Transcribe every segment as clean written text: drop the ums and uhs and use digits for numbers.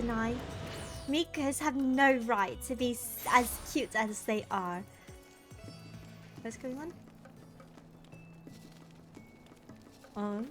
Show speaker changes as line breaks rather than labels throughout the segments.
deny. Mikas have no right to be as cute as they are. What's going on? Oh.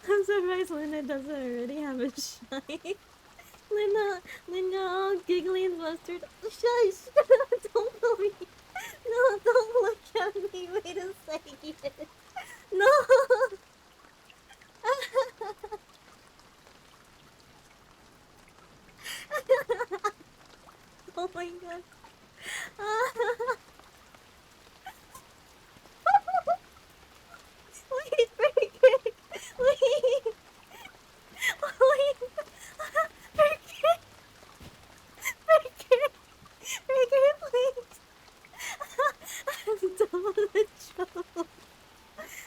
I'm surprised Luna doesn't already have a shine. Luna, all giggly and flustered. Shush! Don't believe. No, don't look at me. Wait a second. No! Oh my god. Wait, Burger! Wait! Wait! Burger! Burger! Burger, please! I'm double the trouble.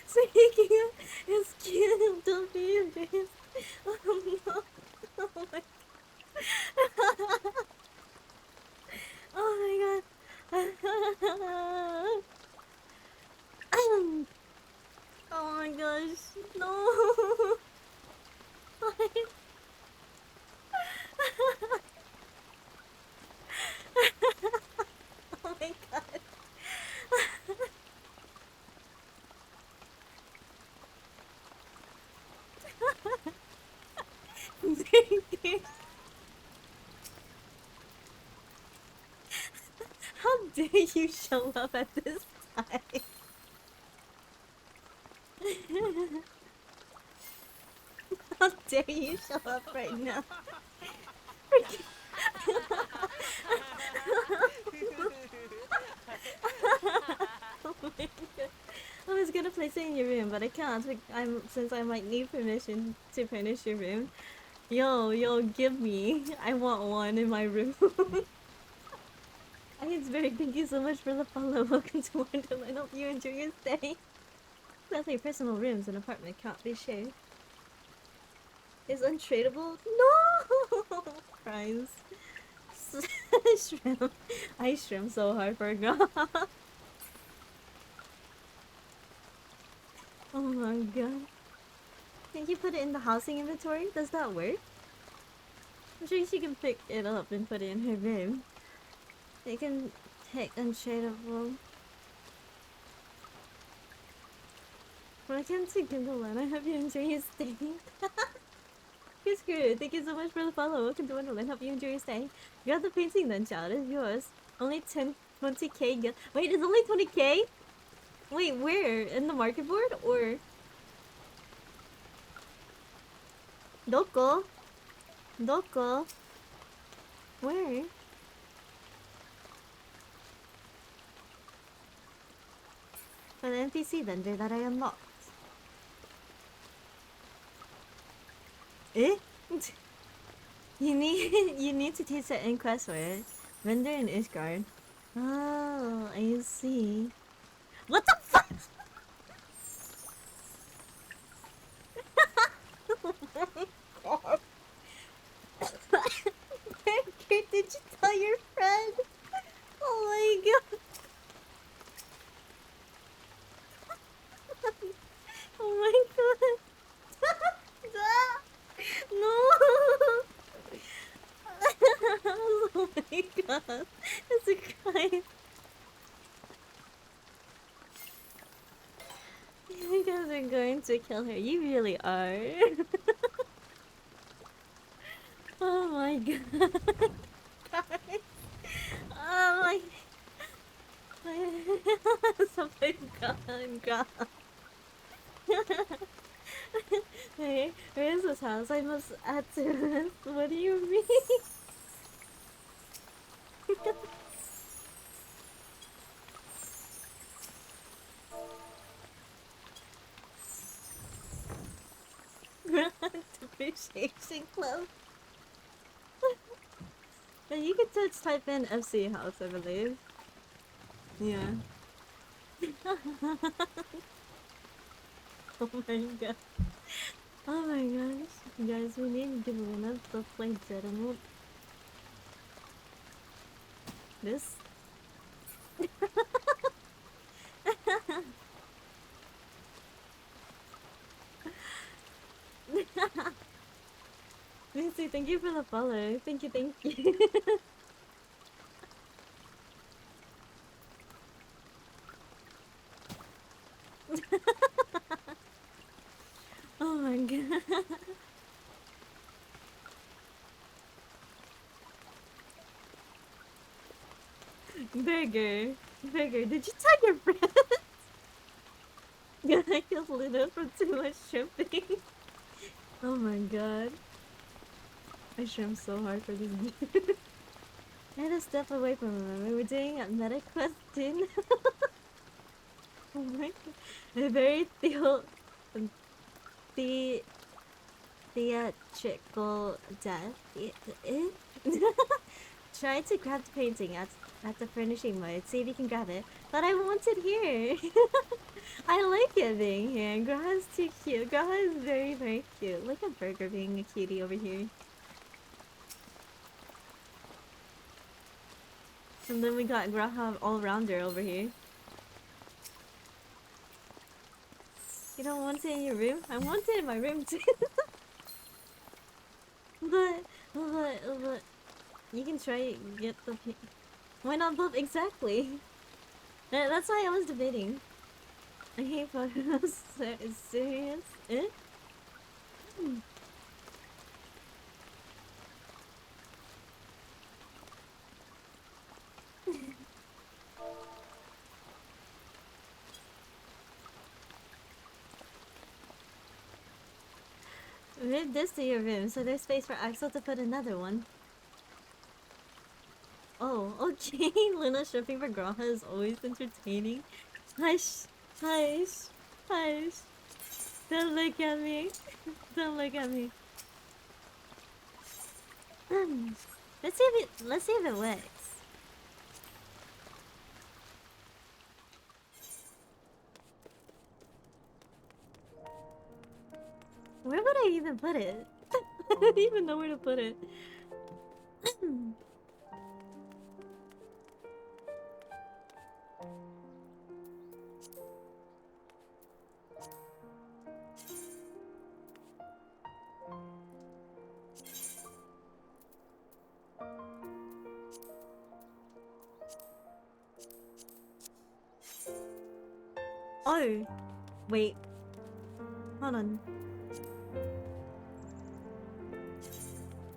Speaking is cute, don't be embarrassed. Oh no. Oh my oh my god. Oh my gosh. No. Oh my god. How dare you show up at this time? How dare you show up right now? Oh my god. I was gonna place it in your room, but I can't. Since I might need permission to furnish your room. Yo, give me. I want one in my room. Iceberg, thank you so much for the follow. Welcome to Wonderland. Hope you enjoy your stay. Definitely personal rooms and apartment can't be shared. Is untradeable? No! Cries. Shrimp. I shrimp so hard for a girl. Oh my god. Can you put it in the housing inventory? Does that work? I'm sure she can pick it up and put it in her room. They can take untradeable. Welcome to Gimbaland. I hope you enjoy your stay. Here's good. Thank you so much for the follow. Welcome to Wonderland. Hope you enjoy your stay. Grab the painting then, child. It's yours. Only 20k. Wait, it's only 20k? Wait, where? In the market board? Or... Doko? Doko? Where? For the NPC vendor that I unlocked. Eh? you need to teach that in quest word. Vendor in Ishgard. Oh, I see. What the fuck? Oh my god. Where did you tell your friend? Oh my god. It's a crime. You guys are going to kill her. You really are. Oh my god. Guys. Oh my. Something gone. Hey, where is this house? I must add to this. What do you mean? Grand Appreciation Club. Yeah, you can just type in FC House, I believe. Yeah. Oh my god. Oh my gosh. Guys, we need to give Luna the play dead and this. Nancy, thank you for the follow. Thank you, thank you. Oh my god. Burger. Burger, did you tag your friend? Yeah, I killed Luna from too much shrimping. Oh my god. I shrimp so hard for this game. I had to step away from him. We were doing a meta question. Oh my god. A very the theatrical death. Try to grab the painting at the furnishing mode. See if you can grab it. But I want it here. I like it being here. Graha's too cute. Graha is very, very cute. Look at Burger being a cutie over here. And then we got Graha all-rounder over here. You don't want it in your room? I want it in my room too. but you can try get the. Why not both? Exactly. That's why I was debating. I hate photos. Serious? Eh? Move this to your room so there's space for Axel to put another one. Oh, okay. Luna stripping for Graha is always entertaining. Hush, hush, hush. Don't look at me. Don't look at me. Let's see if it works. Where would I even put it? I don't even know where to put it. Oh, wait. Hold on.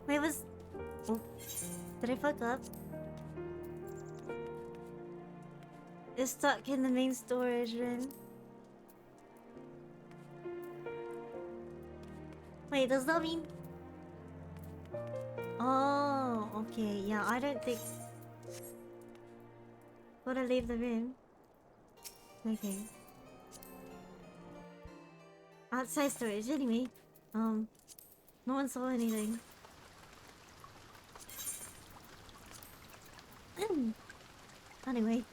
Wait, was... Oh. Did I fuck up? It's stuck in the main storage room. Wait, does that mean... Oh, okay. Yeah, I don't think... Gotta leave the room. Okay. Outside storage, anyway. No one saw anything. Anyway.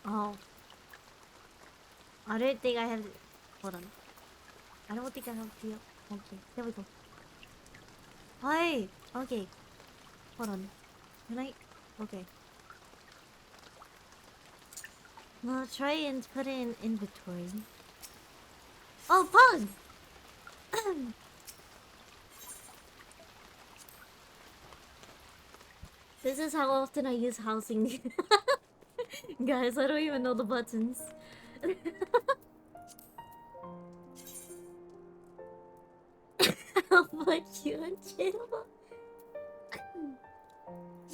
Oh. I don't think I have... Hold on. I don't think I have the... Okay, there we go. Hi! Okay. Hold on. Can I... Okay. Well, try and put it in inventory. Oh, pause! This is how often I use housing. Guys, I don't even know the buttons. How about you and chill?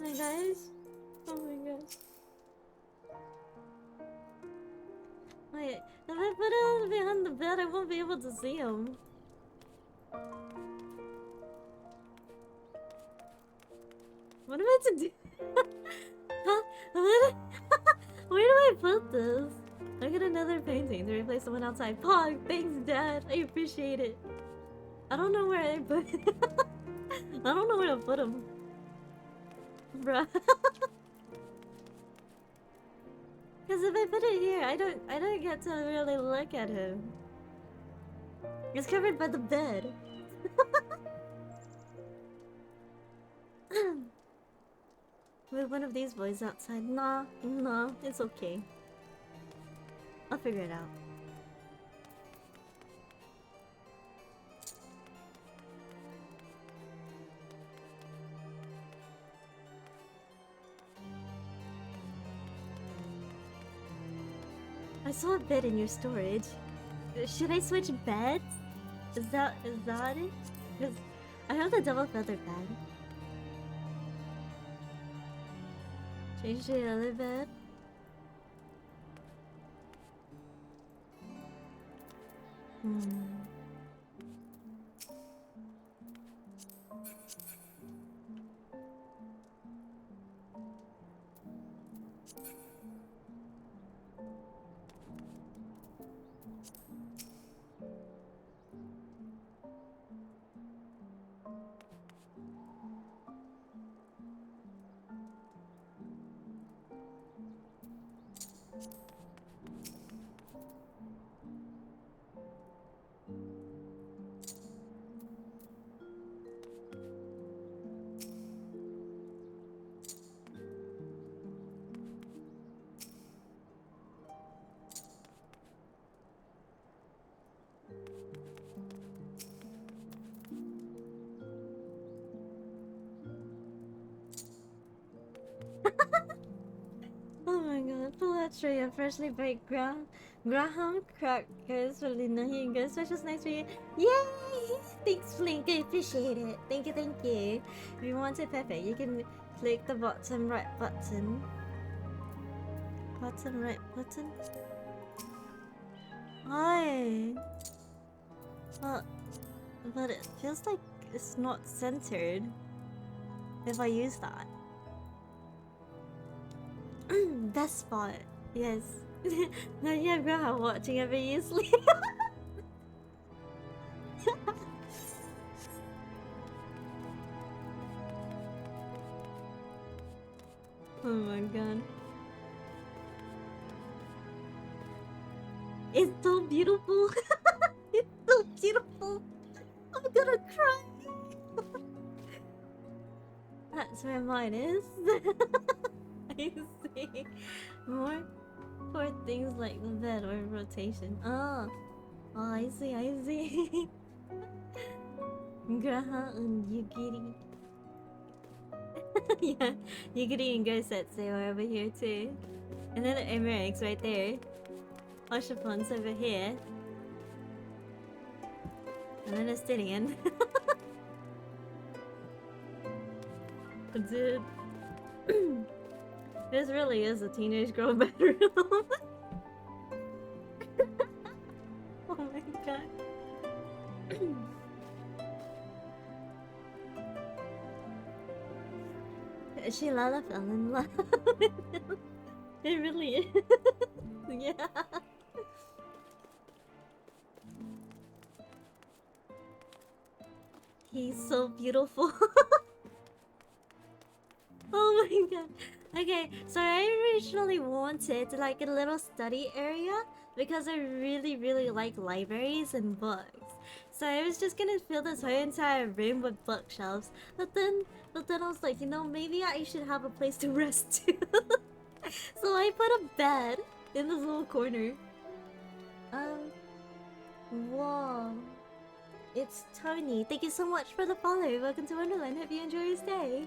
My gosh. Oh my gosh. Wait, if I put it behind the bed, I won't be able to see him. What am I to do? Huh? Where do I put this? I get another painting to replace the one outside. Pog, thanks, Dad. I appreciate it. I don't know where I put it. I don't know where to put him. Bruh. Because if I put it here, I don't get to really look at him. It's covered by the bed. With one of these boys outside. Nah, it's okay. I'll figure it out. I saw a bed in your storage. Should I switch beds? Is that it? Because I have the double feather bed. Change to the other bed. Oh my god, full out tray of freshly baked graham crackers for Lunacchiii and Ghost Specials nice for you. Yay! Thanks, Flink, I appreciate it. Thank you, thank you. If you want it, Pepe, you can click the bottom right button. Bottom right button? Hi! But it feels like it's not centered if I use that. Best spot. Yes. Now you have Graham watching every you sleep. Oh my god. It's so beautiful. It's so beautiful. I'm gonna cry. That's where mine is. I see. More for things like the bed or rotation. Oh, I see, I see. Graha and Yugiri. Yeah, Yugiri and Gosetsu are over here too. And then the Emerix right there. Oshapon's over here. And then a Styrian. Dude. This really is a teenage girl bedroom. Oh my god. Shilala fell in love. It really is. Yeah. He's so beautiful. Oh my god. Okay, so I originally wanted like a little study area because I really like libraries and books. So I was just gonna fill this whole entire room with bookshelves. But then I was like, you know, maybe I should have a place to rest too. So I put a bed in this little corner. Whoa. It's Tony. Thank you so much for the follow. Welcome to Wonderland. Hope you enjoy your stay.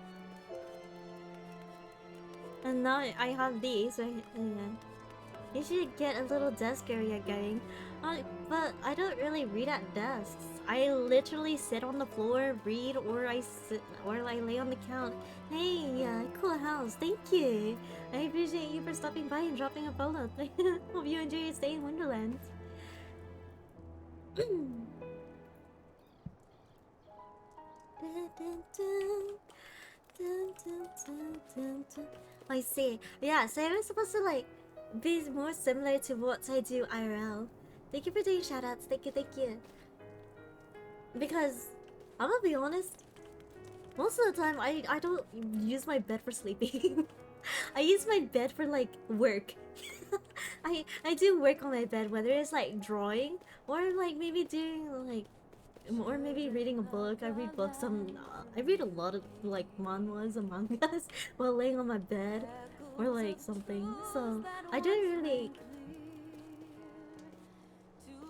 And now I have these. So, yeah. You should get a little desk area going. But I don't really read at desks. I literally sit on the floor, read, or I lay on the couch. Hey, cool house. Thank you. I appreciate you for stopping by and dropping a follow. Hope you enjoy your stay in Wonderland. I see. Yeah, so I was supposed to like be more similar to what I do IRL. Thank you for doing shoutouts. Thank you, thank you. Because I'm gonna be honest, most of the time I don't use my bed for sleeping. I use my bed for like work. I do work on my bed, whether it's like drawing or like maybe doing like or maybe reading a book. I read books. I read a lot of like manhwas and mangas while laying on my bed or like something. So I don't really.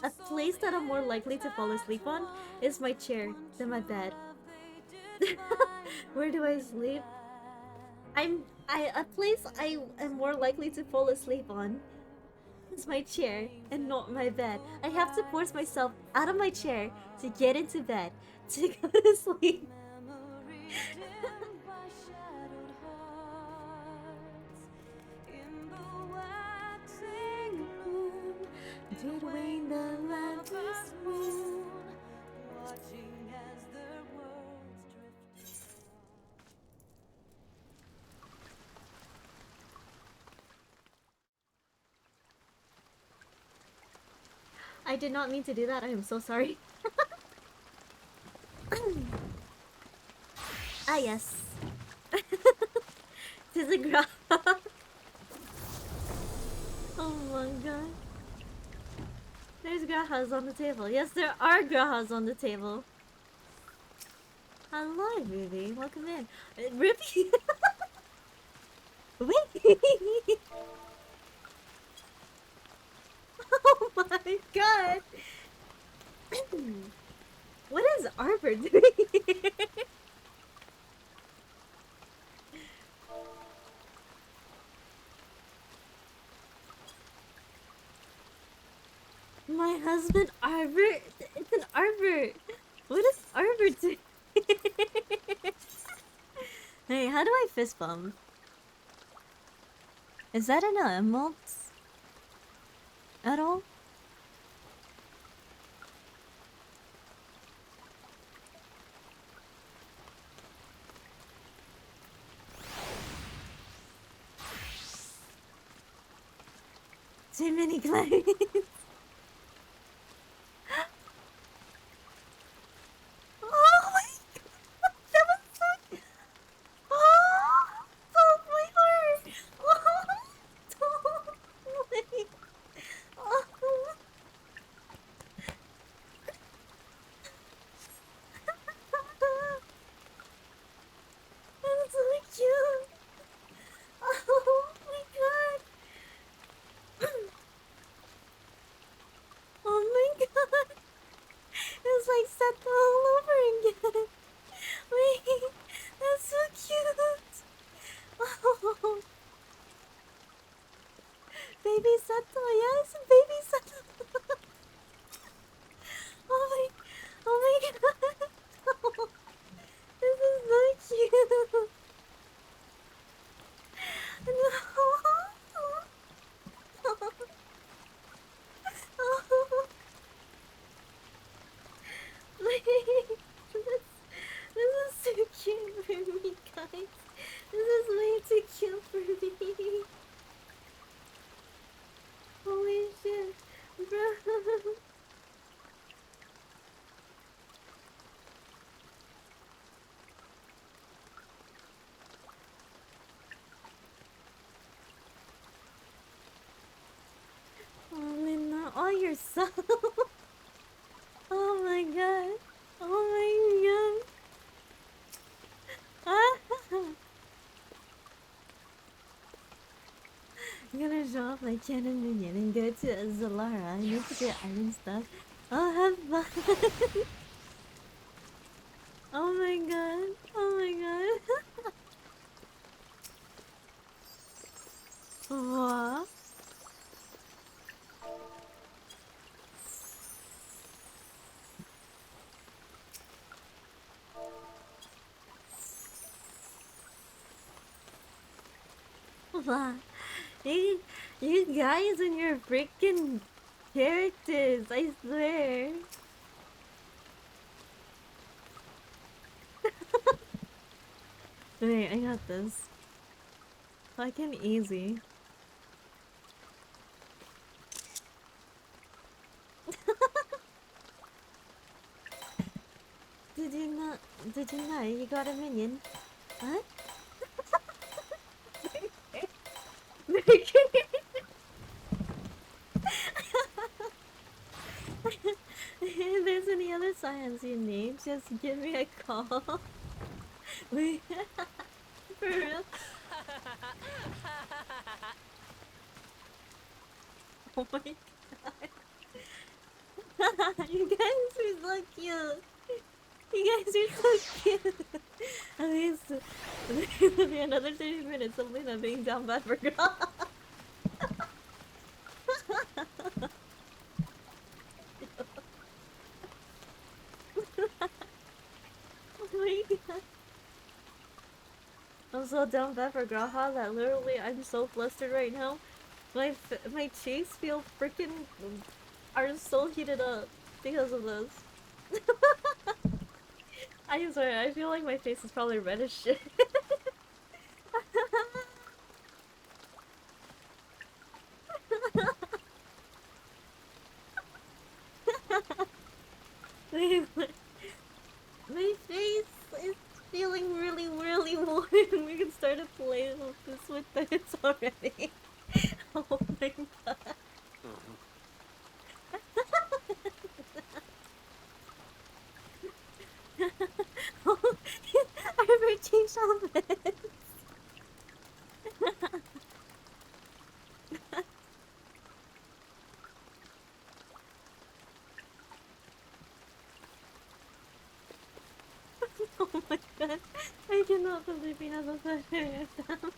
A place that I'm more likely to fall asleep on is my chair than my bed. Where do I sleep? A place I am more likely to fall asleep on is my chair and not my bed. I have to force myself out of my chair to get into bed to go to sleep. Did Wayne the last moon watching as the words drift. I did not mean to do that. I am so sorry. Ah yes. This is a graph. Oh my god. There's grahas on the table. Yes, there are grahas on the table. Hello, Ruby. Welcome in. Ruby! Wait! Oh my god! What is Arbor doing here? My husband, Arbor? It's an Arbor! What is Arbor doing? Hey, how do I fist bump? Is that an emote? At all? Too many claims. Oh my god! That was so... Oh! Oh my heart! Oh! Wait. Oh! That's so cute! Oh my god! Oh my god! It's like Seta all over again! Wait! That's so cute! Oh! Baby Seto, yes, baby Seto. Oh my, oh my god. Oh, this is so cute. No. Oh. Wait, this is so cute for me, guys. This is way too cute for me. Holy shit, bro. Oh, Lina, all yourself. Oh my god. Oh my god. Ah. I'm gonna show off my cannon minion and go to Zalara. I need to get iron stuff. I'll have fun. Oh my god. Oh my god. Wow. You, you guys and your freaking characters, I swear. Wait, I got this. Fucking easy. Did you not? Did you know you got a minion? What? If there's any other science you need, just give me a call. We for real. Oh my god. You guys are so cute. You guys are so cute. At least there will be another 30 minutes of Luna being down bad for girl. Oh my god. I'm so down bad for Graha that literally I'm so flustered right now. My cheeks feel freaking are so heated up because of this. I swear, I feel like my face is probably red as shit. My face is feeling really, really warm. We can start to play with this with this already. Oh my god. Oh, I never changed outfits. Oh my god. I cannot believe we have a photo of them.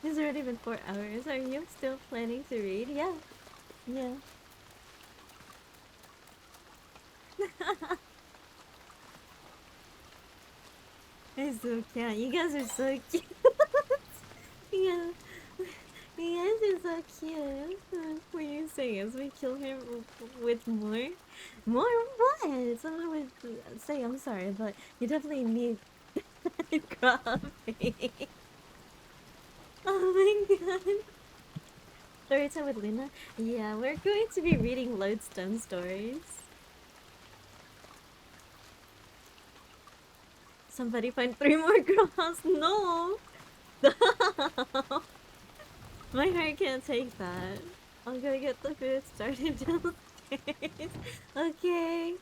It's already been 4 hours. Are you still planning to read? Yeah. Yeah. I so cute. You guys are so cute. Yeah. You guys are so cute. What you saying is we kill him with more? More what? Someone would say I'm sorry, but you definitely need coffee. Oh my god. Story time with Luna? Yeah, we're going to be reading Lodestone stories. Somebody find 3 more girls. No! My heart can't take that. I'm gonna get the food started downstairs. Okay.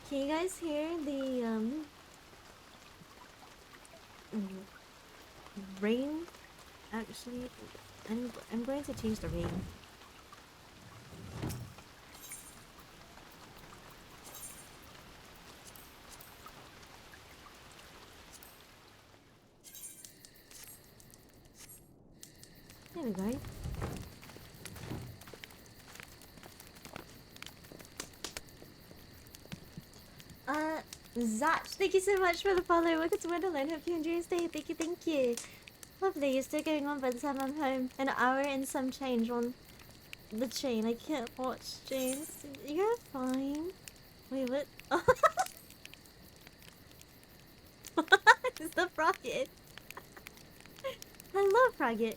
Can you guys hear the rain? Actually, I'm going to change the rain. There we go. Zach, thank you so much for the follow. Welcome to Wonderland. Hope you enjoy your stay. Thank you, thank you. Lovely, you're still going on by the time I'm home. An hour and some change on the chain. I can't watch James. You're fine. Wait, what? It's the Froggit. I love Froggit.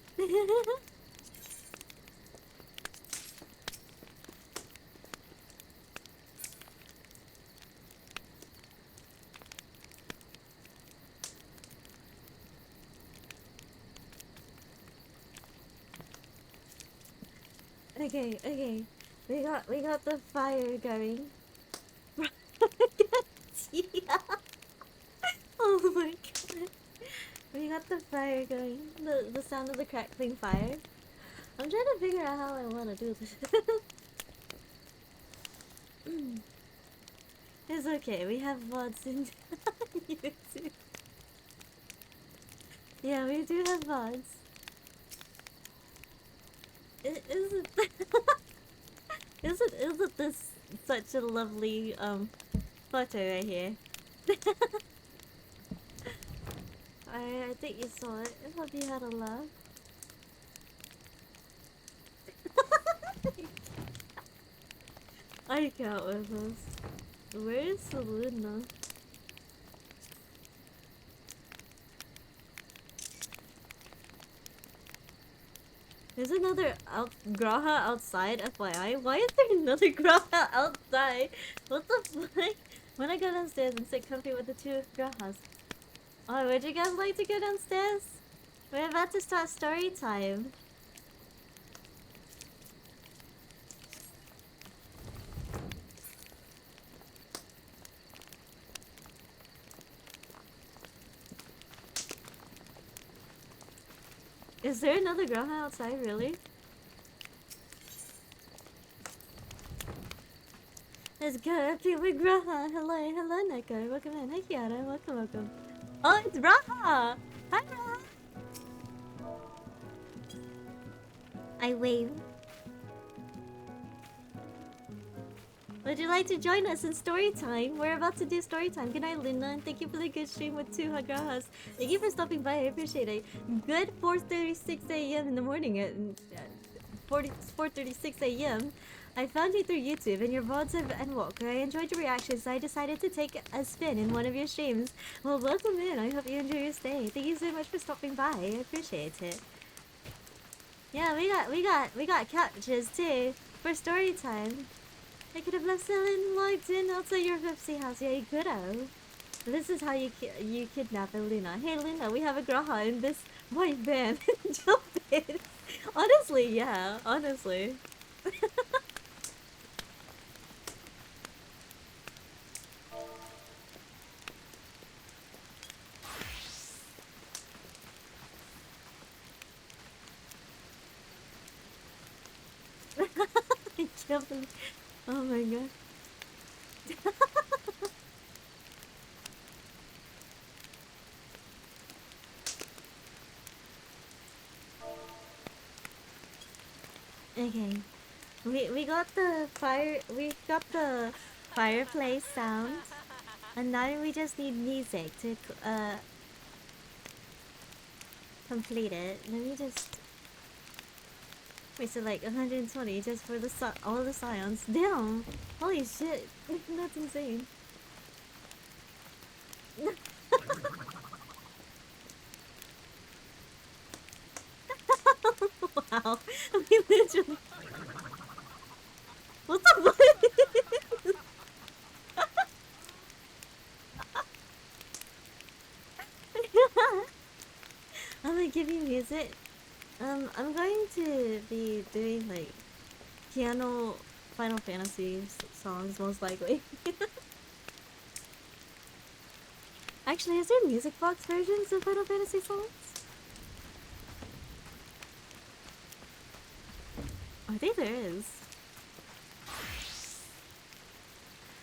Okay, okay. We got the fire going. Yeah. Oh my god. We got the fire going. The sound of the crackling fire. I'm trying to figure out how I want to do this. It's okay. We have VODs in YouTube. Yeah, we do have VODs. Is it? Isn't this such a lovely photo right here? I think you saw it. I hope you had a laugh. I can't with this. Where is Selena? There's another Graha outside, FYI. Why is there another Graha outside? What the fuck? When I go downstairs and sit comfy with the two Grahas. Oh, would you guys like to go downstairs? We're about to start story time. Is there another Graha outside, really? Let's go up here with Graha. Hello, Neko. Welcome in. Hi, Kiara. Welcome. Oh, it's Raha! Hi, Raha! I wave. Would you like to join us in story time? We're about to do story time. Good night, Luna, and thank you for the good stream with 2 Hagrahas. Thank you for stopping by. I appreciate it. Good 4:36 a.m. in the morning at 4:36 a.m. I found you through YouTube and your VODs and Walker. I enjoyed your reactions, so I decided to take a spin in one of your streams. Well, welcome in. I hope you enjoy your stay. Thank you so much for stopping by. I appreciate it. Yeah, we got captures too for story time. I could have left Celine locked in outside your Pepsi house. Yeah, you could have. This is how you kidnap a Luna. Hey Luna, we have a Graha in this white van. Jump in. Honestly, yeah. Honestly. I can't believe. Oh my god. Okay. We got the fireplace sound. And now we just need music to complete it. Let me just wait, so like 120 just for the all the scions. Damn! Holy shit! That's insane. Wow! We literally. What the fuck? I'm gonna give you music. I'm going to be doing like piano Final Fantasy songs most likely. Actually, is there music box versions of Final Fantasy songs? I think there is.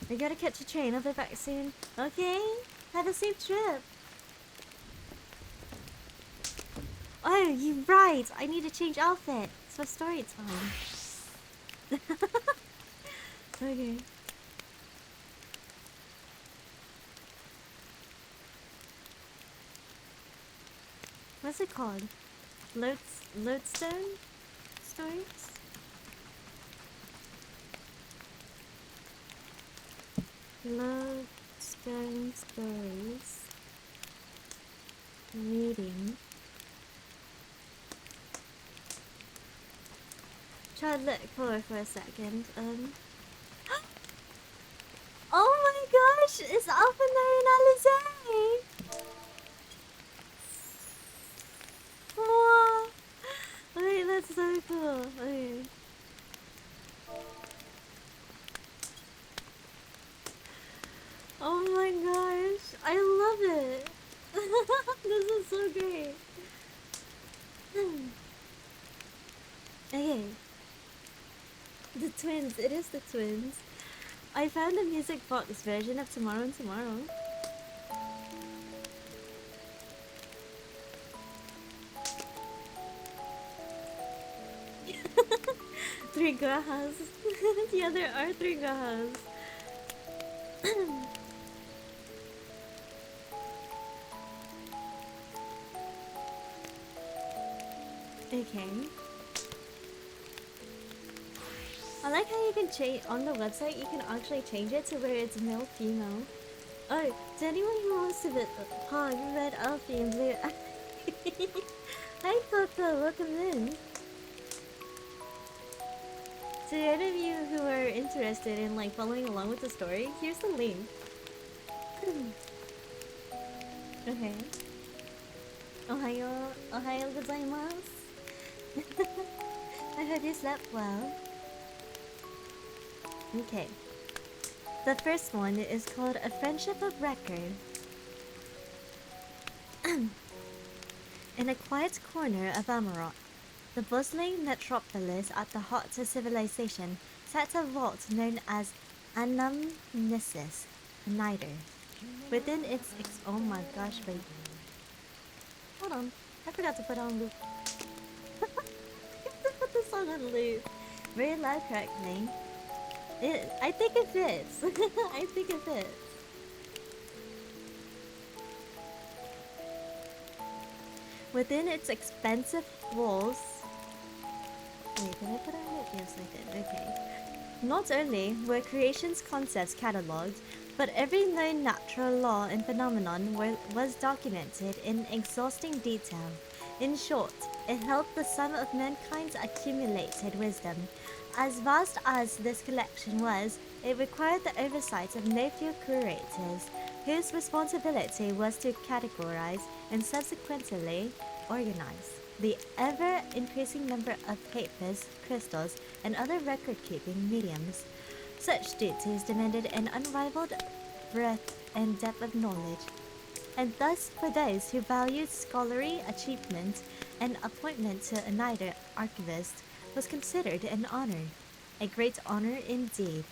I gotta catch a train. I'll be back soon. Okay. Have a safe trip. Oh, you're right. I need to change outfit. It's for story time. Okay. What's it called? Lodestone stories? Lodestone stories. Reading. Try to look forward for a second. Oh my gosh! It's up in there in Alizé! Wow! Wait, that's so cool. Okay. Oh my gosh! I love it! This is so great! Okay. The twins. It is the twins. I found a music box version of Tomorrow and Tomorrow. Three grahas. Yeah, there are three grahas. Okay. I like how you can change on the website. You can actually change it to where it's male, female. Oh, to anyone who wants to be Pog, Red, Alfie, and Blue. Hi, Coco. Welcome in. To any of you who are interested in like following along with the story, here's the link. Okay. Ohayo gozaimasu. I hope you slept well. Okay. The first one is called A Friendship of Record. In a quiet corner of Amarok, the bustling metropolis at the heart of civilization, sat a vault known as Anamnesis, a Nider. Within its oh my gosh, wait. Hold on. I forgot to put on loop. I have to put this on loop. Very loud crackling. I think it fits. I think it fits. Within its expensive walls. Wait, did I put on it? Yes, I did. Okay. Not only were creation's concepts catalogued, but every known natural law and phenomenon was documented in exhausting detail. In short, it held the sum of mankind's accumulated wisdom. As vast as this collection was, it required the oversight of no few curators, whose responsibility was to categorize and subsequently organize the ever-increasing number of papers, crystals, and other record-keeping mediums. Such duties demanded an unrivaled breadth and depth of knowledge, and thus for those who valued scholarly achievement, an appointment to a Nider archivist was considered an honor, a great honor indeed.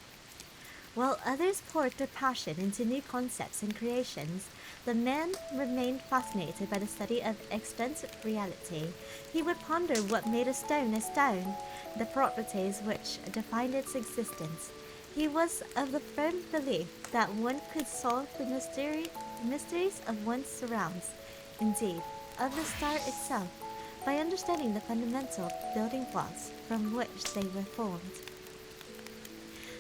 While others poured their passion into new concepts and creations, the man remained fascinated by the study of extant reality. He would ponder what made a stone, the properties which defined its existence. He was of the firm belief that one could solve the mysteries of one's surrounds, indeed, of the star itself, by understanding the fundamental building blocks from which they were formed.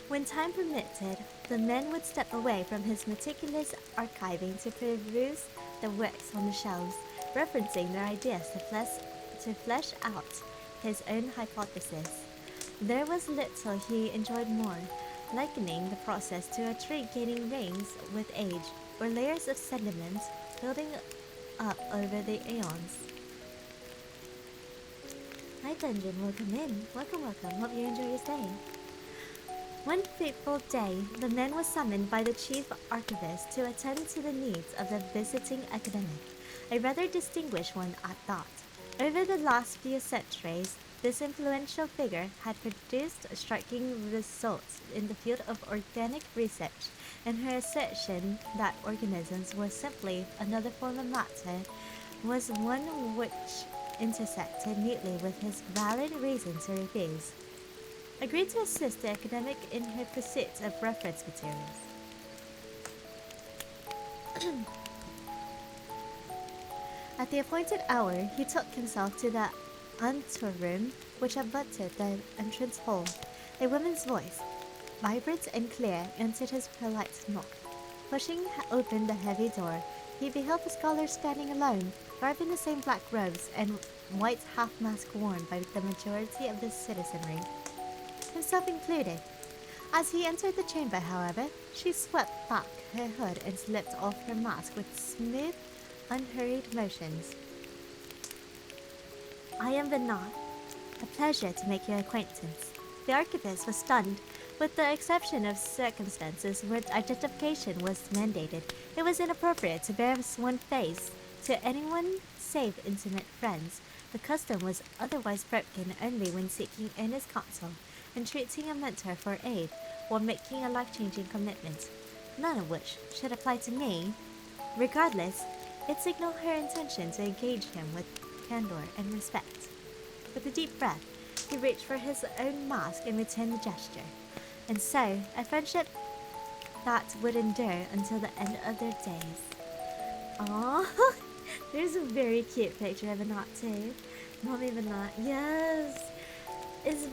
When time permitted, the man would step away from his meticulous archiving to peruse the works on the shelves, referencing their ideas to flesh out his own hypothesis. There was little he enjoyed more, likening the process to a tree gaining rings with age, or layers of sediment building up over the aeons. Hi Dungeon, welcome in. Welcome. Hope you enjoy your stay. One fateful day, the man was summoned by the chief archivist to attend to the needs of the visiting academic, a rather distinguished one at that. Over the last few centuries, this influential figure had produced striking results in the field of organic research, and her assertion that organisms were simply another form of matter was one which intersected neatly with his valid reason to refuse. Agreed to assist the academic in her pursuit of reference materials. At the appointed hour, he took himself to the anteroom which abutted the entrance hall. A woman's voice, vibrant and clear, answered his polite knock. Pushing open the heavy door, he beheld the scholar standing alone, garbed in the same black robes and white half-mask worn by the majority of the citizenry, himself included. As he entered the chamber, however, she swept back her hood and slipped off her mask with smooth, unhurried motions. I am Vinod. A pleasure to make your acquaintance. The archivist was stunned. With the exception of circumstances where identification was mandated, it was inappropriate to bear one's face to anyone save intimate friends. The custom was otherwise broken only when seeking earnest counsel, entreating a mentor for aid, or making a life-changing commitment, none of which should apply to me. Regardless, it signaled her intention to engage him with candor and respect. With a deep breath, He reached for his own mask and returned the gesture. And so, a friendship that would endure until the end of their days. Aww, there's a very cute picture of a knot too. Mommy the knot, yes. Is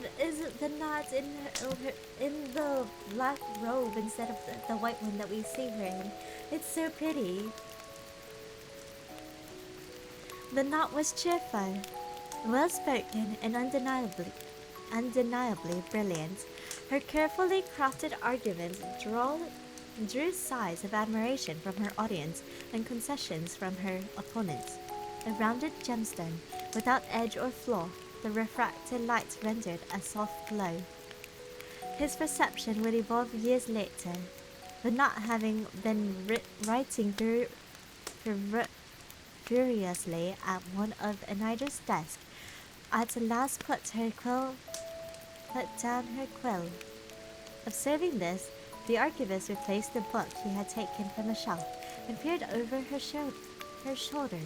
the knot in the black robe instead of the white one that we see her in? It's so pretty. The knot was cheerful, well spoken, and undeniably brilliant. Her carefully crafted arguments drew sighs of admiration from her audience and concessions from her opponents. A rounded gemstone, without edge or flaw, the refracted light rendered a soft glow. His perception would evolve years later, but not having been writing furiously at one of Anida's desks, at last put down her quill. Observing this, the archivist replaced the book he had taken from a shelf and peered over her shoulder.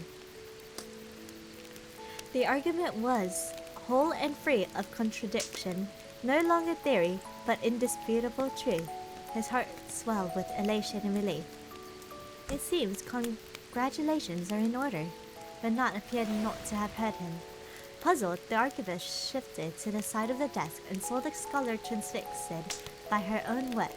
The argument was whole and free of contradiction, no longer theory, but indisputable truth. His heart swelled with elation and relief. It seems congratulations are in order. The knot appeared not to have heard him. Puzzled, the archivist shifted to the side of the desk and saw the scholar transfixed by her own work.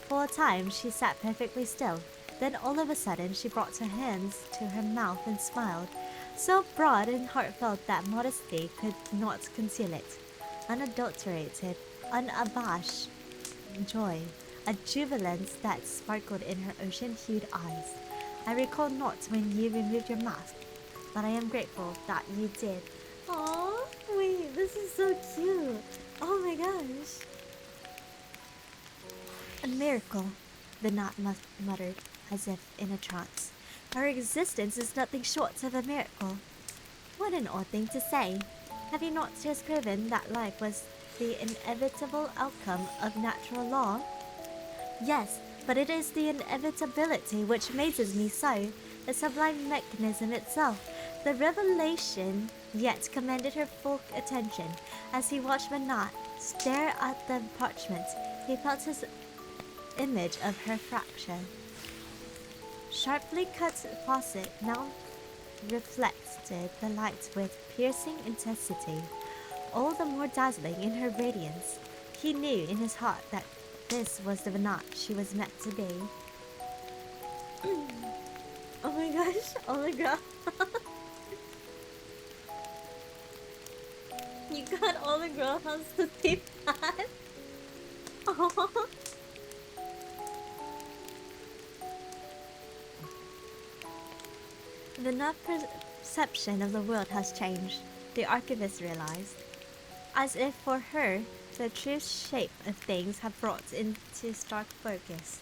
For a time, she sat perfectly still. Then all of a sudden, she brought her hands to her mouth and smiled, so broad and heartfelt that modesty could not conceal it. Unadulterated, unabashed joy, a jubilance that sparkled in her ocean-hued eyes. I recall not when you removed your mask, but I am grateful that you did. Aww, wait, this is so cute. Oh my gosh. A miracle, the knot muttered, as if in a trance. Our existence is nothing short of a miracle. What an odd thing to say. Have you not just proven that life was the inevitable outcome of natural law? Yes, but it is the inevitability which amazes me so, the sublime mechanism itself. The revelation yet commanded her full attention. As he watched Manat stare at the parchment, he felt his image of her fracture. Sharply cut faucet now reflected the light with piercing intensity, all the more dazzling in her radiance. He knew in his heart that this was the Manat she was meant to be. Oh my gosh, oh my god. You got all the girl house to see that? Oh. The perception of the world has changed, the archivist realized. As if for her, the true shape of things had brought into stark focus.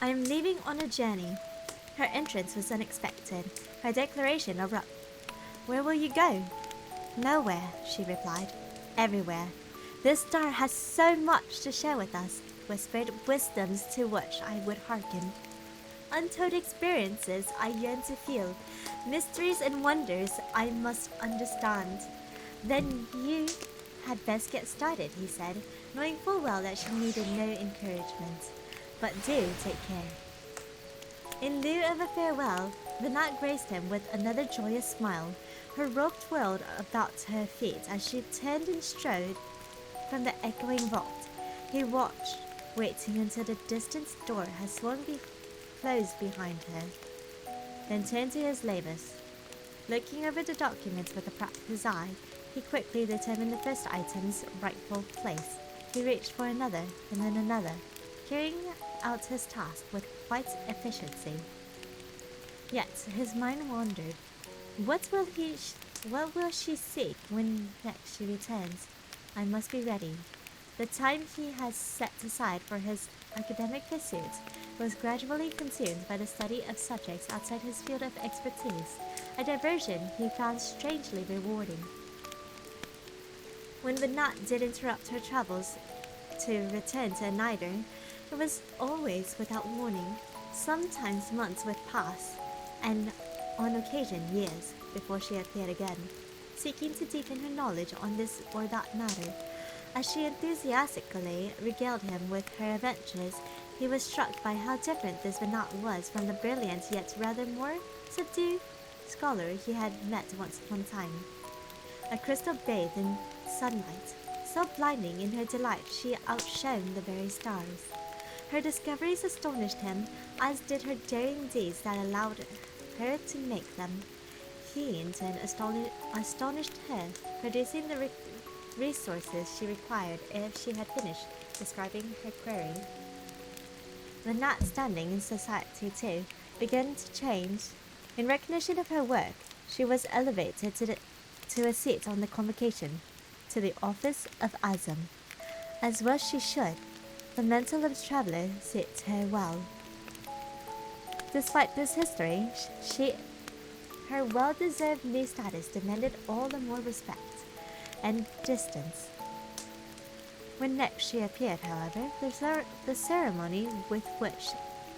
I am leaving on a journey. Her entrance was unexpected, her declaration abrupt. Where will you go? Nowhere, she replied. Everywhere. This star has so much to share with us, whispered wisdoms to which I would hearken. Untold experiences I yearn to feel, mysteries and wonders I must understand. Then you had best get started, he said, knowing full well that she needed no encouragement. But do take care. In lieu of a farewell, the Nat graced him with another joyous smile. Her robe twirled about her feet as she turned and strode from the echoing vault. He watched, waiting until the distant door had closed behind her, then turned to his labors. Looking over the documents with a practical eye, he quickly determined the first item's rightful place. He reached for another, and then another, carrying out his task with quite efficiency. Yet his mind wandered. What will she seek when next she returns? I must be ready. The time he has set aside for his academic pursuits was gradually consumed by the study of subjects outside his field of expertise, a diversion he found strangely rewarding. When Banat did interrupt her travels to return to Anida, it was always without warning. Sometimes months would pass, and on occasion years, before she appeared again. seeking to deepen her knowledge on this or that matter. As she enthusiastically regaled him with her adventures, he was struck by how different this Venat was from the brilliant yet rather more subdued scholar he had met once upon a time. A crystal bathed in sunlight, so blinding in her delight she outshone the very stars. Her discoveries astonished him, as did her daring deeds that allowed her to make them. He, in turn, astonished her, producing the resources she required if she had finished describing her query. The not standing in society, too, began to change. In recognition of her work, she was elevated to a seat on the convocation, to the office of Azam. As well she should. The mental of the traveller suits her well. Despite this history, her well-deserved new status demanded all the more respect and distance. When next she appeared, however, the ceremony with which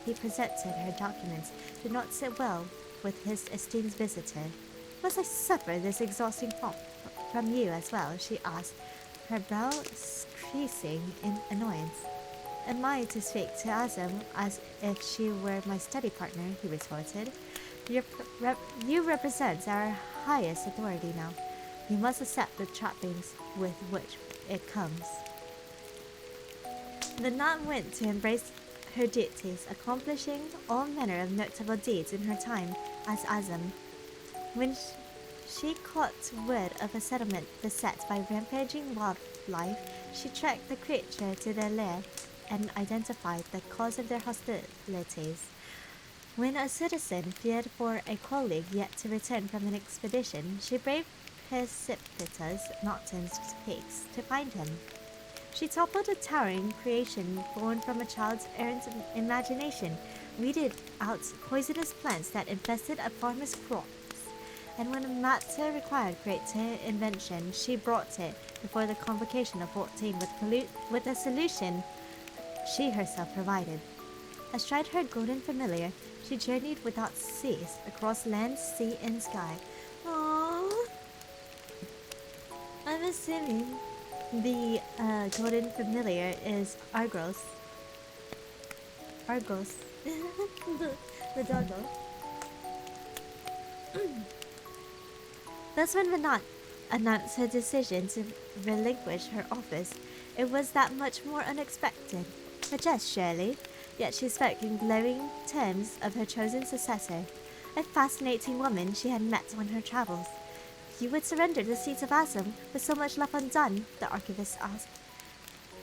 he presented her documents did not sit well with his esteemed visitor. "Must I suffer this exhausting pomp from you as well?" she asked, her brow creasing in annoyance. "Am I to speak to Azam as if she were my study partner?" he retorted. You represent our highest authority now. You must accept the trappings with which it comes." The nun went to embrace her duties, accomplishing all manner of notable deeds in her time as Azam. When she caught word of a settlement beset by rampaging wildlife, she tracked the creature to their lair and identified the cause of their hostilities. When a citizen feared for a colleague yet to return from an expedition, she braved precipitous mountain peaks to find him. She toppled a towering creation born from a child's errant imagination, weeded out poisonous plants that infested a farmer's crops, and when a matter required greater invention, she brought it before the convocation of 14 with a solution she herself provided. Astride her golden familiar, she journeyed without cease across land, sea, and sky. Aww. I'm assuming the golden familiar is Argos. Argos. the doggo. Thus when Venat announced her decision to relinquish her office, it was that much more unexpected. A jest, surely, yet she spoke in glowing terms of her chosen successor, a fascinating woman she had met on her travels. "You would surrender the seat of Azam with so much left undone?" the archivist asked,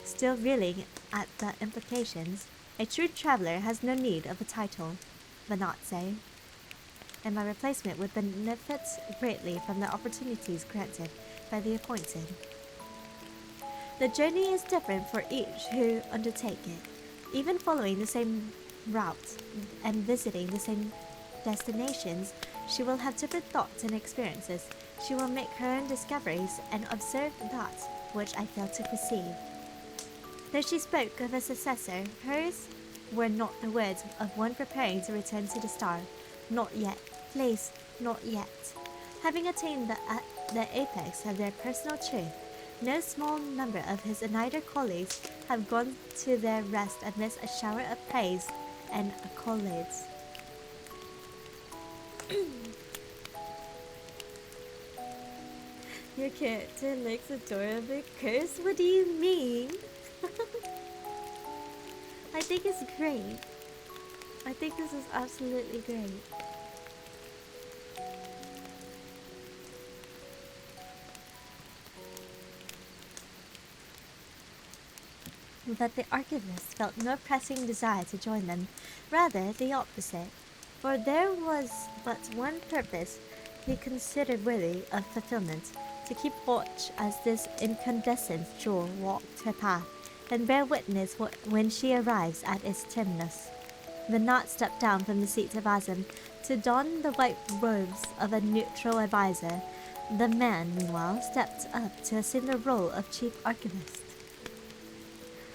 still reeling at the implications. "A true traveller has no need of a title," Venat said, "and my replacement would benefit greatly from the opportunities granted by the appointed. The journey is different for each who undertake it. Even following the same route and visiting the same destinations, she will have different thoughts and experiences. She will make her own discoveries and observe that which I fail to perceive." Though she spoke of a successor, hers were not the words of one preparing to return to the star. Not yet, please, not yet. Having attained the apex of their personal truth, no small number of his Oneida colleagues have gone to their rest amidst a shower of praise and accolades. Your character looks adorably cursed? What do you mean? I think it's great. I think this is absolutely great. But the archivist felt no pressing desire to join them, rather the opposite, for there was but one purpose he considered worthy of fulfillment: to keep watch as this incandescent jewel walked her path, and bear witness when she arrives at its terminus. The knot stepped down from the seat of Azam to don the white robes of a neutral advisor. The man, meanwhile, stepped up to assume the role of chief archivist.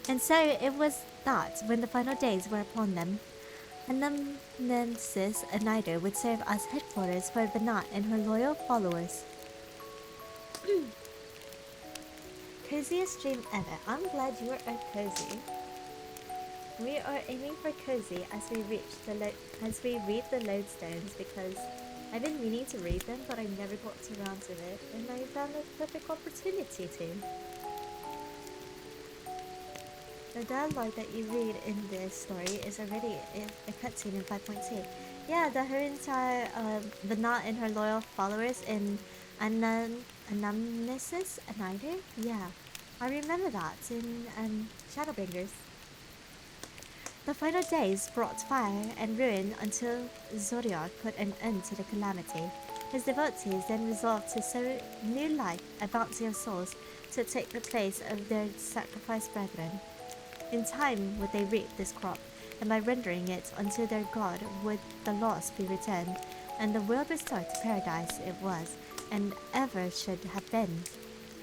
And so it was that, when the final days were upon them, Anamnesis Oneida would serve as headquarters for Venat and her loyal followers. Coziest stream ever. I'm glad you are cozy. We are aiming for cozy as we read the Lodestones, because I've been meaning to read them, but I never got around to it, and I found a perfect opportunity to. The dialogue that you read in this story is already a cutscene in 5.2. Yeah, her entire Vanat and her loyal followers in Anamnesis Annider? Yeah, I remember that in Shadowbringers. The final days brought fire and ruin until Zodiac put an end to the calamity. His devotees then resolved to sow new life, a bounty of souls, to take the place of their sacrificed brethren. In time would they reap this crop, and by rendering it unto their God would the lost be returned, and the world restored to paradise it was, and ever should have been.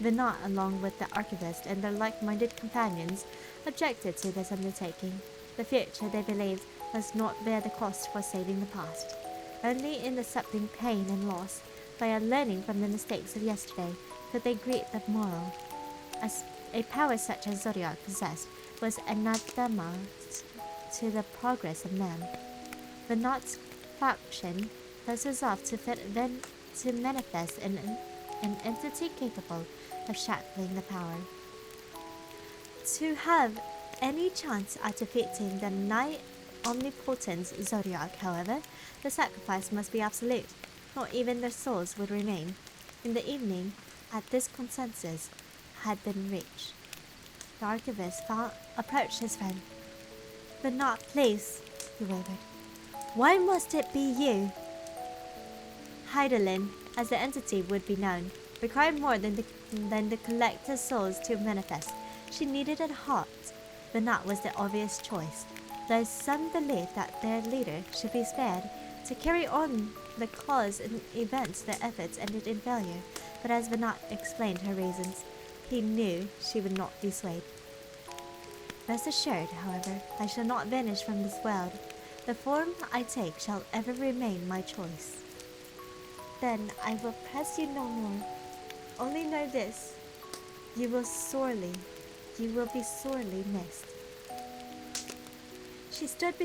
Vinat, along with the archivist and their like-minded companions, objected to this undertaking. The future, they believed, must not bear the cost for saving the past. Only in accepting pain and loss, by learning from the mistakes of yesterday, could they greet the morrow. As a power such as Zodiac possessed was anathema to the progress of man. The Knots faction thus resolved to manifest an entity capable of shackling the power. To have any chance at defeating the nigh omnipotent Zodiac, however, the sacrifice must be absolute. Not even their souls would remain. In the evening, this consensus had been reached. The archivist approached his friend. "But not, please," he wavered. "Why must it be you?" Heidelin, as the entity would be known, required more than the collector's souls to manifest. She needed a heart. Banat was the obvious choice, though some believed that their leader should be spared. To carry on the cause and events, their efforts ended in failure, but as Banat explained her reasons, he knew she would not be swayed. "Rest assured, however, I shall not vanish from this world. The form I take shall ever remain my choice." "Then I will press you no more. Only know this, you will be sorely missed." She stood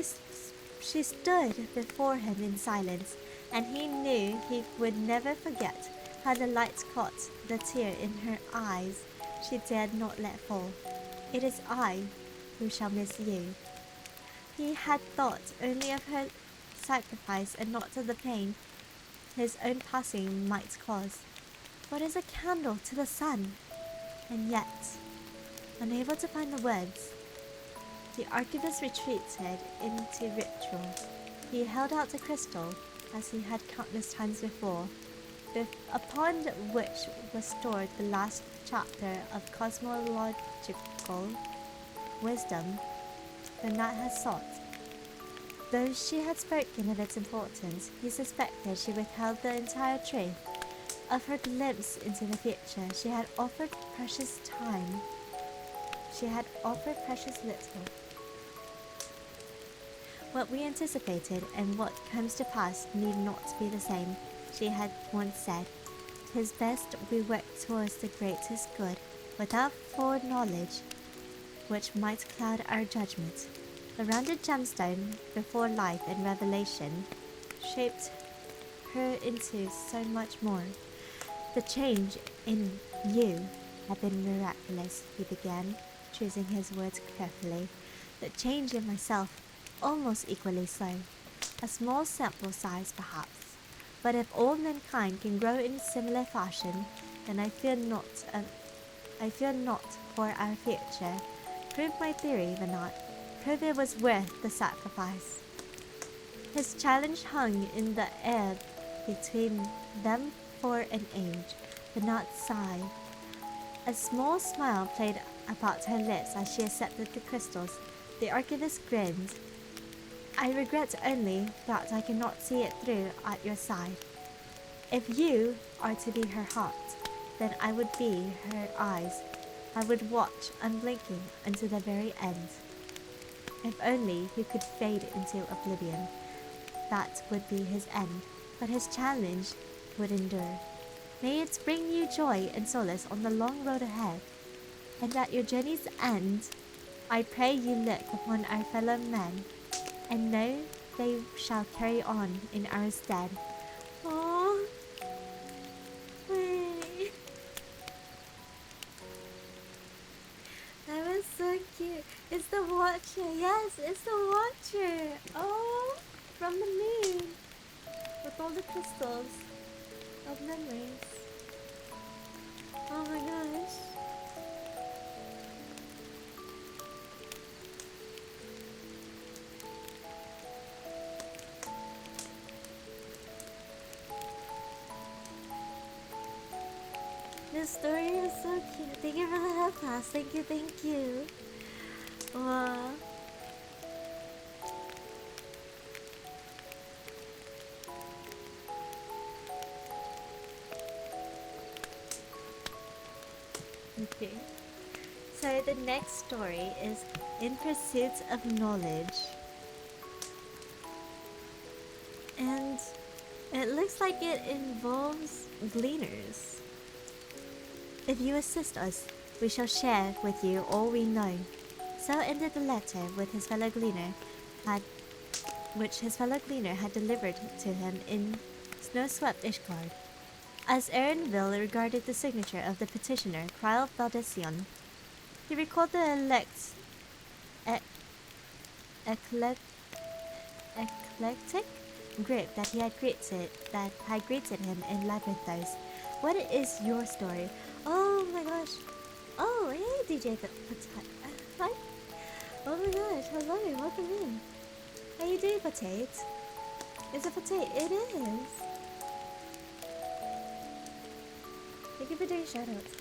before him in silence, and he knew he would never forget how the light caught the tear in her eyes she dared not let fall. "It is I who shall miss you." He had thought only of her sacrifice and not of the pain his own passing might cause. What is a candle to the sun? And yet, unable to find the words, the archivist retreated into ritual. He held out the crystal, as he had countless times before, upon which was stored the last chapter of cosmological wisdom the knight had sought. Though she had spoken of its importance, he suspected she withheld the entire truth of her glimpse into the future. She had offered precious time. She had offered precious little. "What we anticipated and what comes to pass need not be the same," she had once said. "'Tis best we work towards the greatest good, without foreknowledge which might cloud our judgment." The rounded gemstone before life and revelation shaped her into so much more. "The change in you had been miraculous," he began, choosing his words carefully. "The change in myself almost equally so. A small sample size, perhaps, but if all mankind can grow in similar fashion, then I fear not for our future. Prove my theory, Vanat. Prove it was worth the sacrifice." His challenge hung in the air between them for an age. Vanat sighed. A small smile played about her lips as she accepted the crystals. The archivist grinned. "I regret only that I cannot see it through at your side. If you are to be her heart, then I would be her eyes. I would watch unblinking until the very end. If only he could fade into oblivion, that would be his end, but his challenge would endure." May it bring you joy and solace on the long road ahead. And at your journey's end, I pray you look upon our fellow men and know they shall carry on in our stead. Oh, wait. That was so cute. It's the Watcher. Yes, it's the Watcher. Oh, from the moon. With all the crystals of memories. Oh my gosh. This story is so cute. Thank you for the help pass. Thank you, thank you. Wow. Okay. So the next story is In Pursuit of Knowledge. And it looks like it involves gleaners. If you assist us, we shall share with you all we know. So ended the letter which his fellow gleaner had delivered to him in snow-swept Ishgard. As Erinville regarded the signature of the petitioner, Krile Valdesion, he recalled the eclectic group that had greeted him in Labyrinthos. What is your story? Oh my gosh. Oh, hey DJ Hi. Oh my gosh, hello, welcome in. How you doing, Potate? Is it Potate? It is. Thank you for doing shoutouts.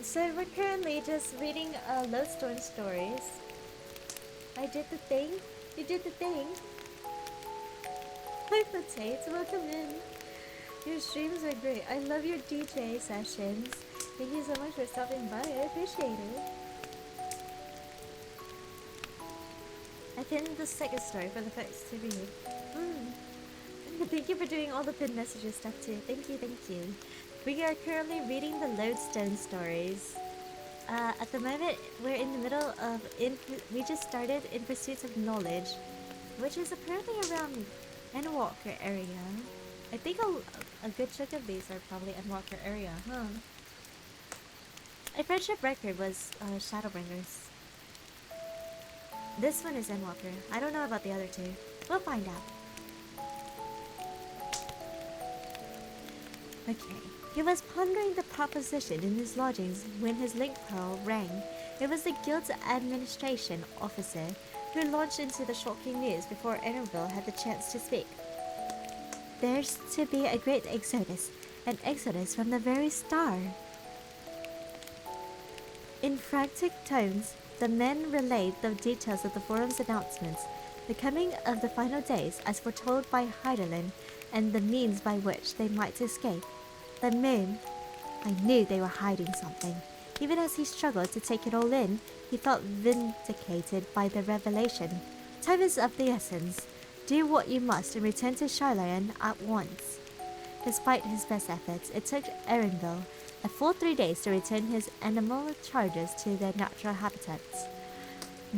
So we're currently just reading Lodestone stories. I did the thing. You did the thing. Hi Potate, welcome in. Your streams are great. I love your DJ sessions. Thank you so much for stopping by. I appreciate it. I pinned the second story for the folks to read. Thank you for doing all the pinned messages stuff too. Thank you, thank you. We are currently reading the Lodestone stories. At the moment, we're in the middle of we just started In Pursuit of Knowledge, which is apparently around Endwalker area. I think a good chunk of these are probably Endwalker area, huh? A friendship record was Shadowbringers. This one is Endwalker. I don't know about the other two. We'll find out. Okay. He was pondering the proposition in his lodgings when his link pearl rang. It was the guild's administration officer who launched into the shocking news before Erinville had the chance to speak. There's to be a great exodus, an exodus from the very star. In frantic tones, the men relayed the details of the forum's announcements, the coming of the final days as foretold by Heidelin, and the means by which they might escape. The moon. I knew they were hiding something. Even as he struggled to take it all in, he felt vindicated by the revelation. Time is of the essence. Do what you must and return to Shylian at once. Despite his best efforts, it took Erinville a full 3 days to return his animal charges to their natural habitats.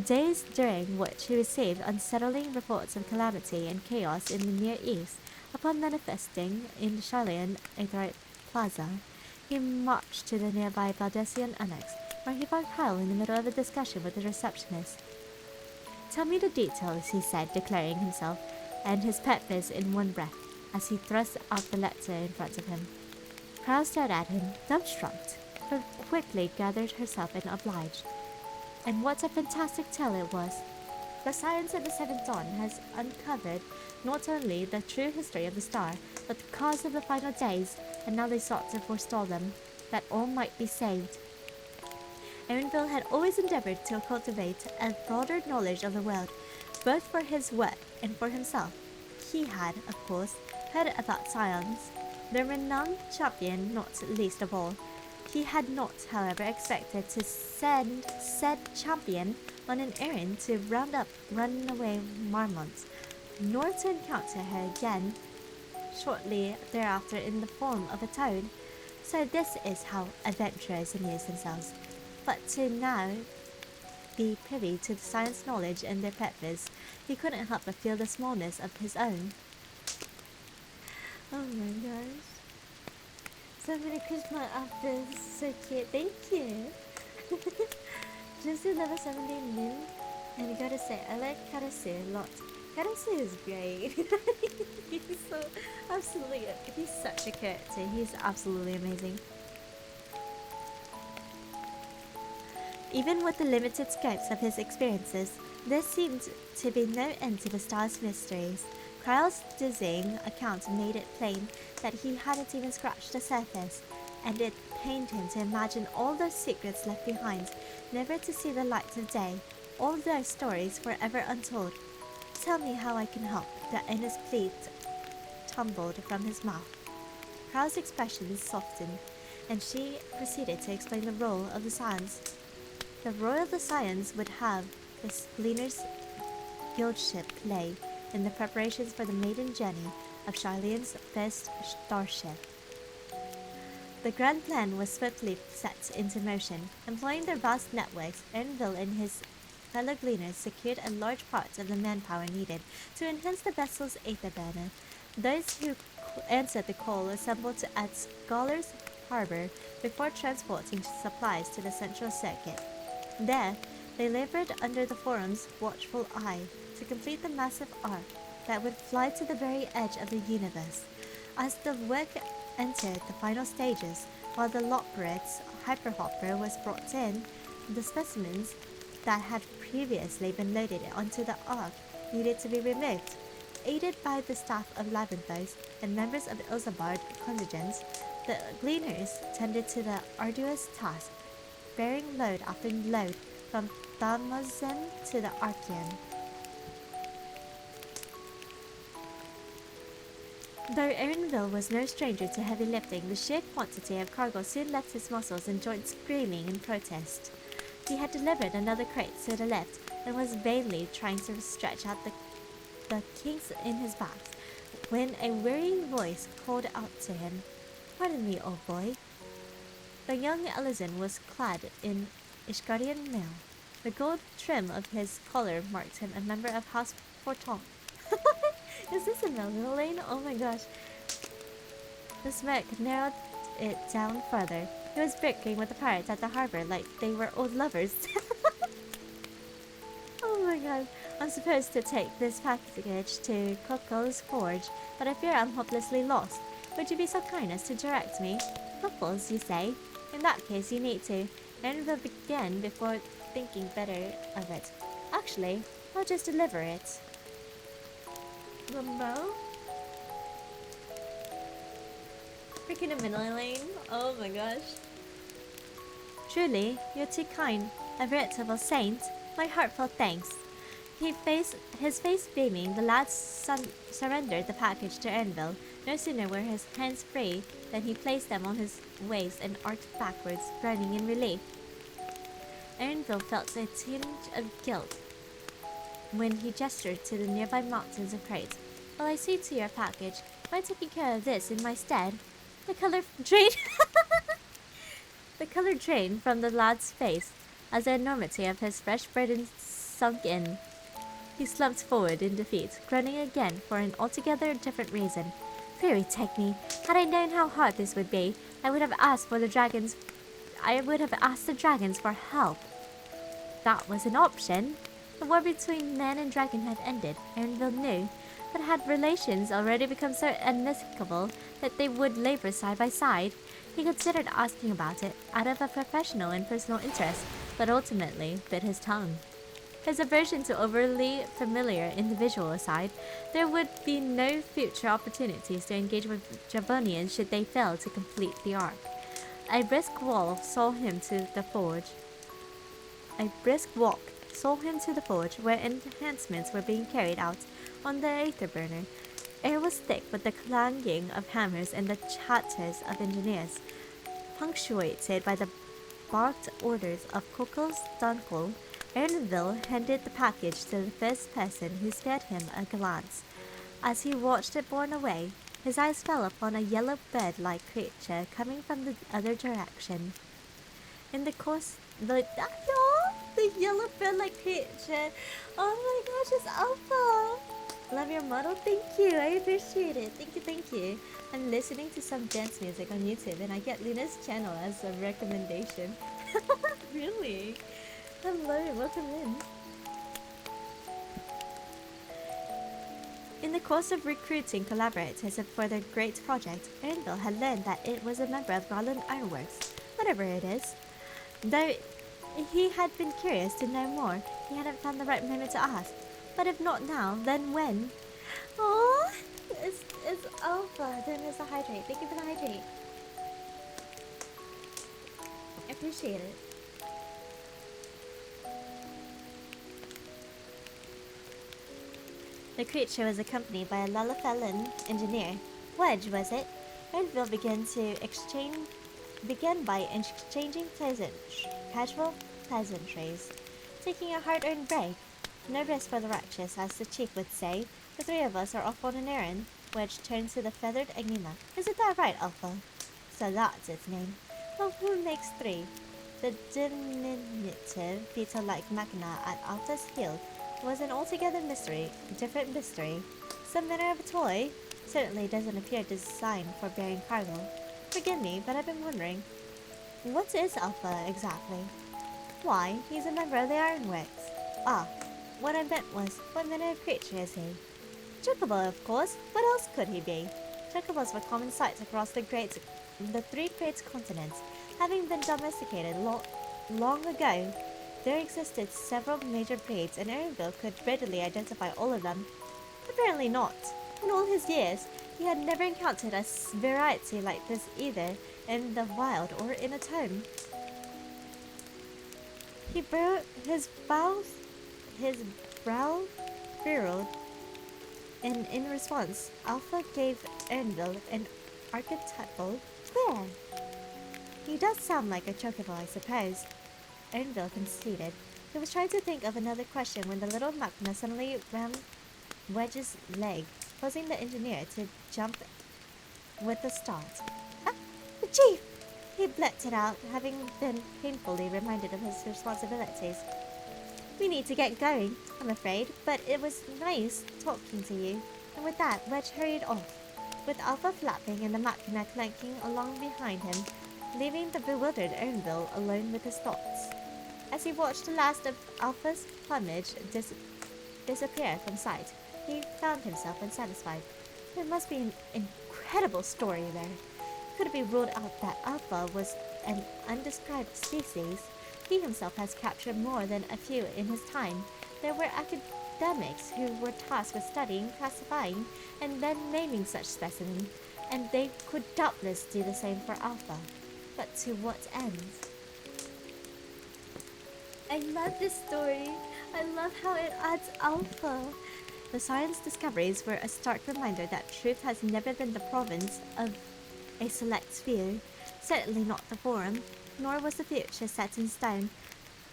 Days during which he received unsettling reports of calamity and chaos in the Near East. Upon manifesting in Shylian Plaza, he marched to the nearby Valdesian Annex, where he found Kyle in the middle of a discussion with the receptionist. Tell me the details, he said, declaring himself and his purpose in one breath, as he thrust out the letter in front of him. Kyle stared at him, dumbstruck, but quickly gathered herself and obliged. And what a fantastic tale it was! The science of the Seventh Dawn has uncovered not only the true history of the star, but the cause of the final days, and now they sought to forestall them, that all might be saved. Erinville had always endeavored to cultivate a broader knowledge of the world, both for his work and for himself. He had, of course, heard about science, the renowned champion not least of all. He had not, however, expected to send said champion on an errand to round up runaway marmots, nor to encounter her again shortly thereafter in the form of a toad. So this is how adventurers amuse themselves. But to now be privy to the science knowledge and their purpose, he couldn't help but feel the smallness of his own. Oh my gosh. So many Christmas outfits. So cute. Thank you. Just level 17 min. And I gotta say, I like Karasu a lot. Karasu is great. He's so absolutely, he's such a character. He's absolutely amazing. Even with the limited scopes of his experiences, there seemed to be no end to the star's mysteries. Kryle's dizzying account made it plain that he hadn't even scratched the surface, and it pained him to imagine all those secrets left behind, never to see the light of day, all those stories forever untold. Tell me how I can help, the earnest plea tumbled from his mouth. Kryle's expression softened, and she proceeded to explain the role of the Scions. The role of the Scions would have the Gleaner's guildship play in the preparations for the maiden journey of Charlene's first starship. The grand plan was swiftly set into motion. Employing their vast networks, Ernville and his fellow gleaners secured a large part of the manpower needed to enhance the vessel's aether burner. Those who answered the call assembled at Scholar's Harbor before transporting supplies to the central circuit. There, they labored under the Forum's watchful eye to complete the massive arc that would fly to the very edge of the universe. As the work entered the final stages, while the Lockbrett's hyperhopper was brought in, the specimens that had previously been loaded onto the ark needed to be removed. Aided by the staff of Laventhos and members of Ilsabard contingents, the Gleaners tended to the arduous task, bearing load after load from Thamazem to the Archean. Though Erinville was no stranger to heavy lifting, the sheer quantity of cargo soon left his muscles and joints screaming in protest. He had delivered another crate to the left and was vainly trying to stretch out the kinks in his back when a weary voice called out to him, "Pardon me, old boy." The young Ellison was clad in Ishgarian mail. The gold trim of his collar marked him a member of House Forton. Is this a Melville lane? Oh my gosh. The smirk narrowed it down further. He was bickering with the pirates at the harbor like they were old lovers. Oh my god. I'm supposed to take this package to Coco's Forge, but I fear I'm hopelessly lost. Would you be so kind as to direct me? Couples, you say? In that case, you need to. Ernville began before thinking better of it. Actually, I'll just deliver it. Limbo? Freaking a middle lane? Oh my gosh. Truly, you're too kind. A veritable saint. My heartfelt thanks. His face beaming, the lad surrendered the package to Ernville. No sooner were his hands free than he placed them on his waist and arched backwards, groaning in relief. Ernville felt a tinge of guilt when he gestured to the nearby mountains of crates. "Well, I see to your package. Mind taking care of this in my stead?" The color drained from the lad's face as the enormity of his fresh burden sunk in. He slumped forward in defeat, groaning again for an altogether different reason. "Fairy take me. Had I known how hard this would be, I would have asked the dragons for help." That was an option. The war between man and dragon had ended, Ernville knew, but had relations already become so amicable that they would labor side by side? He considered asking about it out of a professional and personal interest, but ultimately bit his tongue. His aversion to overly familiar individual aside, there would be no future opportunities to engage with Javonians should they fail to complete the arc. A brisk walk saw him to the forge, where enhancements were being carried out on the aether burner. Air was thick with the clanging of hammers and the chatters of engineers, punctuated by the barked orders of Coco's Dunkel. Ernville handed the package to the first person who spared him a glance. As he watched it borne away, His eyes fell upon a yellow bird-like creature coming from the other direction. In the course, the yellow bird-like creature. Oh my gosh, it's Alpha. Love your model. Thank you. I appreciate it. Thank you, thank you. I'm listening to some dance music on YouTube, and I get Luna's channel as a recommendation. Really? Hello, welcome in. In the course of recruiting collaborators for their great project, Ernville had learned that it was a member of Garland Ironworks, whatever it is. Though he had been curious to know more, he hadn't found the right moment to ask. But if not now, then when? Oh, it's Alpha doing us a hydrate. Thank you for the hydrate. I appreciate it. The creature was accompanied by a Lalafellan engineer. Wedge, was it? Ernville began by exchanging casual pleasantries, taking a hard-earned break. No rest for the righteous, as the chief would say. The three of us are off on an errand. Wedge turned to the feathered Enigma. Isn't that right, Alpha? So that's its name. Well, who makes three? The diminutive beetle-like machina at Alpha's heel was an altogether different mystery. Some manner of a toy? Certainly doesn't appear designed for bearing cargo. Forgive me, but I've been wondering, what is Alpha exactly? Why, he's a member of the Ironworks. Ah, what I meant was, what manner of creature is he? Chocobo, of course. What else could he be? Chocobos were common sights across the three great continents, having been domesticated long ago. There existed several major breeds, and Ernville could readily identify all of them. Apparently not. In all his years, he had never encountered a variety like this either in the wild or in a tome. His brow furrowed, and in response, Alpha gave Ernville an archetypal glare. He does sound like a chocobo, I suppose. Ernville conceded. He was trying to think of another question when the little machina suddenly rammed Wedge's leg, causing the engineer to jump with a start. Ah, the chief! He blurted out, having been painfully reminded of his responsibilities. We need to get going, I'm afraid, but it was nice talking to you. And with that, Wedge hurried off, with Alpha flapping and the machina clanking along behind him, leaving the bewildered Ernville alone with his thoughts. As he watched the last of Alpha's plumage disappear from sight, he found himself unsatisfied. There must be an incredible story there. Could it be ruled out that Alpha was an undescribed species? He himself has captured more than a few in his time. There were academics who were tasked with studying, classifying, and then naming such specimens, and they could doubtless do the same for Alpha. But to what end? I love this story. I love how it adds Alpha. The science discoveries were a stark reminder that truth has never been the province of a select few, certainly not the Forum, nor was the future set in stone.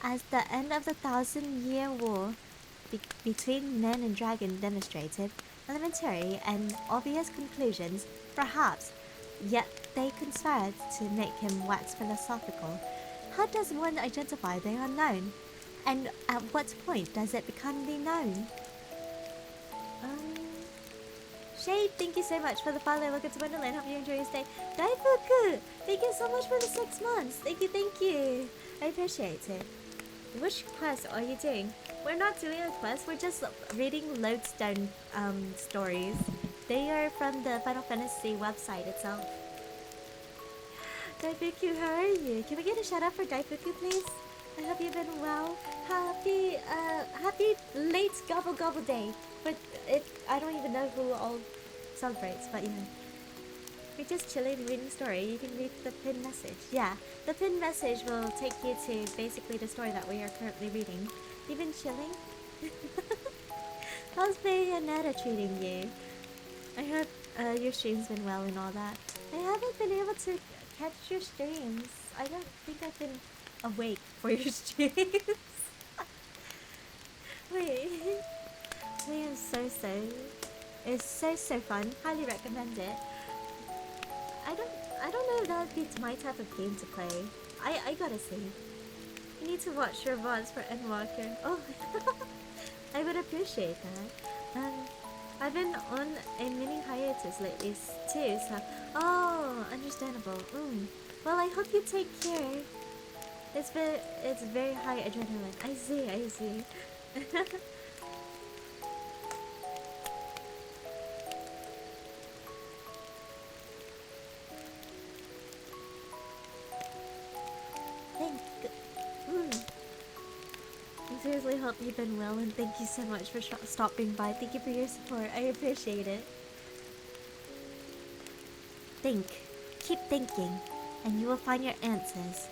As the end of the 1,000-year war between men and dragon demonstrated, elementary and obvious conclusions, perhaps, yet they conspired to make him wax philosophical. How does one identify the unknown? And at what point does it become the known? Shade, thank you so much for the follow. Welcome to Wonderland. Hope you enjoy your stay. Daifuku, thank you so much for the 6 months. Thank you. I appreciate it. Which quest are you doing? We're not doing a quest. We're just reading Lodestone stories. They are from the Final Fantasy website itself. Daifuku, how are you? Can we get a shout out for Daifuku, please? I hope you've been well. Happy late gobble gobble day. But I don't even know who all celebrates, but yeah. We're just chilling reading story. You can read the pinned message. Yeah, the pinned message will take you to basically the story that we are currently reading. You've been chilling? How's Bayonetta treating you? I hope your stream's been well and all that. I haven't been able to catch your streams. I don't think I've been awake for your streams. Wait. I am so sorry. It's so fun. Highly recommend it. I don't I don't know if that would be my type of game to play. I gotta see. You need to watch your VODs for Endwalker. Oh, I would appreciate that. I've been on a mini hiatus lately too, so oh, understandable. Well, I hope you take care. It's very high adrenaline. I see. Thank. Mm. I seriously hope you've been well, and thank you so much for stopping by. Thank you for your support. I appreciate it. Think. Keep thinking, and you will find your answers.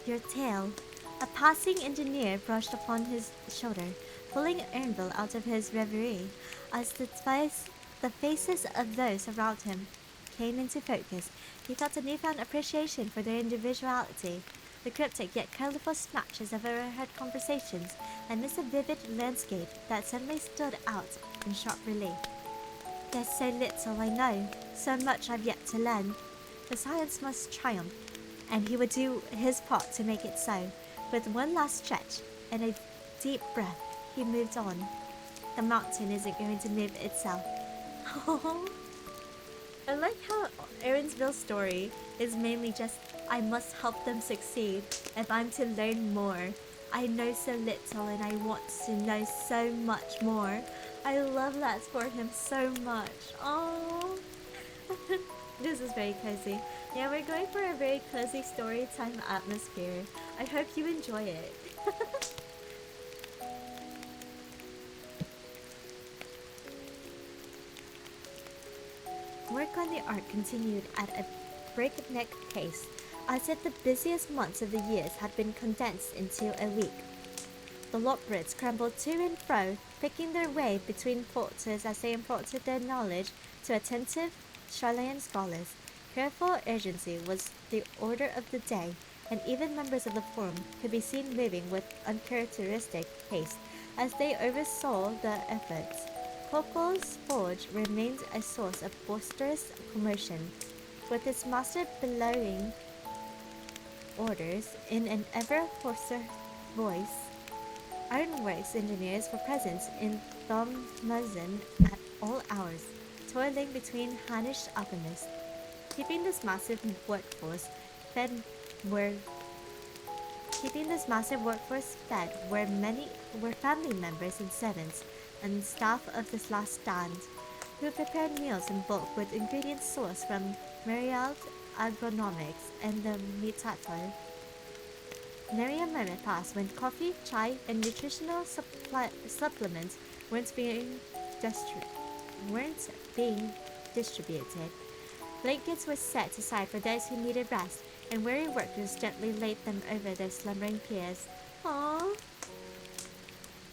Your tale. A passing engineer brushed upon his shoulder, pulling Ernville out of his reverie, as the faces of those around him came into focus. He felt a newfound appreciation for their individuality. The cryptic yet colorful snatches of overheard conversations amidst a vivid landscape that suddenly stood out in sharp relief. There's so little I know, so much I've yet to learn. The science must triumph, and he would do his part to make it so. With one last stretch and a deep breath, he moved on. The mountain isn't going to move itself. I like how Erinsville's story is mainly just, I must help them succeed if I'm to learn more. I know so little and I want to know so much more. I love that for him so much. Oh, this is very cozy. Yeah, we're going for a very cozy story time atmosphere. I hope you enjoy it. Work on the art continued at a breakneck pace, as if the busiest months of the years had been condensed into a week. The Lockbrits scrambled to and fro, picking their way between porters as they imparted their knowledge to attentive Chilean scholars. Careful urgency was the order of the day, and even members of the forum could be seen moving with uncharacteristic haste as they oversaw the efforts. Coco's Forge remained a source of boisterous commotion, with its master bellowing orders in an ever hoarser voice. Ironworks engineers were present in Thommazen at all hours, toiling between Hannish alchemists. Keeping this massive workforce fed were were family members and servants and staff of this last stand, who prepared meals in bulk with ingredients sourced from Myriad Agronomics and the Mitato. Nary a moment passed when coffee, chai, and nutritional supplements weren't being distributed. Blankets were set aside for those who needed rest, and weary workers gently laid them over their slumbering peers. Aww.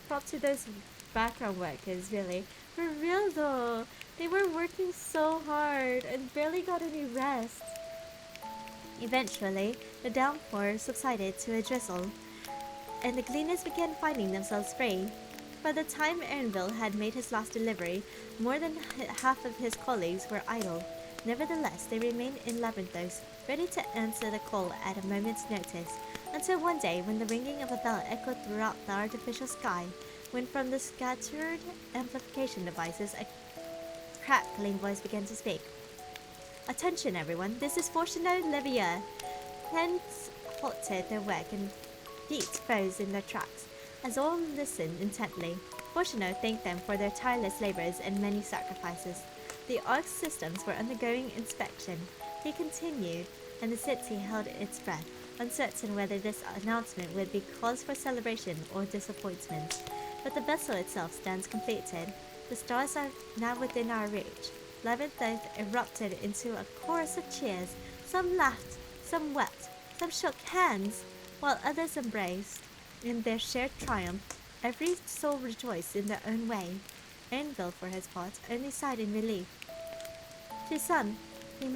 Prop to those background workers, really. For real though, they were working so hard and barely got any rest. Eventually, the downpour subsided to a drizzle, and the cleaners began finding themselves free. By the time Ernville had made his last delivery, more than half of his colleagues were idle. Nevertheless, they remained in Labyrinthos, ready to answer the call at a moment's notice, until one day when the ringing of a bell echoed throughout the artificial sky, when from the scattered amplification devices a crackling voice began to speak. Attention everyone, this is Fortunato Levia. Hens halted their work and feet froze in their tracks. As all listened intently, Fortunato thanked them for their tireless labors and many sacrifices. The Ark's systems were undergoing inspection, he continued, and the city held its breath, uncertain whether this announcement would be cause for celebration or disappointment. But the vessel itself stands completed. The stars are now within our reach. Labyrinthos erupted into a chorus of cheers. Some laughed, some wept, some shook hands, while others embraced. In their shared triumph, every soul rejoiced in their own way. Ernville, for his part, only sighed in relief. To some, he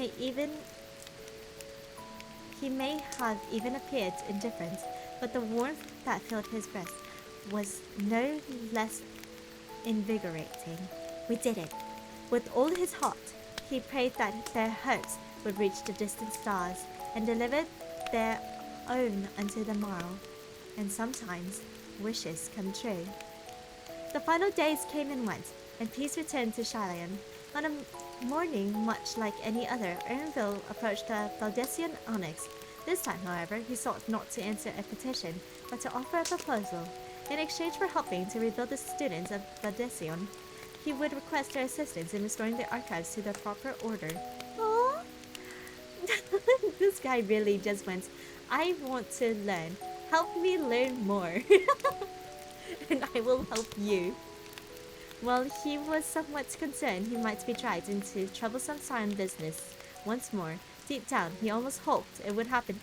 may have even appeared indifferent, but the warmth that filled his breast was no less invigorating. We did it. With all his heart, he prayed that their hopes would reach the distant stars and deliver their own unto the morrow. And sometimes wishes come true. The final days came and went, and peace returned to Cheyenne. On a morning much like any other, Ernville approached the Valdesian Onyx. This time, however, he sought not to answer a petition, but to offer a proposal. In exchange for helping to rebuild the students of Valdesion, he would request their assistance in restoring the archives to their proper order. Aww. This guy really just went, I want to learn. Help me learn more. And I will help you. While he was somewhat concerned he might be dragged into troublesome Siren business once more, deep down he almost hoped it would happen.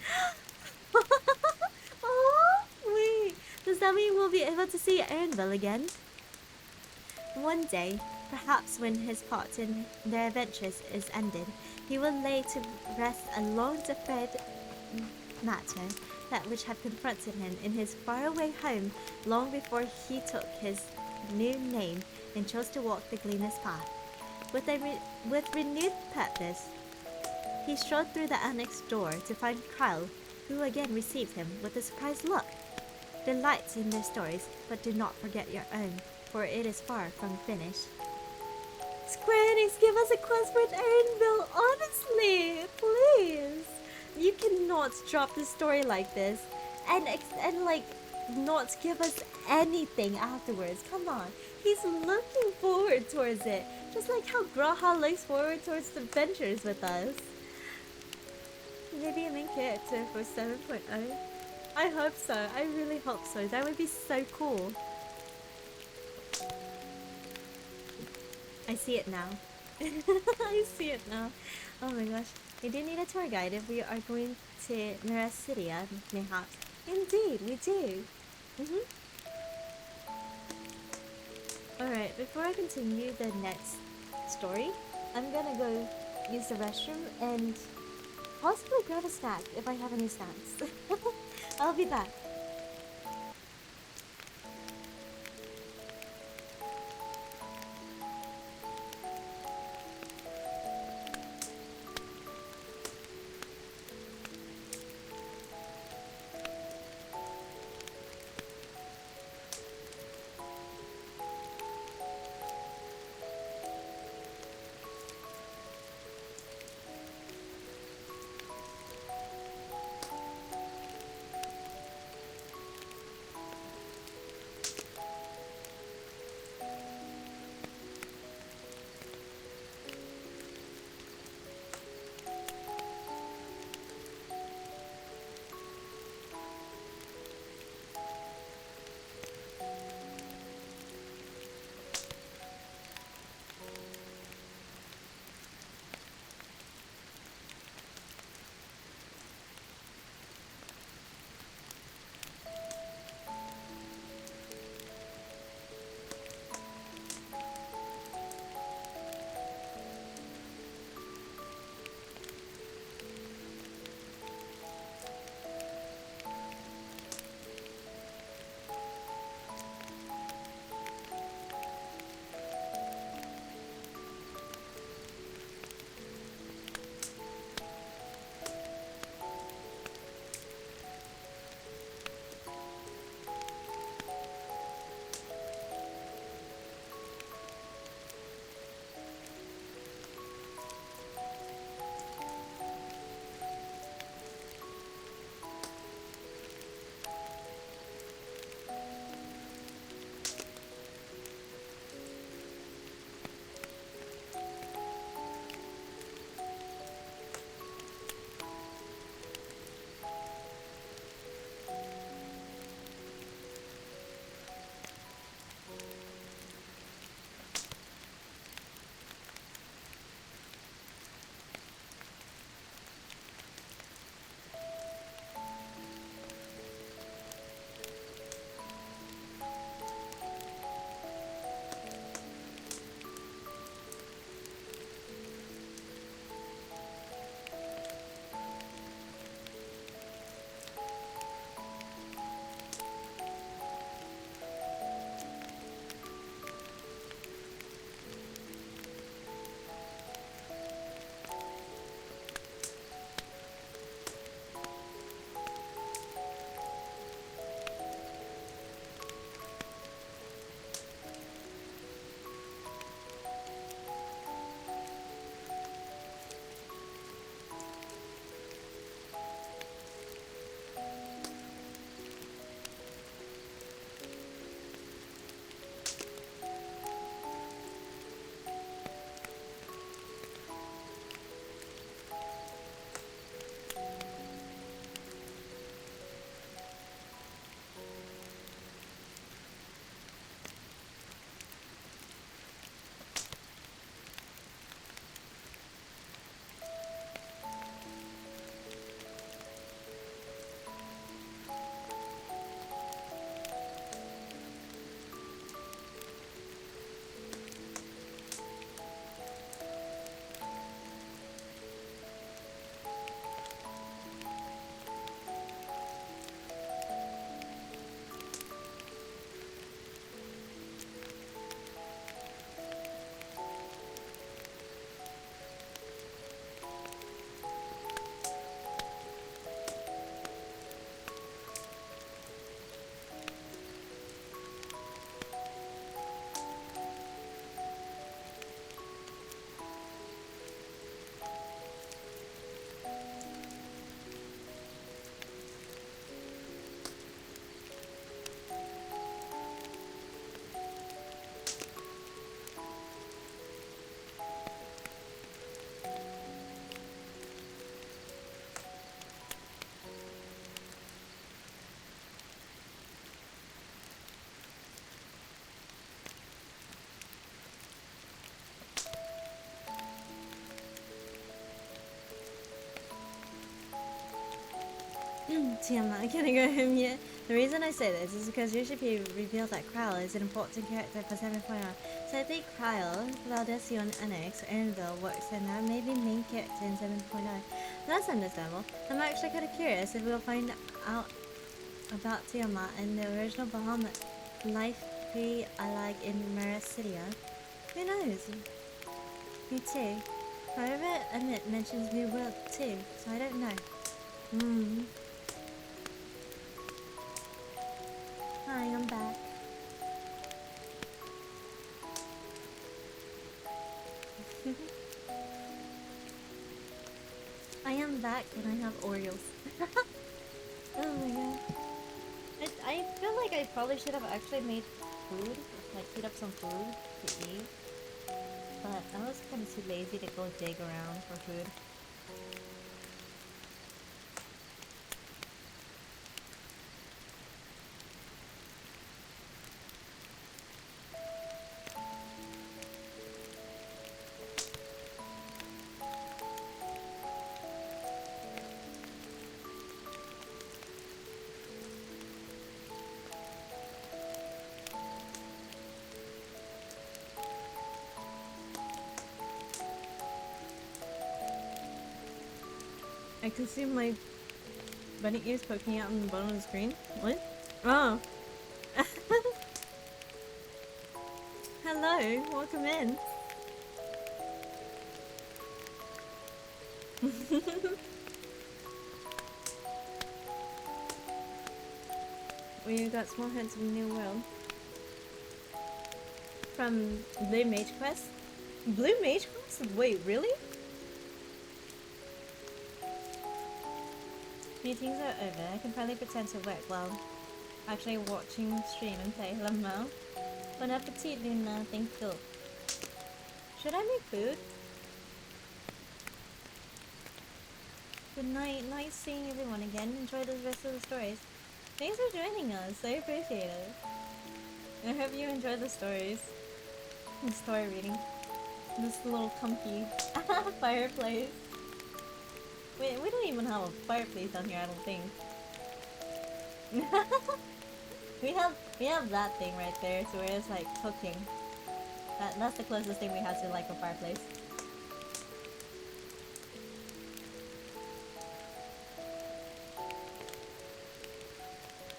Oh, wait. Does that mean we'll be able to see Erinville again? One day, perhaps when his part in their adventures is ended, he will lay to rest a long-deferred matter, that which had confronted him in his faraway home long before he took his new name and chose to walk the gleaner's path. With renewed purpose, he strode through the annex door to find Kyle, who again received him with a surprised look. Delight in their stories, but do not forget your own, for it is far from finished. Square Enix, give us a quest for Erinville, honestly, please. You cannot drop the story like this, and like not give us anything afterwards. Come on, he's looking forward towards it, just like how Graha looks forward towards the adventures with us. Maybe a main character for 7.0. I hope so. I really hope so. That would be so cool. I see it now. I see it now. Oh my gosh. We do need a tour guide if we are going to Nerasidia, mayhaps. Indeed, we do. Alright, before I continue the next story, I'm gonna go use the restroom and possibly grab a snack if I have any snacks. I'll be back. Tiamat, can I go home yet? The reason I say this is because UCP revealed that Kryle is an important character for 7.0. So I think Kryle, Lodestone, Annex, Anvil works in that, maybe main character in 7.0. That's understandable. I'm actually kind of curious if we'll find out about Tiamat and the original Bahamut life pre-Alag in Mericidia. Who knows? Me too. However, Emmett mentions New World too, so I don't know. Hi, I'm back. I am back and I have Oreos. Oh my god. I feel like I probably should have actually made food, like heat up some food to eat. But I was kind of too lazy to go dig around for food. I can see my bunny ears poking out on the bottom of the screen. What? Oh. Hello, welcome in. We got small hints of a new world. From Blue Mage Quest? Blue Mage Quest? Wait, really? Meetings are over. I can finally pretend to work while actually watching stream and play Lamau. Bon appetit, Luna. Thank you. Should I make food? Good night. Nice seeing everyone again. Enjoy the rest of the stories. Thanks for joining us. I appreciate it. I hope you enjoy the stories. And story reading. This little comfy fireplace. Wait, we don't even have a fireplace down here, I don't think. we have that thing right there, so where it's like cooking. That's the closest thing we have to like a fireplace.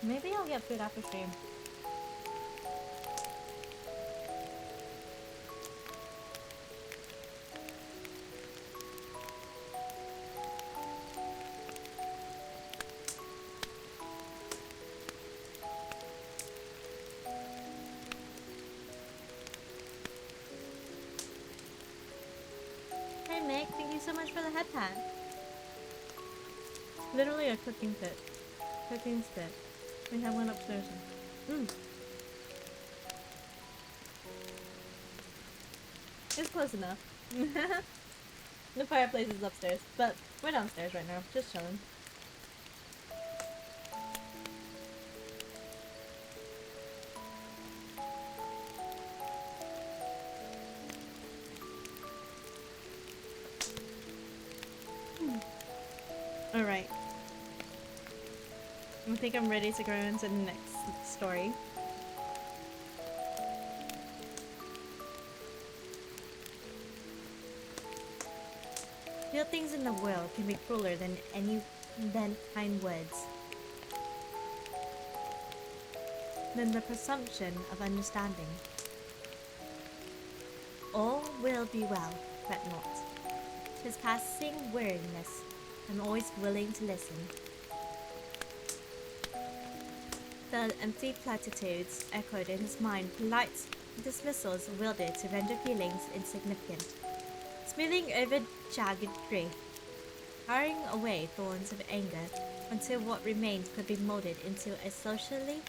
Maybe I'll get food after stream. Hey Mick, thank you so much for the head pat. Literally a cooking pit. Cooking spit. We have one upstairs. It's close enough. The fireplace is upstairs, but we're downstairs right now, just chilling. Alright. I think I'm ready to go into the next story. Real things in the world can be crueler than kind words. Than the presumption of understanding. All will be well, fret not. 'Tis passing weariness. I'm always willing to listen. The empty platitudes echoed in his mind, polite dismissals wielded to render feelings insignificant. Smoothing over jagged grief, carrying away thorns of anger until what remained could be molded into a socially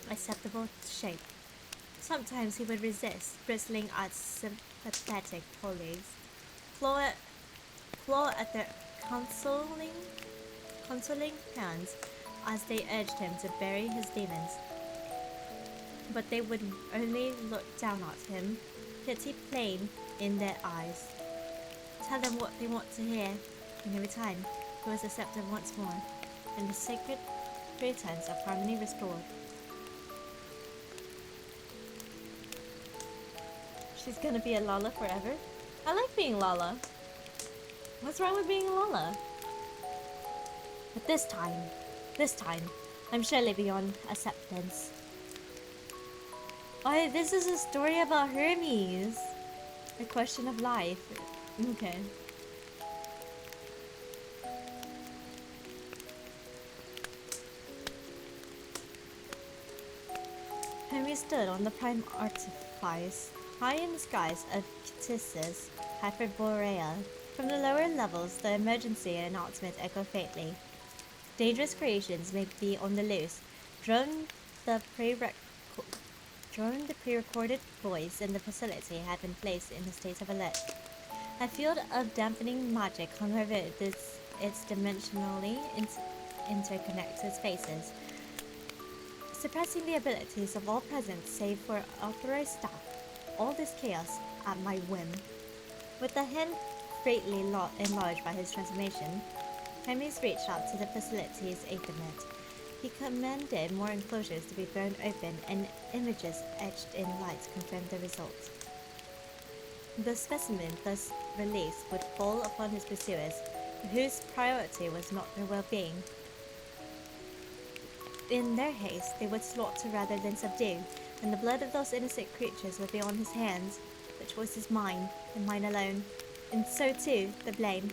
acceptable shape. Sometimes he would resist, bristling at sympathetic colleagues, claw at their consoling hands as they urged him to bury his demons. But they would only look down at him, pity plain in their eyes. Tell them what they want to hear, and in return, he was accepted once more. and the sacred pretense of harmony restored. She's gonna be a Lala forever? I like being Lala. What's wrong with being a Lala? But this time, I'm surely beyond acceptance. Oh, this is a story about Hermes. A question of life. Okay. Hermes stood on the prime artifice, high in the skies of Ctissus, Hyperborea. From the lower levels, the emergency announcement echoed faintly. Dangerous creations may be on the loose. Drone the pre-recorded voice in the facility had been placed in a state of alert. A field of dampening magic hung over its dimensionally interconnected spaces, suppressing the abilities of all present save for authorized staff. All this chaos at my whim. With the hand greatly enlarged by his transformation, Hermes reached out to the facility's Ethernet. He commanded more enclosures to be thrown open, and images etched in light confirmed the result. The specimen thus released would fall upon his pursuers, whose priority was not their well-being. In their haste, they would slaughter rather than subdue, and the blood of those innocent creatures would be on his hands. The choice is mine, and mine alone, and so too the blame.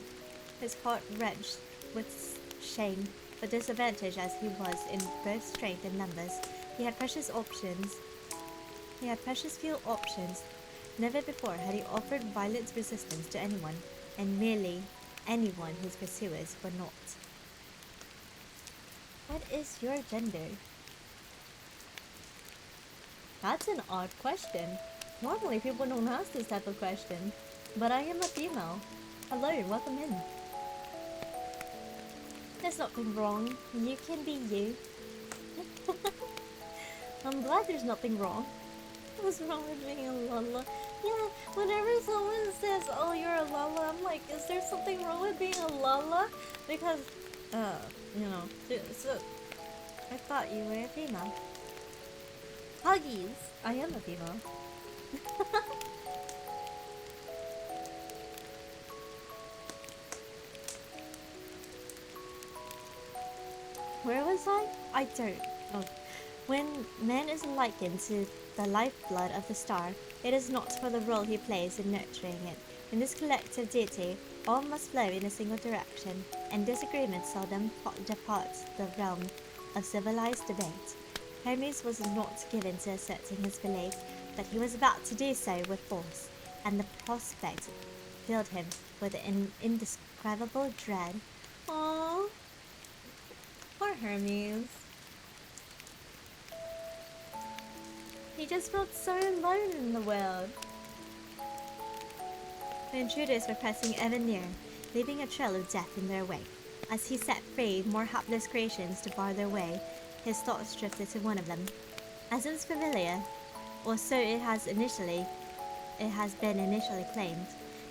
His heart wrenched with shame, but disadvantaged as he was in both strength and numbers, he had precious few options. Never before had he offered violent resistance to anyone, and merely anyone his pursuers were not. What is your gender? That's an odd question. Normally people don't ask this type of question, but I am a female. Hello, welcome in. There's nothing wrong. You can be you. I'm glad there's nothing wrong. What's wrong with being a Lala? Yeah, whenever someone says, oh, you're a Lala, I'm like, is there something wrong with being a Lala? Because, so, I thought you were a female. Huggies! I am a female. Where was I? I don't know. When man is likened to the lifeblood of the star, it is not for the role he plays in nurturing it. In this collective duty, all must flow in a single direction, and disagreement seldom departs the realm of civilized debate. Hermes was not given to asserting his belief, but he was about to do so with force, and the prospect filled him with an indescribable dread. Aww. Poor Hermes. He just felt so alone in the world. The intruders were pressing ever nearer, leaving a trail of death in their wake. As he set free more hapless creations to bar their way, his thoughts drifted to one of them. As is familiar, or so it has been initially claimed.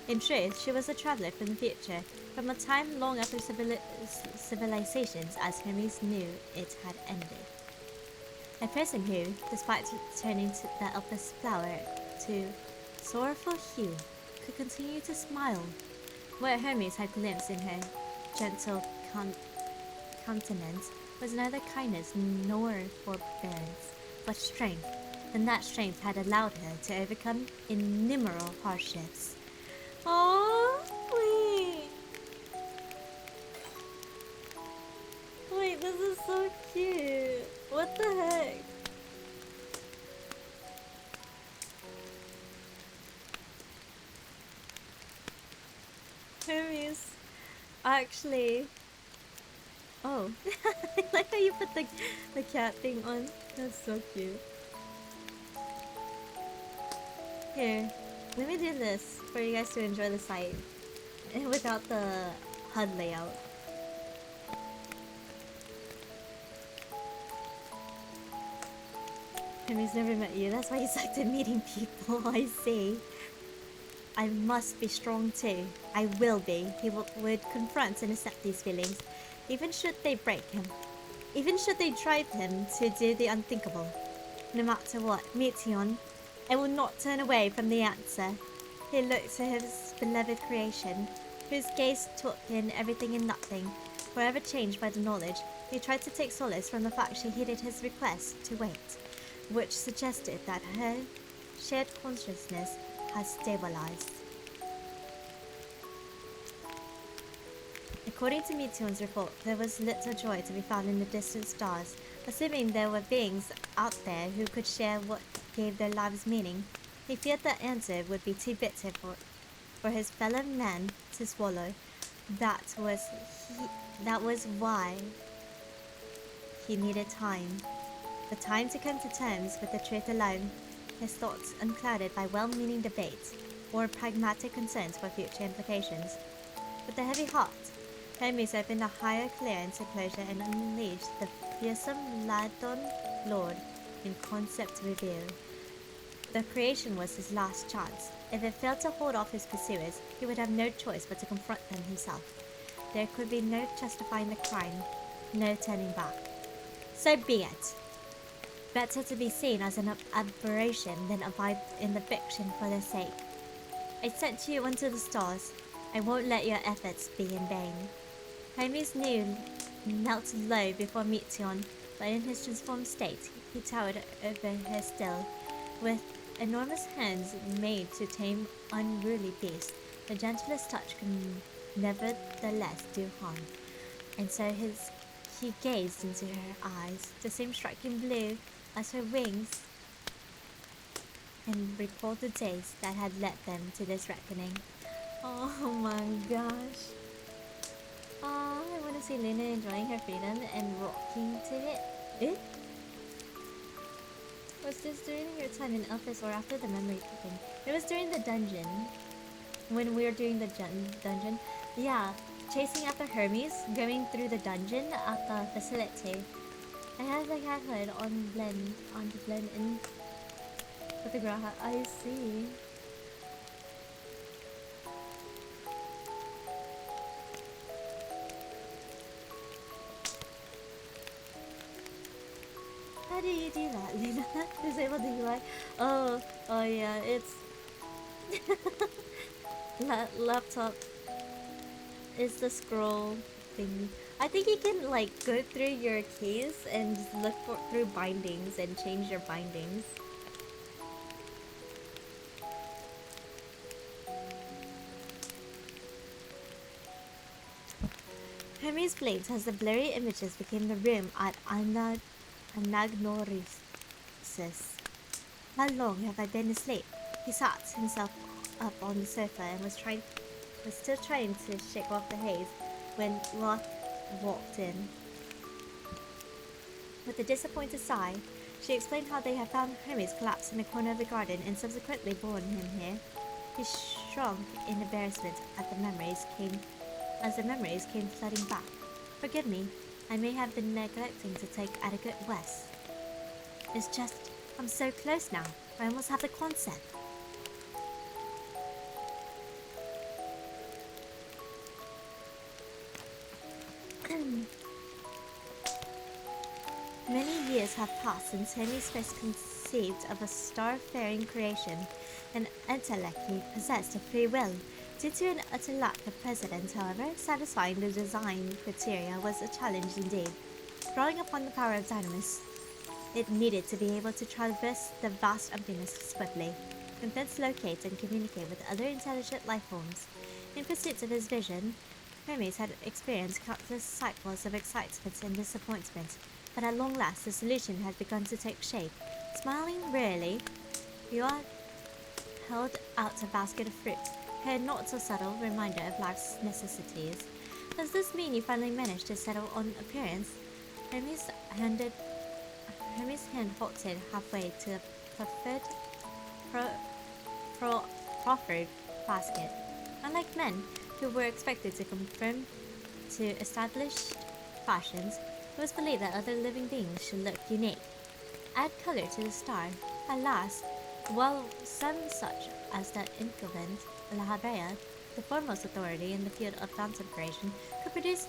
In truth, she was a traveler from the future, from a time long after civilizations as Hermes knew it had ended. A person who, despite turning to the elf's flower to sorrowful hue, could continue to smile. What Hermes had glimpsed in her gentle countenance was neither kindness nor forbearance, but strength, and that strength had allowed her to overcome innumerable hardships. Oh, wait, this is so cute. What the heck? Hermes, actually. Oh, I like how you put the cat thing on. That's so cute. Here, let me do this for you guys to enjoy the sight without the HUD layout. Hermes never met you, that's why you sucked at meeting people, I see. I must be strong too. I will be. He would confront and accept these feelings. even should they break him. Even should they drive him to do the unthinkable. No matter what, Meteon, I will not turn away from the answer. He looked to his beloved creation, whose gaze took in everything and nothing, forever changed by the knowledge. He tried to take solace from the fact she heeded his request to wait, which suggested that her shared consciousness had stabilized. According to Meteon's report, there was little joy to be found in the distant stars, assuming there were beings out there who could share what gave their lives meaning. He feared the answer would be too bitter for his fellow man to swallow. That was why he needed time. The time to come to terms with the truth alone, his thoughts unclouded by well-meaning debates or pragmatic concerns for future implications. With a heavy heart, Hermes opened a higher clearance enclosure and unleashed the fearsome Lodestone Lord in concept review. The creation was his last chance. If it failed to hold off his pursuers, he would have no choice but to confront them himself. There could be no justifying the crime, no turning back. So be it. Better to be seen as an aberration than abide in the fiction for their sake. I sent you onto the stars. I won't let your efforts be in vain. Hermes knelt low before Meteon, but in his transformed state, he towered over her still, with enormous hands made to tame unruly beasts. The gentlest touch can nevertheless do harm, and so he gazed into her eyes, the same striking blue as her wings, and recalled the days that had led them to this reckoning. Oh my gosh. I want to see Luna enjoying her freedom and rocking to it. Eh? Was this during your time in office or after the memory keeping? It was during the dungeon. When we were doing the dungeon. Yeah, chasing after Hermes, going through the dungeon at the facility. I had the cat hood on the blend in photograph. I see. How do you do that, Luna? Disable the UI. Oh yeah, it's laptop is the scroll thingy. I think you can like go through your keys and just look through bindings and change your bindings. Hermes blinked as the blurry images became the room at Anagnorisis. How long have I been asleep? He sat himself up on the sofa and was still trying to shake off the haze when Roth walked in. With a disappointed sigh, she explained how they had found Hermes collapsed in a corner of the garden and subsequently borne him here. He shrunk in embarrassment as the memories came flooding back. Forgive me, I may have been neglecting to take adequate rest. It's just, I'm so close now. I almost have the concept. Many years have passed since Hermes first conceived of a star-faring creation, an intellect he possessed of free will. Due to an utter lack of precedent, however, satisfying the design criteria was a challenge indeed. Drawing upon the power of Dynamis, it needed to be able to traverse the vast emptiness swiftly, and thence locate and communicate with other intelligent life forms. In pursuit of his vision, Hermes had experienced countless cycles of excitement and disappointment, but at long last the solution had begun to take shape. Smiling wearily, Yuan held out a basket of fruit, her not so subtle reminder of life's necessities. Does this mean you finally managed to settle on appearance? Hermes' hand halted halfway to the proffered basket. Unlike men, who were expected to conform to established fashions, it was believed that other living beings should look unique. Add color to the star. At last, while some such as the incumbent La Habrea, the foremost authority in the field of fountain creation, could produce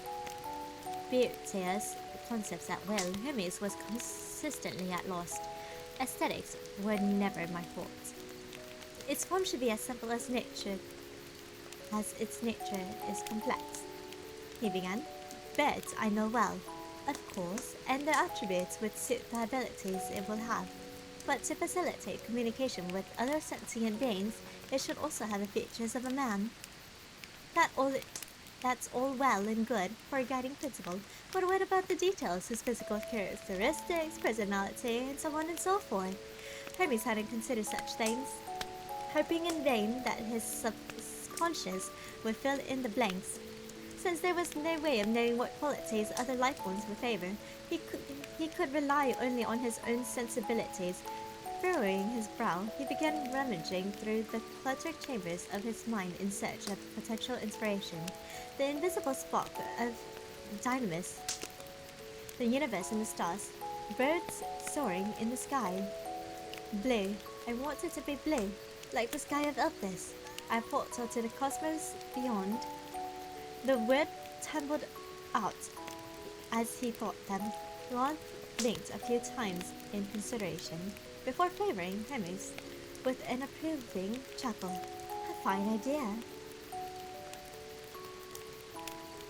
spurious concepts at will, Hermes was consistently at loss. Aesthetics were never my fault. Its form should be as simple as its nature is complex. He began. Birds I know well, of course, and their attributes would suit the abilities it will have. But to facilitate communication with other sentient beings, it should also have the features of a man. That's all well and good for a guiding principle, but what about the details, his physical characteristics, personality, and so on and so forth? Hermes hadn't considered such things, hoping in vain that his subconscious would fill in the blanks. Since there was no way of knowing what qualities other life forms would favor, he could rely only on his own sensibilities. Furrowing his brow, he began rummaging through the cluttered chambers of his mind in search of potential inspiration. The invisible spark of dynamis, the universe and the stars, birds soaring in the sky. Blue. I want it to be blue, like the sky of Elpis. I portal to the cosmos beyond. The word tumbled out as he thought them. Ron blinked a few times in consideration before favoring Hermes with an approving chuckle. A fine idea.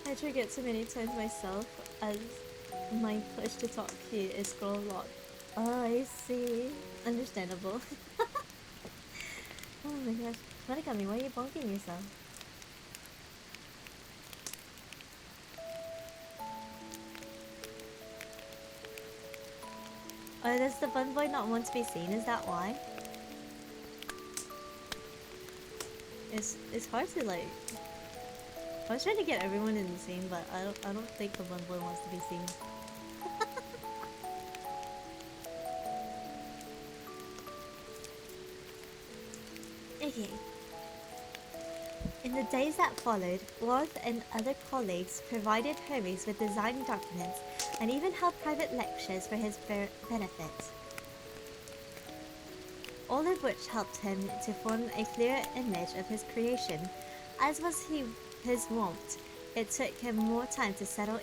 I trigger it so many times myself as my push to talk key is scroll lock. Oh, I see. Understandable. Oh my gosh. Murakami, why are you bonking yourself? Oh, does the bun boy not want to be seen? Is that why? It's hard to like. I was trying to get everyone in the scene, but I don't think the bun boy wants to be seen. Okay. In the days that followed, Worth and other colleagues provided Hermes with design documents and even held private lectures for his benefit, all of which helped him to form a clearer image of his creation. As was his wont, it took him more time to settle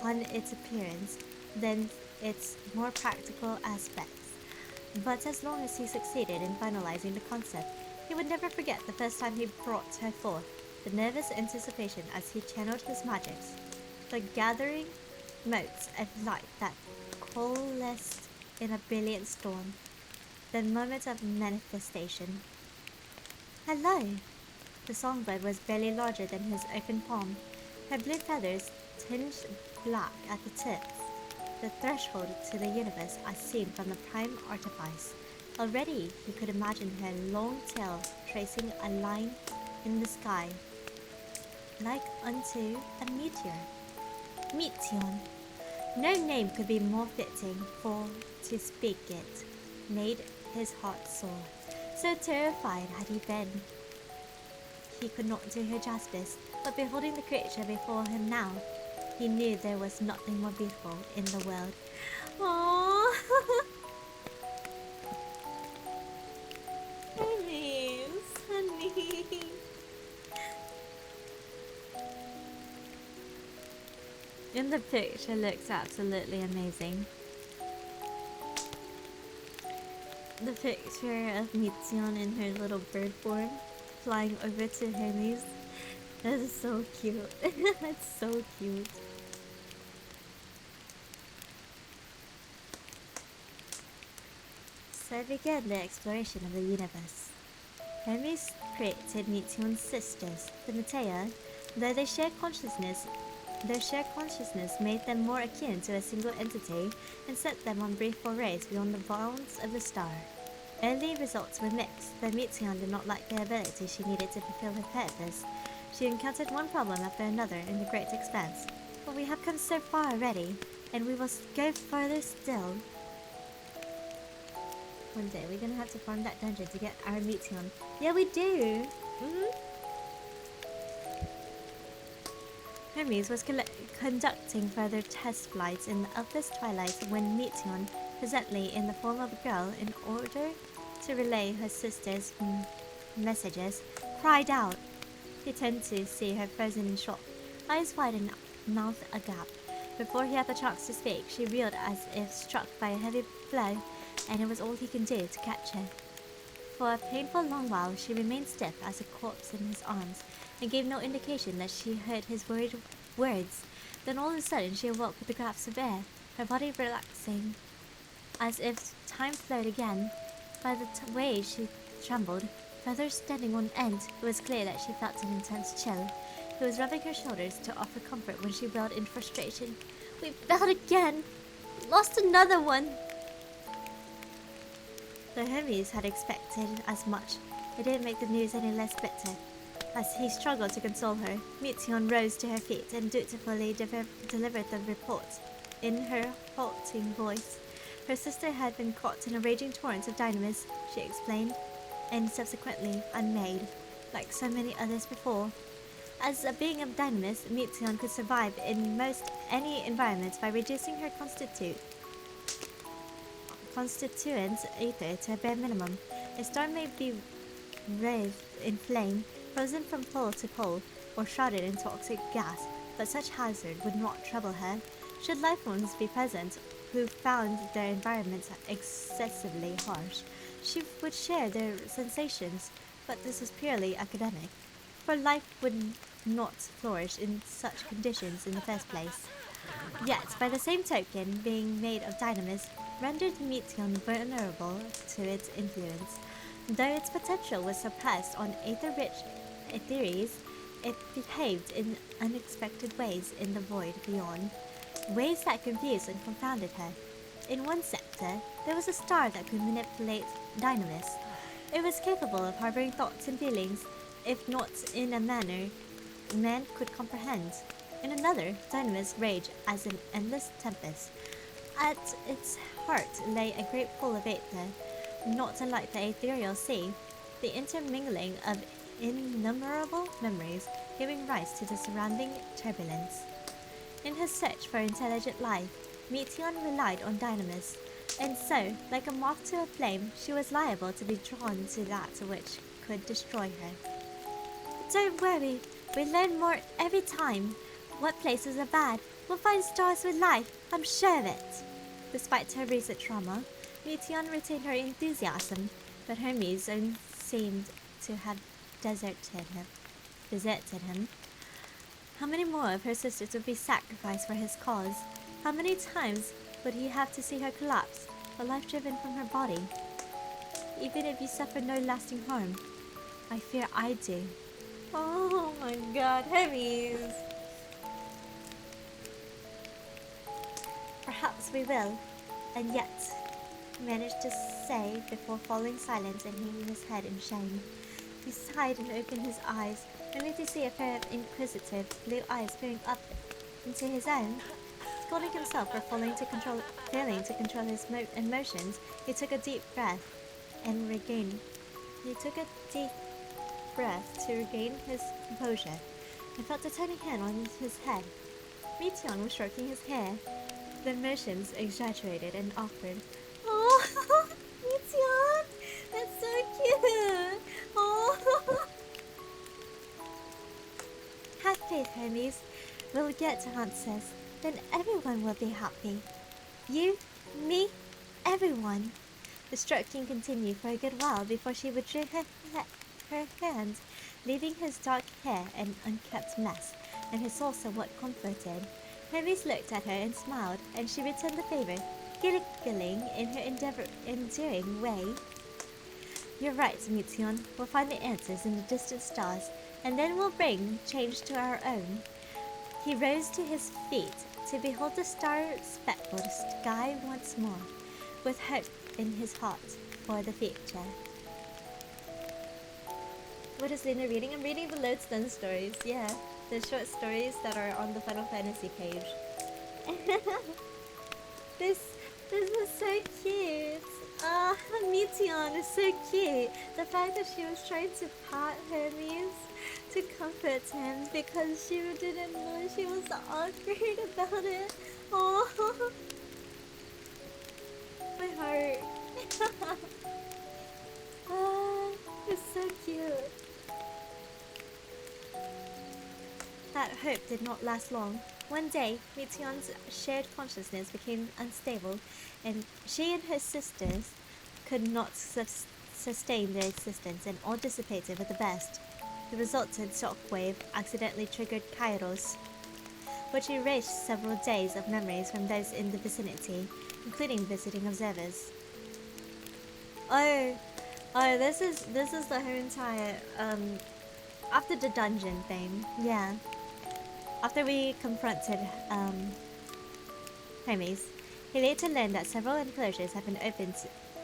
on its appearance than its more practical aspects. But as long as he succeeded in finalizing the concept, he would never forget the first time he brought her forth, the nervous anticipation as he channeled his magics, the gathering motes of light that coalesced in a brilliant storm, the moment of manifestation. Hello! The songbird was barely larger than his open palm, her blue feathers tinged black at the tips, the threshold to the universe as seen from the prime artifice. Already he could imagine her long tail tracing a line in the sky, like unto a meteor. Meteon. No name could be more fitting, for to speak it made his heart soar. So terrified had he been. He could not do her justice, but beholding the creature before him now, he knew there was nothing more beautiful in the world. Aww. Hermes, honey. And the picture looks absolutely amazing. The picture of Mitsuon in her little bird form flying over to Hermes. That is so cute. That's so cute. So began the exploration of the universe. Hermes created Mitsuon's sisters, the Matea, though their shared consciousness made them more akin to a single entity and sent them on brief forays beyond the bounds of the star. Early results were mixed, though Mitsuon did not lack the ability she needed to fulfill her purpose. She encountered one problem after another in the great expanse. But we have come so far already, and we will go further still. One day we're gonna have to farm that dungeon to get our Mitsuon. Yeah, we do! Hermes was conducting further test flights in the Elpis twilight when Mitsuon, presently in the form of a girl, in order to relay her sister's messages, cried out. He turned to see her frozen in shock, eyes wide and mouth agape. Before he had the chance to speak, she reeled as if struck by a heavy blow, and it was all he could do to catch her. For a painful long while, she remained stiff as a corpse in his arms, and gave no indication that she heard his worried words. Then all of a sudden she awoke with a gasp of air, her body relaxing as if time flowed again. By the way she trembled, feathers standing on end, it was clear that she felt an intense chill. He was rubbing her shoulders to offer comfort when she wailed in frustration. "We failed again! Lost another one!" The Hermes had expected as much. It didn't make the news any less bitter. As he struggled to console her, Mitsuon rose to her feet and dutifully delivered the report. In her halting voice, her sister had been caught in a raging torrent of dynamis, she explained, and subsequently unmade, like so many others before. As a being of dynamis, Mitsuon could survive in most any environment by reducing her constituent ether to a bare minimum. A star may be wreathed in flame, frozen from pole to pole, or shrouded in toxic gas, but such hazard would not trouble her. Should life forms be present who found their environments excessively harsh, she would share their sensations, but this was purely academic, for life would not flourish in such conditions in the first place. Yet, by the same token, being made of dynamis rendered Meteion vulnerable to its influence. Though its potential was suppressed on ether-rich etheries, it behaved in unexpected ways in the void beyond, ways that confused and confounded her. In one sector, there was a star that could manipulate dynamis. It was capable of harboring thoughts and feelings, if not in a manner man could comprehend. In another, dynamis raged as an endless tempest. At its heart lay a great pool of ether, not unlike the ethereal sea, the intermingling of innumerable memories giving rise to the surrounding turbulence. In her search for intelligent life, Meteion relied on dynamis, and so, like a moth to a flame, she was liable to be drawn to that which could destroy her. "Don't worry, we learn more every time. What places are bad? We'll find stars with life, I'm sure of it." Despite her recent trauma, Meteion retained her enthusiasm, but Hermes soon seemed to have deserted him. How many more of her sisters would be sacrificed for his cause? How many times would he have to see her collapse, her life driven from her body? Even if you suffer no lasting harm, I fear I do. Oh my god, Hermes! "Perhaps we will," and yet, he managed to say before falling silent and hanging his head in shame. He sighed and opened his eyes, only to see a pair of inquisitive blue eyes peering up into his own. Scolding himself for failing to control his emotions, he took a deep breath to regain his composure, and felt a tiny hand on his head. Meteion was stroking his hair, the motions exaggerated and awkward. "Oh, Meteion! That's so cute! Oh!" "Have faith, Hermes. We'll get to answers. Then everyone will be happy. You, me, everyone." The stroking continued for a good while before she withdrew her hand, leaving his dark hair an unkempt mess, and her soul somewhat comforted. Hermes looked at her and smiled, and she returned the favor, giggling in her endearing way. "You're right, Meteion. We'll find the answers in the distant stars, and then we'll bring change to our own." He rose to his feet to behold the star-speckled sky once more, with hope in his heart for the future. What is Luna reading? I'm reading the Lodestone stories, yeah. The short stories that are on the Final Fantasy page. This is so cute. Meteion is so cute. The fact that she was trying to pat Hermes to comfort him because she didn't know, she was awkward about it. Oh, my heart. It's so cute. That hope did not last long. One day, Mition's shared consciousness became unstable, and she and her sisters could not sustain their existence and all dissipated with the best. The resultant shockwave accidentally triggered Kairos, which erased several days of memories from those in the vicinity, including visiting observers. Oh, oh, this is the whole entire after the dungeon thing. Yeah, after we confronted Hermes, he later learned that several enclosures have been opened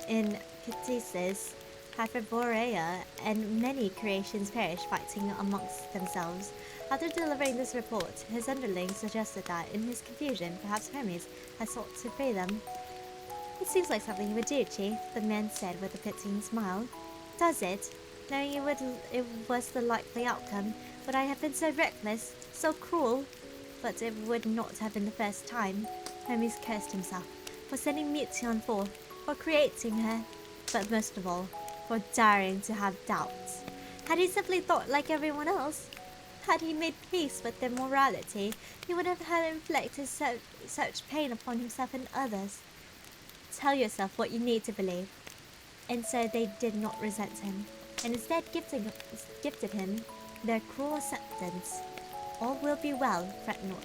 in Ctesis, Hyperborea, and many creations perished fighting amongst themselves. After delivering this report, his underlings suggested that, in his confusion, perhaps Hermes had sought to free them. It seems like something you would do, Chief, the man said with a pitying smile. Does it? Knowing it was the likely outcome, would I have been so reckless, so cruel? But it would not have been the first time. Hermes cursed himself for sending Meteion forth, for creating her, but most of all, for daring to have doubts. Had he simply thought like everyone else? Had he made peace with their morality, he would have had inflicted such pain upon himself and others. Tell yourself what you need to believe. And so they did not resent him, and instead gifted him their cruel acceptance. All will be well, fret not.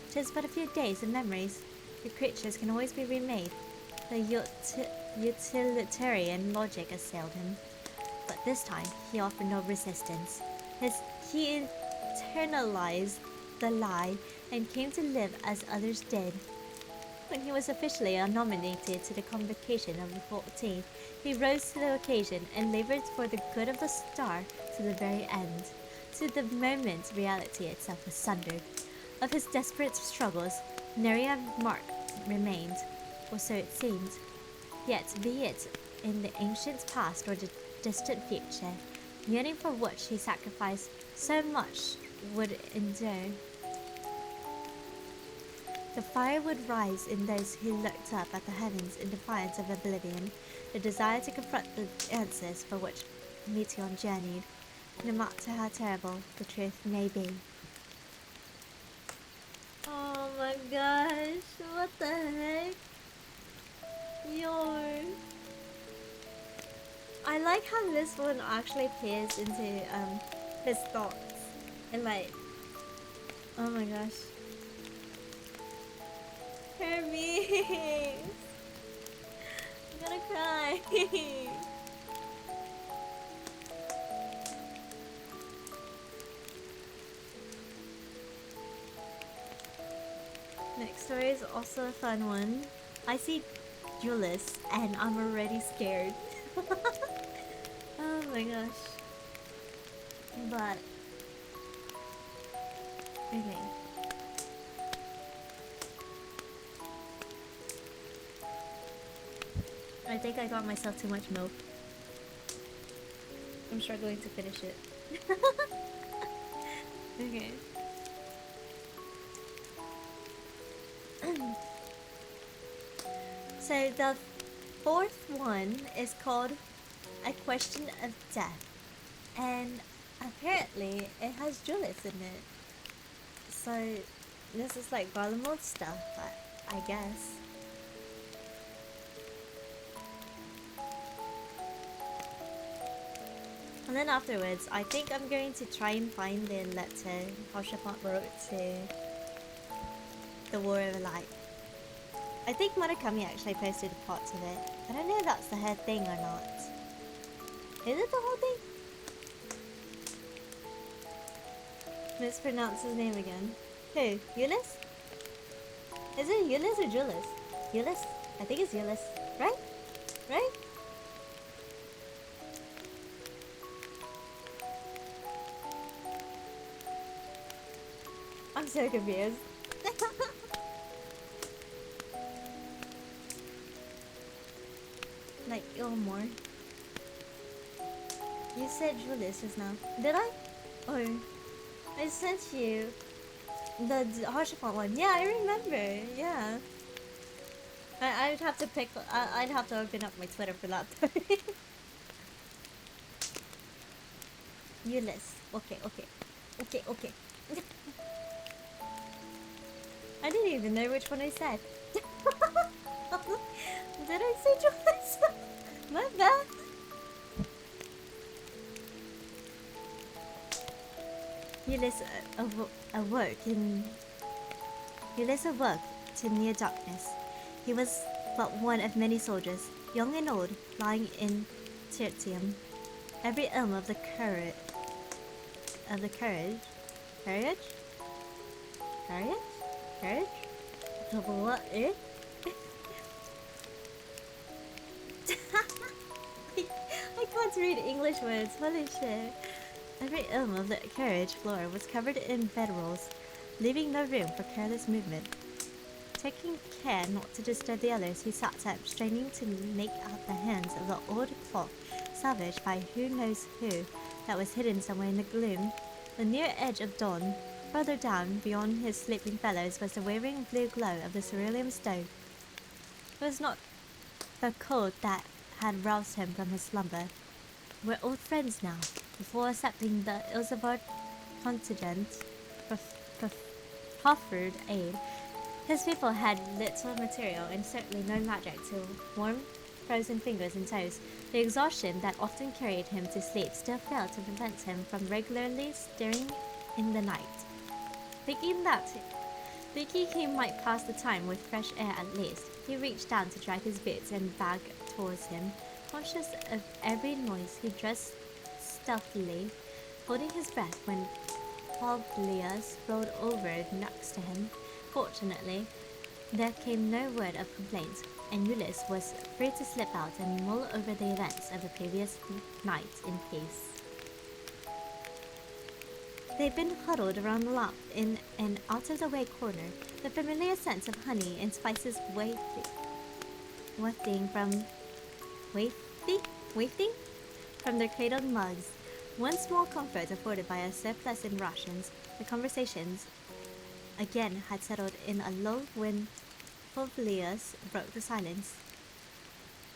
'Tis but a few days and memories. The creatures can always be remade. The utilitarian logic assailed him, but this time he offered no resistance. He internalized the lie and came to live as others did. When he was officially nominated to the convocation of the 14th, he rose to the occasion and labored for the good of the star to the very end, to the moment reality itself was sundered. Of his desperate struggles, nary a mark remained, or so it seemed. Yet, be it in the ancient past or the distant future, yearning for which he sacrificed so much would endure. The fire would rise in those who looked up at the heavens in defiance of oblivion, the desire to confront the answers for which Meteion journeyed, no matter how terrible the truth may be. Oh my gosh, what the heck? Yo. I like how this one actually peers into his thoughts and like, oh my gosh. Hermes! I'm gonna cry. Next story is also a fun one. I see Julius and I'm already scared. Oh my gosh. But okay. I think I got myself too much milk. I'm struggling to finish it. Okay. So the fourth one is called A Question of Death. And apparently it has Julius in it. So this is like Garland mode stuff, I guess. And then afterwards, I think I'm going to try and find the letter Hoshapot wrote to the War of the Light. I think Murakami actually posted a part of it. I don't know if that's the her thing or not. Is it the whole thing? Mispronounce his name again. Who? Euless? Is it Euless or Julius? Euless? I think it's Euless. Right? Right? I'm so confused. Like, Ilmore. You said Julius just now. Did I? Oh. I sent you the Harshapon one. Yeah, I remember. Yeah. I'd have to pick. I'd have to open up my Twitter for that. Useless. Okay. I didn't even know which one I said. Did I say twice? My bad. Ulysses awoke to near darkness. He was but one of many soldiers, young and old, lying in tertium. Every elm of the courage, courage, of what? I can't read English words. Holy shit! Every elm of the carriage floor was covered in bedrolls, leaving no room for careless movement. Taking care not to disturb the others, he sat up, straining to make out the hands of the old clock, salvaged by who knows who, that was hidden somewhere in the gloom. The near edge of dawn, further down, beyond his sleeping fellows, was the wavering blue glow of the cerulean stove. It was not the cold that had roused him from his slumber. We're old friends now. Before accepting the Ilsabard contingent proffered aid, his people had little material and certainly no magic to warm frozen fingers and toes. The exhaustion that often carried him to sleep still failed to prevent him from regularly stirring in the night. Thinking he might pass the time with fresh air at least, he reached down to drag his boots and bag towards him. Conscious of every noise, he dressed stealthily, holding his breath when Publius rolled over next to him. Fortunately, there came no word of complaint, and Ulysses was free to slip out and mull over the events of the previous night in peace. They'd been huddled around the lamp in an out-of-the-way corner, the familiar scent of honey and spices wafting from their cradled mugs. One small comfort afforded by a surplus in rations, the conversations again had settled in a lull when Publius broke the silence.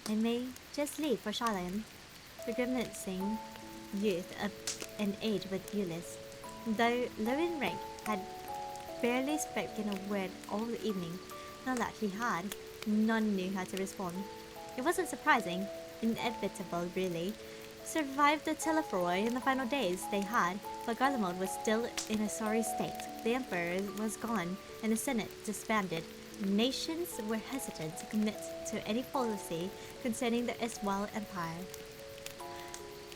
"I may just leave for Charlene," the grimacing youth of an age with Ulysses, though low in rank, had barely spoken a word all evening. Now that he had, none knew how to respond. It wasn't surprising, inevitable really. Survived the Telefroi in the final days they had, but Garlemald was still in a sorry state. The Emperor was gone, and the Senate disbanded. Nations were hesitant to commit to any policy concerning the erstwhile Empire.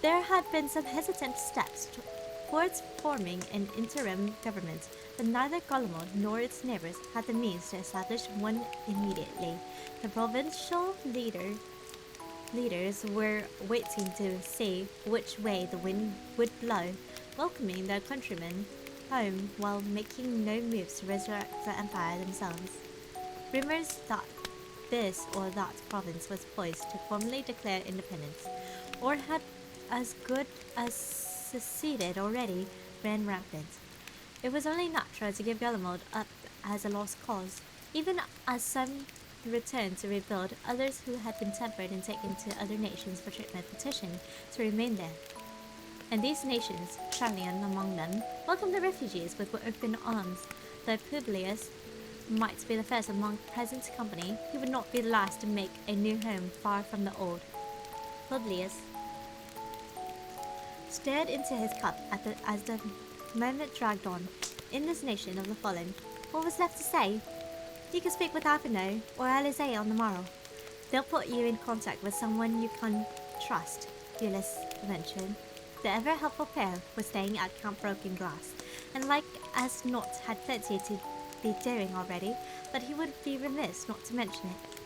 There had been some hesitant steps towards forming an interim government, but neither Garlemald nor its neighbors had the means to establish one immediately. The provincial leaders were waiting to see which way the wind would blow, welcoming their countrymen home while making no moves to resurrect the empire themselves. Rumors that this or that province was poised to formally declare independence, or had as good as seceded already, ran rampant. It was only natural to give Garlemald up as a lost cause, even as some returned to rebuild, others who had been tempered and taken to other nations for treatment petitioned to remain there. And these nations, Charlene among them, welcomed the refugees with open arms. Though Publius might be the first among present company, he would not be the last to make a new home far from the old. Publius stared into his cup as the moment dragged on. In this nation of the fallen, what was left to say? You can speak with Atheno or Alizé on the morrow. They'll put you in contact with someone you can trust, Ulysses ventured. The ever-helpful pair was staying at Camp Broken Glass, and like as not had plenty to be doing already, but he would be remiss not to mention it.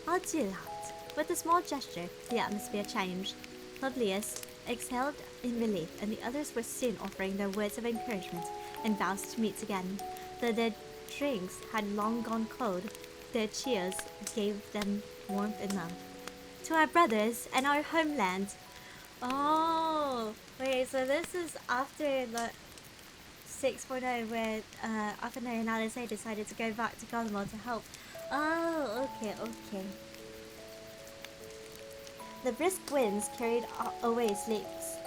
I'll do that. With a small gesture, the atmosphere changed. Publius exhaled in relief, and the others were soon offering their words of encouragement and vows to meet again. Though their drinks had long gone cold, their cheers gave them warmth enough. To our brothers and our homeland. Oh, wait, so this is after the 6.0 where Athena and Alizé decided to go back to Garlemald to help. Oh, okay. The brisk winds carried away sleep's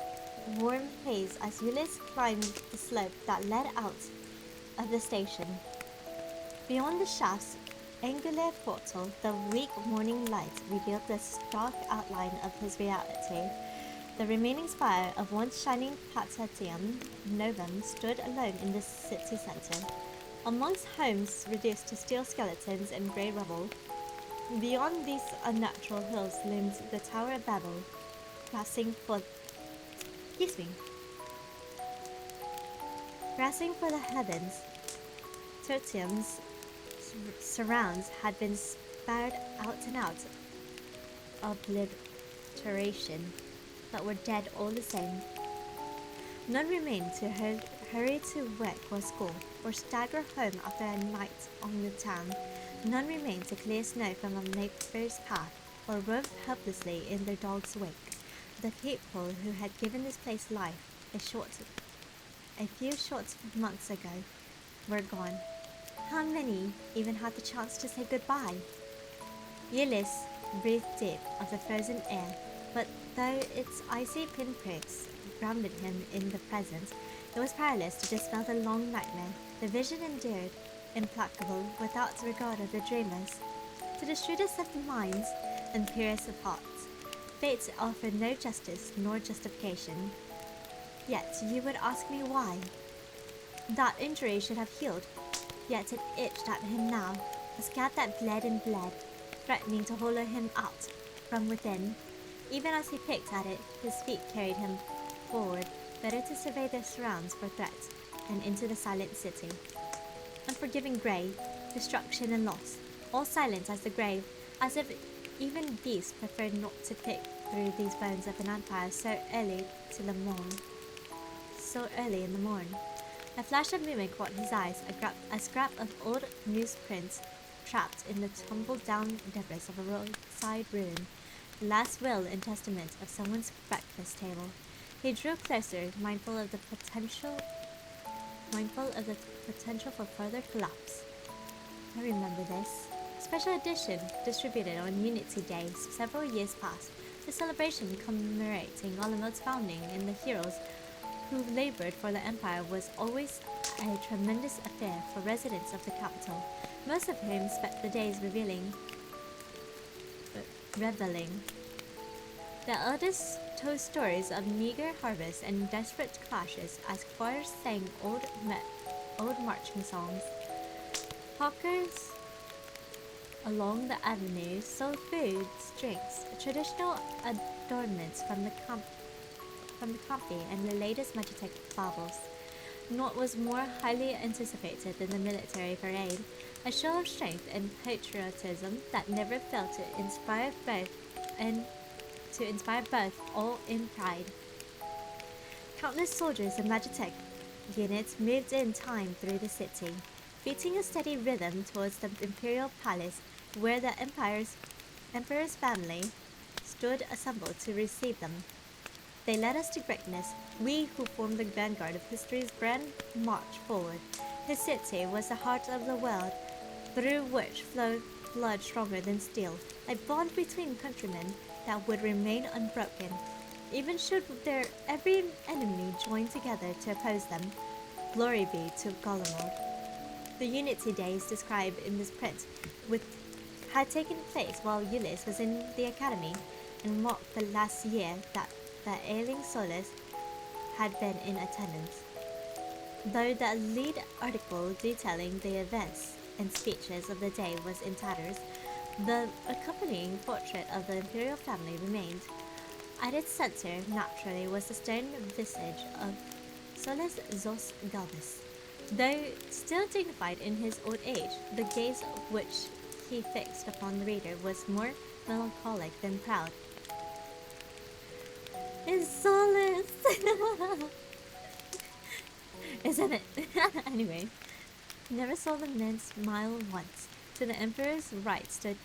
warm haze as Ulysses climbed the slope that led out of the station. Beyond the shaft's angular portal, the weak morning light revealed the stark outline of his reality. The remaining spire of once shining Patatium Novum stood alone in the city center, amongst homes reduced to steel skeletons and grey rubble. Beyond these unnatural hills loomed the Tower of Babel, excuse me, grasping for the heavens. Tertium's surrounds had been spared out and out obliteration, but were dead all the same. None remained to hurry to work or school, or stagger home after a night on the town. None remained to clear snow from a neighbor's path, or rove helplessly in their dog's wake. The people who had given this place life a few short months ago were gone. How many even had the chance to say goodbye? Ulyss breathed deep of the frozen air, but though its icy pinpricks grounded him in the present, it was powerless to dispel the long nightmare. The vision endured, implacable, without regard of the dreamers. To the shrewdest of minds and purest of hearts, fate offered no justice nor justification. Yet you would ask me why? That injury should have healed, yet it itched at him now, a scab that bled and bled, threatening to hollow him out from within. Even as he picked at it, his feet carried him forward, better to survey their surrounds for threats, and into the silent city. Unforgiving grey, destruction and loss, all silent as the grave, as if even beasts preferred not to pick through these bones of an empire so early in the morn. A flash of movement caught his eyes, a scrap of old newsprint trapped in the tumbled-down debris of a roadside ruin, the last will and testament of someone's breakfast table. He drew closer, mindful of the potential for further collapse. I remember this. Special edition, distributed on Unity Day several years past, the celebration commemorating Alamod's founding and the heroes who labored for the Empire was always a tremendous affair for residents of the capital, most of whom spent the days reveling. The elders told stories of meager harvests and desperate clashes as choirs sang old marching songs. Hawkers along the avenue sold foods, drinks, traditional adornments from the Campi and the latest Magitech baubles. Naught was more highly anticipated than the military parade, a show of strength and patriotism that never failed to inspire both all in pride. Countless soldiers and Magitech units moved in time through the city, beating a steady rhythm towards the Imperial Palace, where the Emperor's family stood assembled to receive them. They led us to greatness, we who formed the vanguard of history's grand march forward. His city was the heart of the world, through which flowed blood stronger than steel, a bond between countrymen that would remain unbroken, even should their every enemy join together to oppose them. Glory be to Golemod. The Unity Days described in this print had taken place while Ulyss was in the academy, and marked the last year that the ailing Solus had been in attendance. Though the lead article detailing the events and speeches of the day was in tatters, the accompanying portrait of the imperial family remained. At its center, naturally, was the stern visage of Solus Zos Galbus. Though still dignified in his old age, the gaze which he fixed upon the reader was more melancholic than proud. It's Solus! Isn't it? Anyway, never saw the men smile once. To the emperor's right stood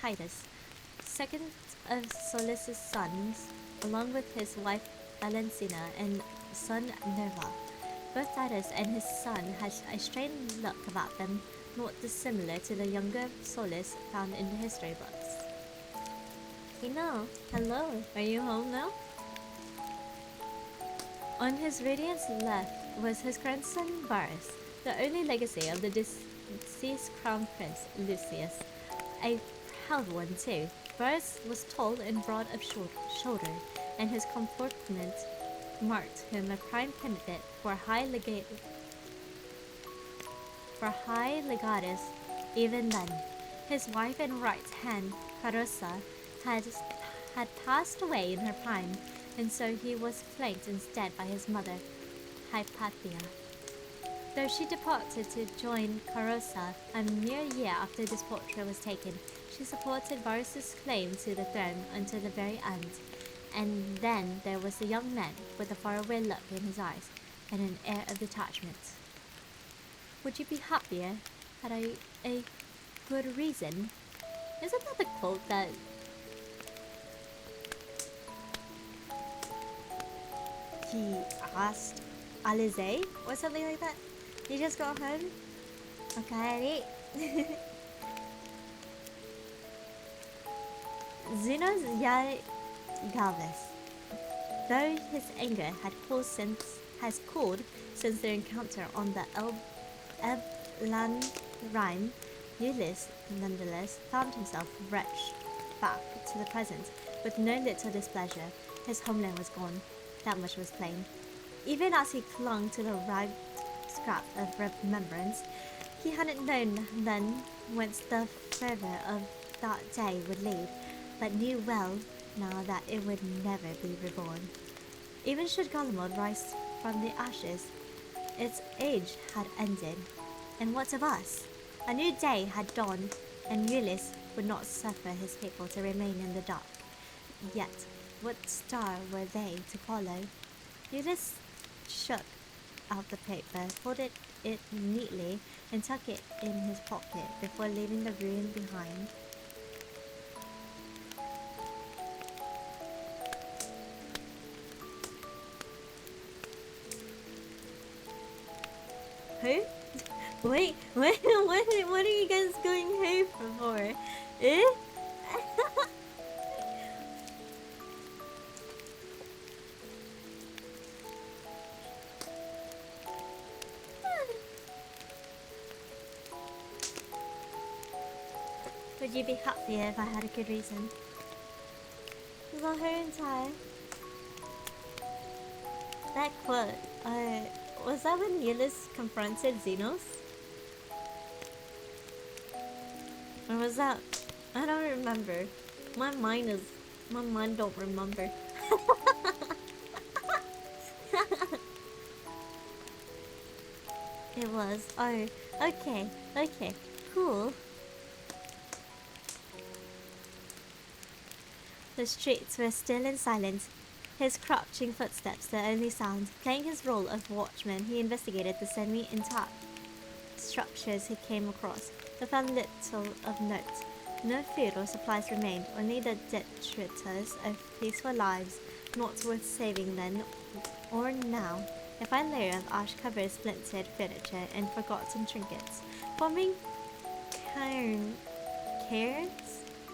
Titus, second of Solus's sons, along with his wife Valencina and son Nerva. Both Titus and his son had a strange look about them, not dissimilar to the younger Solus found in the history books. Kino, hello, are you home now? On his radiant's left was his grandson Varus, the only legacy of the deceased crown prince, Lucius. A proud one, too. Varus was tall and broad of shoulder, and his comportment marked him a prime candidate for high legatus even then. His wife and right hand, Carossa, had passed away in her prime, and so he was flanked instead by his mother, Hypatia. Though she departed to join Carossa a mere year after this portrait was taken, she supported Varus's claim to the throne until the very end. And then there was the young man with a faraway look in his eyes and an air of detachment. Would you be happier had a good reason? Isn't that the quote that he asked Alizé or something like that? You just got home? Okay. Zenos Galvez. Though his anger has cooled since their encounter on the Eblan Rhine, Ulysses nonetheless found himself wretched back to the present with no little displeasure. His homeland was gone, that much was plain. Even as he clung to the ragged scrap of remembrance, he hadn't known then whence the fervour of that day would lead, but knew well now that it would never be reborn. Even should Galamod rise from the ashes, its age had ended. And what of us? A new day had dawned, and Ulysses would not suffer his people to remain in the dark. Yet, what star were they to follow? Ulysses shook out the paper, folded it neatly, and tucked it in his pocket before leaving the room behind. Who? Wait, what are you guys going here for? Eh? Would you be happier if I had a good reason? Was that her entire? That quote, was that when Ulysses confronted Xenos? Or was that... I don't remember. My mind don't remember. It was. Oh, okay, cool. The streets were still and silent. His crouching footsteps the only sound. Playing his role of watchman, he investigated the semi-intact structures he came across, but found little of note. No food or supplies remained, only the detritus of peaceful lives, not worth saving then or now. A fine layer of ash-covered splintered furniture and forgotten trinkets, forming cairns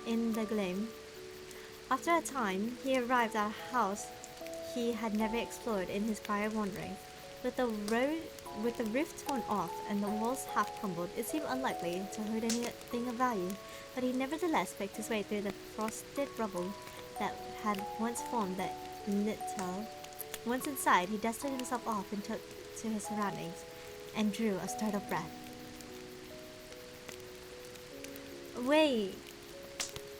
in the gloom. After a time, he arrived at a house he had never explored in his prior wanderings. With the roof torn off and the walls half crumbled, it seemed unlikely to hold anything of value, but he nevertheless picked his way through the frosted rubble that had once formed the lintel. Once inside, he dusted himself off and took to his surroundings, and drew a startled breath. Wait,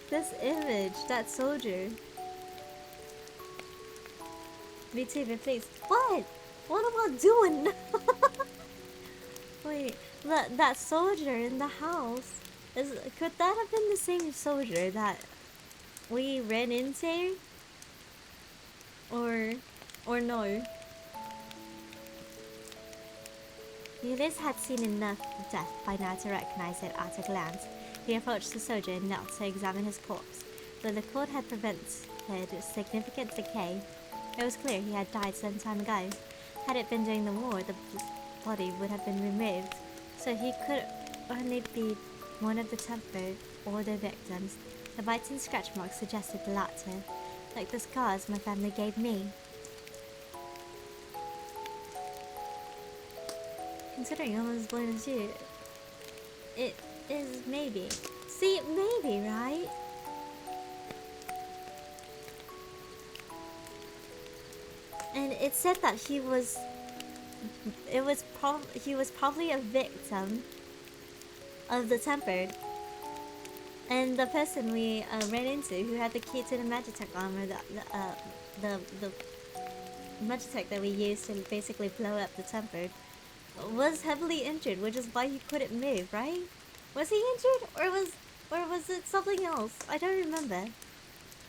this image, that soldier. Me too, but please. What? What am I doing? Wait, that soldier in the house. Could that have been the same soldier that we ran into? Or no? Ulysses had seen enough death by now to recognize it at a glance. He approached the soldier and knelt to examine his corpse. Though the cord had prevented significant decay, it was clear he had died some time ago. Had it been during the war, the body would have been removed, so he could only be one of the temple or the victims. The bites and scratch marks suggested the latter, like the scars my family gave me. Considering I was born as you, it is maybe. See, maybe, right? And it said that he was probably a victim of the tempered. And the person we ran into, who had the key to the Magitech armor, the Magitech that we used to basically blow up the tempered, was heavily injured, which is why he couldn't move, right? Was he injured, or was it something else? I don't remember.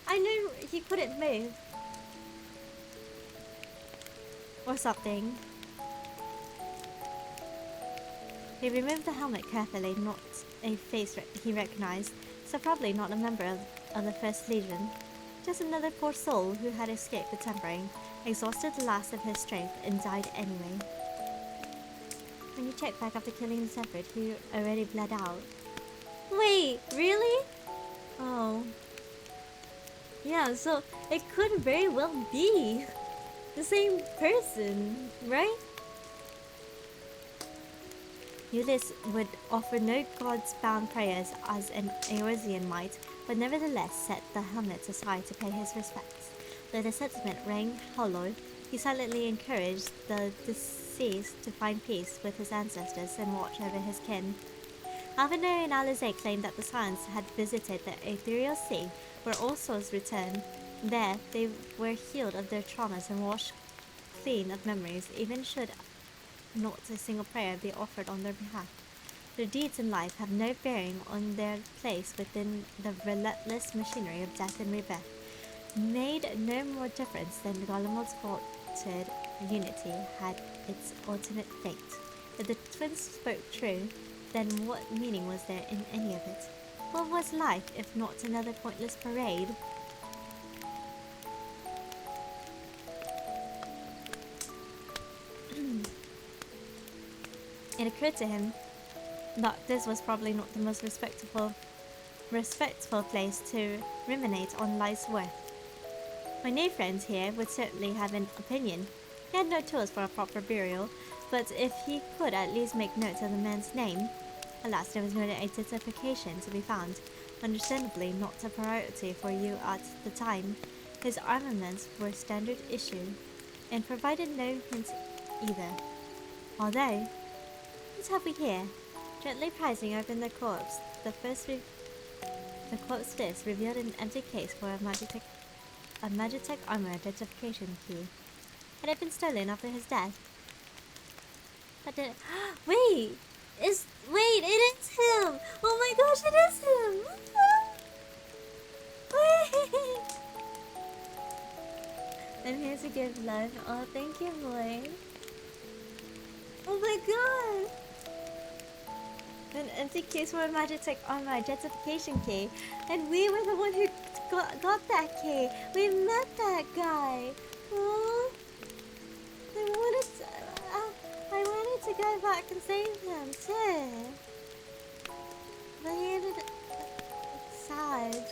I knew he couldn't move. Or something. He removed the helmet carefully, not a face he recognized, so probably not a member of the First Legion. Just another poor soul who had escaped the tempering, exhausted the last of his strength, and died anyway. When you check back after killing the tempered, he already bled out. Wait, really? Oh. Yeah, so it could very well be the same person, right? Ulysses would offer no gods-bound prayers as an Eorzean might, but nevertheless set the helmet aside to pay his respects. Though the sentiment rang hollow, he silently encouraged the deceased to find peace with his ancestors and watch over his kin. Alvino and Alizé claimed that the Scions had visited the ethereal sea, where all souls return. There, they were healed of their traumas and washed clean of memories, even should not a single prayer be offered on their behalf. Their deeds in life have no bearing on their place within the relentless machinery of death and rebirth, made no more difference than Golemod's vaulted unity had its ultimate fate. If the twins spoke true, then what meaning was there in any of it? What was life if not another pointless parade? It occurred to him that this was probably not the most respectful place to ruminate on life's worth. My new friend here would certainly have an opinion. He had no tools for a proper burial, but if he could at least make note of the man's name. Alas, there was no identification to be found. Understandably not a priority for you at the time. His armaments were standard issue, and provided no hint either. Although, what have we here? Gently prising open the corpse, the corpse fist revealed an empty case for a Magitech armor identification key. Had it been stolen after his death? But did it... Wait! Wait, it is him! Oh my gosh, it is him! Wait! I'm here to give love. Oh, thank you, boy. Oh my god! An empty case for a Magitech armor identification key. And we were the one who got that key. We met that guy. Oh, I wanted to go back and save him too. But he ended sad.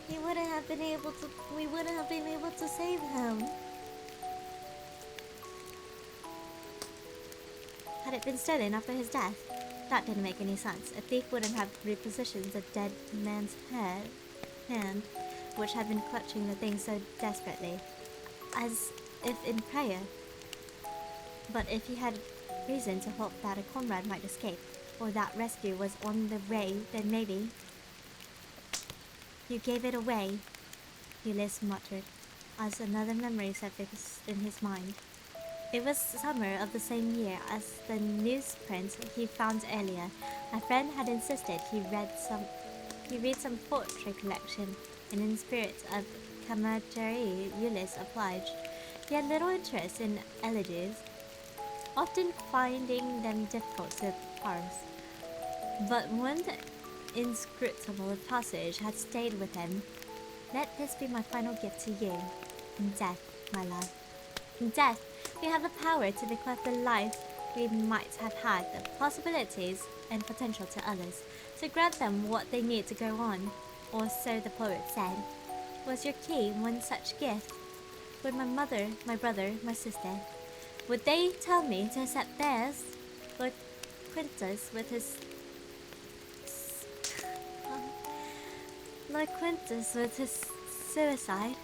We wouldn't have been able to save him. Had it been stolen after his death? That didn't make any sense. A thief wouldn't have repositioned the dead man's hand, which had been clutching the thing so desperately, as if in prayer. But if he had reason to hope that a comrade might escape, or that rescue was on the way, then maybe... You gave it away, Ulysses muttered, as another memory surfaced in his mind. It was summer of the same year as the newsprint he found earlier. My friend had insisted he read some poetry collection, and in spirit of camaraderie, Ulysses obliged. He had little interest in elegies, often finding them difficult to parse. But one inscrutable passage had stayed with him. Let this be my final gift to you. In death, my love. In death, we have the power to bequeath the life we might have had, the possibilities and potential to others, to grant them what they need to go on, or so the poet said. Was your key one such gift? Would my mother, my brother, my sister, would they tell me to accept theirs? Lord Quintus with his Lord Quintus with his suicide,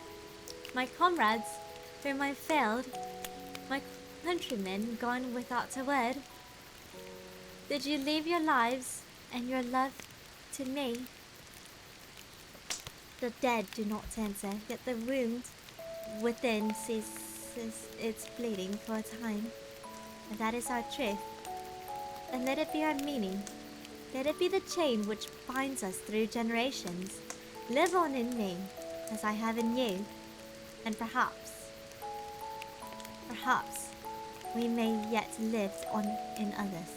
my comrades whom I failed, my countrymen gone without a word. Did you leave your lives and your love to me? The dead do not answer, yet the wound within ceases its bleeding for a time. And that is our truth. And let it be our meaning. Let it be the chain which binds us through generations. Live on in me, as I have in you. And perhaps, we may yet live on in others.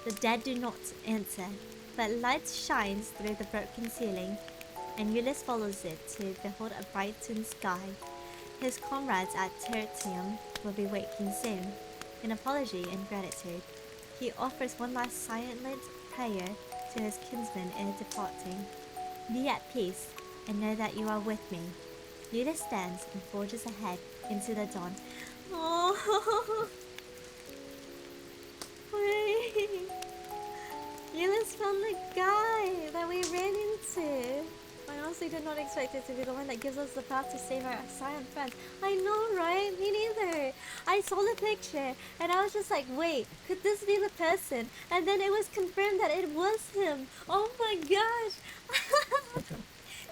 The dead do not answer, but light shines through the broken ceiling, and Ulysses follows it to behold a brightened sky. His comrades at Tertium will be waking soon. In apology and gratitude, he offers one last silent prayer to his kinsmen ere departing. Be at peace, and know that you are with me. Ulysses stands and forges ahead into the dawn. Oh, wait. Ulysses found the guy that we ran into. I honestly did not expect it to be the one that gives us the path to save our Scion friends. I know, right? Me neither. I saw the picture and I was just like, wait, could this be the person? And then it was confirmed that it was him. Oh my gosh.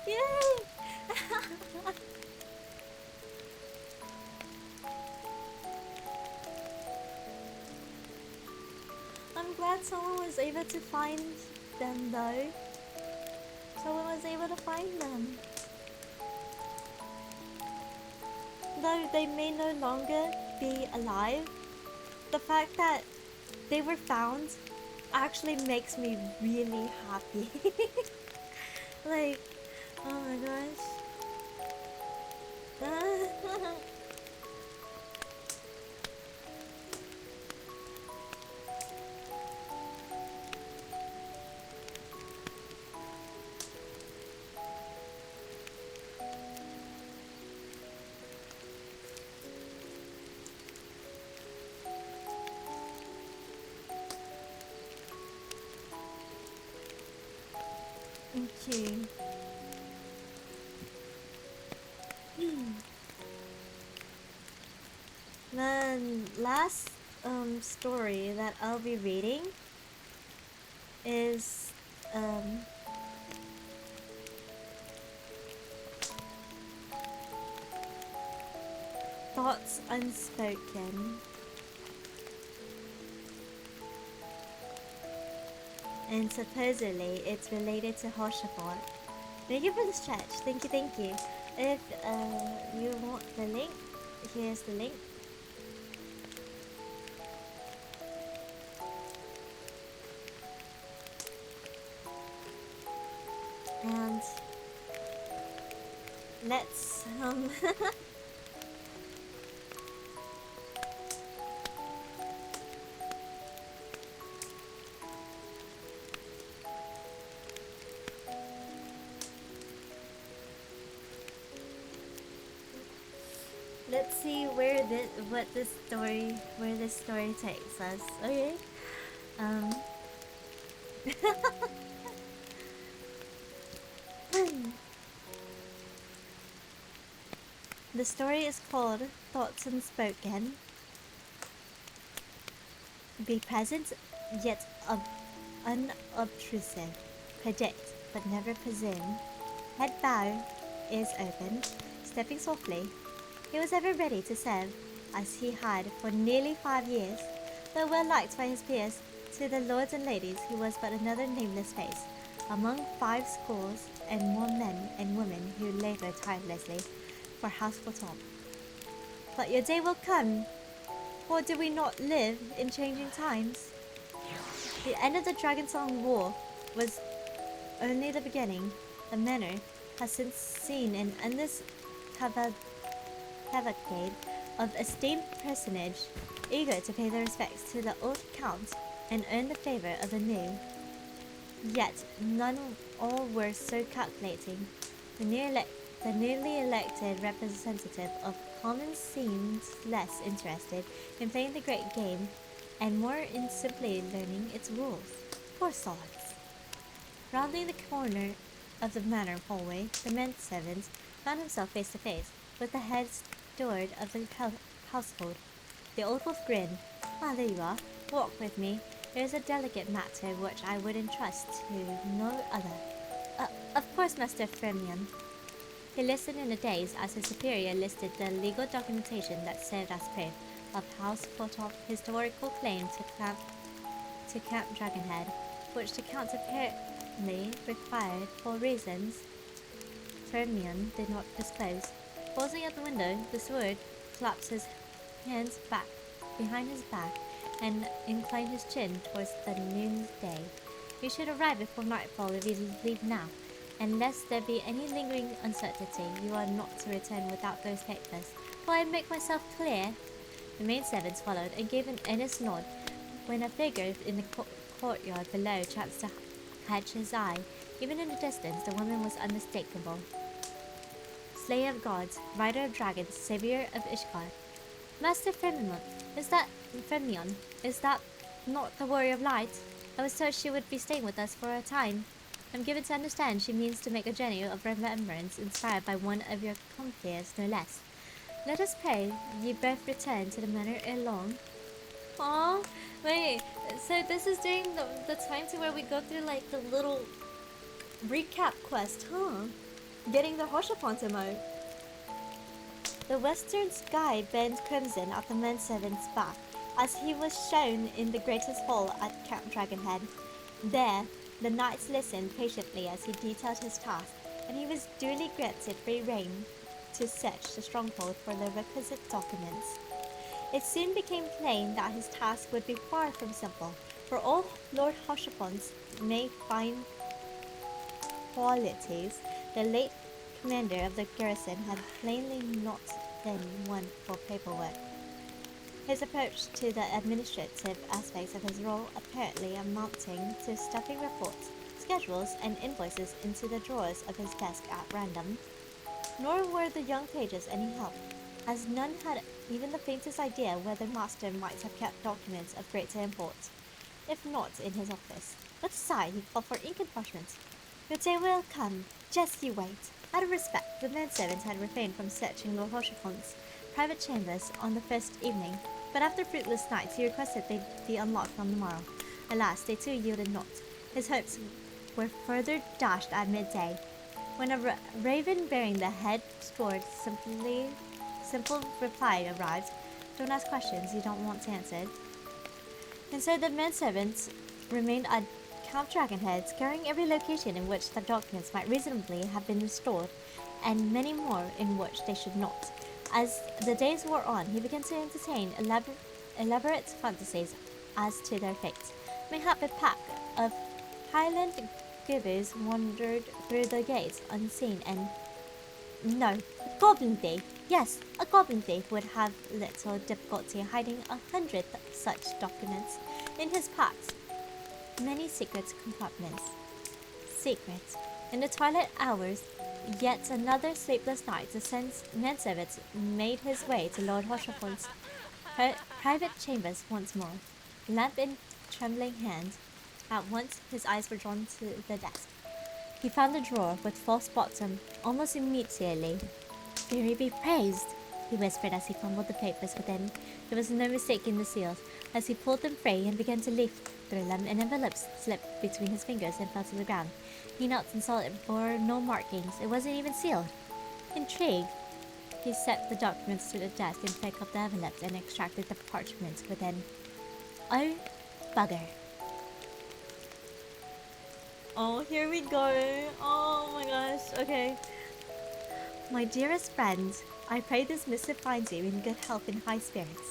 Yay. I'm glad someone was able to find them though. Someone was able to find them. Though they may no longer be alive, the fact that they were found actually makes me really happy. Like, oh my gosh. Okay. The last story that I'll be reading is Thoughts Unspoken. And supposedly it's related to Hoshapot. Thank you for this chat. Thank you. If you want the link, here's the link. And let's let's see where this story takes us. Okay. The story is called Thoughts Unspoken. Be present yet unobtrusive. Predict but never presume. Head bowed, ears open, stepping softly. He was ever ready to serve, as he had for nearly 5 years. Though well liked by his peers, to the lords and ladies he was but another nameless face, among 5 scores and more men and women who labored tirelessly for household top. But your day will come, for do we not live in changing times? The end of the Dragonsong War was only the beginning. The manor has since seen an endless cavalcade of esteemed personage eager to pay their respects to the old count and earn the favor of the new. Yet none all were so calculating. The newly elected representative of Commons seemed less interested in playing the great game and more in simply learning its rules. Poor solids. Rounding the corner of the manor hallway, the men's servant found himself face to face with the head steward of the household. The old wolf grinned. Ah, there you are. Walk with me. There is a delicate matter which I would entrust to no other. Of course, Master Firmian. He listened in a daze as his superior listed the legal documentation that served as proof of House Photop's historical claim to Camp Dragonhead, which the Count apparently required for reasons Firmian did not disclose. Pausing at the window, the steward clapped his hands back behind his back and inclined his chin towards the noonday. You should arrive before nightfall if you leave now. Unless there be any lingering uncertainty, you are not to return without those papers. Will I make myself clear? The maid servants followed and gave an earnest nod. When a figure in the courtyard below chanced to catch his eye, even in the distance, the woman was unmistakable. Slayer of gods, rider of dragons, savior of Ishgard. Master Firmion, is that not the warrior of light? I was told she would be staying with us for a time. I'm given to understand she means to make a journey of remembrance inspired by one of your compeers, no less. Let us pray ye both return to the manor ere long. Aww, wait, so this is during the time to where we go through like the little recap quest, huh? Getting the Hoshapon emote. The western sky burned crimson at the manservant's back as he was shown in the greatest hall at Camp Dragonhead. There, the knights listened patiently as he detailed his task, and he was duly granted free rein to search the stronghold for the requisite documents. It soon became plain that his task would be far from simple, for all Lord Hoshapon's may fine qualities, the late commander of the garrison had plainly not been one for paperwork. His approach to the administrative aspects of his role apparently amounting to stuffing reports, schedules, and invoices into the drawers of his desk at random. Nor were the young pages any help, as none had even the faintest idea where the master might have kept documents of greater import, if not in his office. With a sigh, he called for ink and parchment. Your day will come, just you wait. Out of respect, the manservant had refrained from searching Lord Hoshapon's private chambers on the first evening, but after fruitless nights he requested they be unlocked on the morrow. Alas, they too yielded not. His hopes were further dashed at midday, when a raven bearing the head steward's simple reply arrived. Don't ask questions you don't want answered. And so the manservants remained at Camp Dragonhead, scouring every location in which the documents might reasonably have been stored, and many more in which they should not. As the days wore on, he began to entertain elaborate fantasies as to their fate. Mayhap a pack of Highland givers wandered through the gates unseen, and no, a goblin thief. Yes, a goblin thief would have little difficulty hiding 100 such documents in his packs. Many secret compartments. Secret. In the twilight hours, yet another sleepless night, the manservant made his way to Lord Hoshapon's private chambers once more, lamp in trembling hand. At once his eyes were drawn to the desk. He found the drawer with false bottom almost immediately. Fury be praised, he whispered as he fumbled the papers within. There was no mistaking the seals. As he pulled them free and began to leaf through them, an envelope slipped between his fingers and fell to the ground. He knelt and saw it bore no markings. It wasn't even sealed. Intrigued, he set the documents to the desk and picked up the envelopes and extracted the parchment within. Oh, bugger. Oh, here we go. Oh my gosh. Okay. My dearest friend, I pray this missive finds you in good health and high spirits.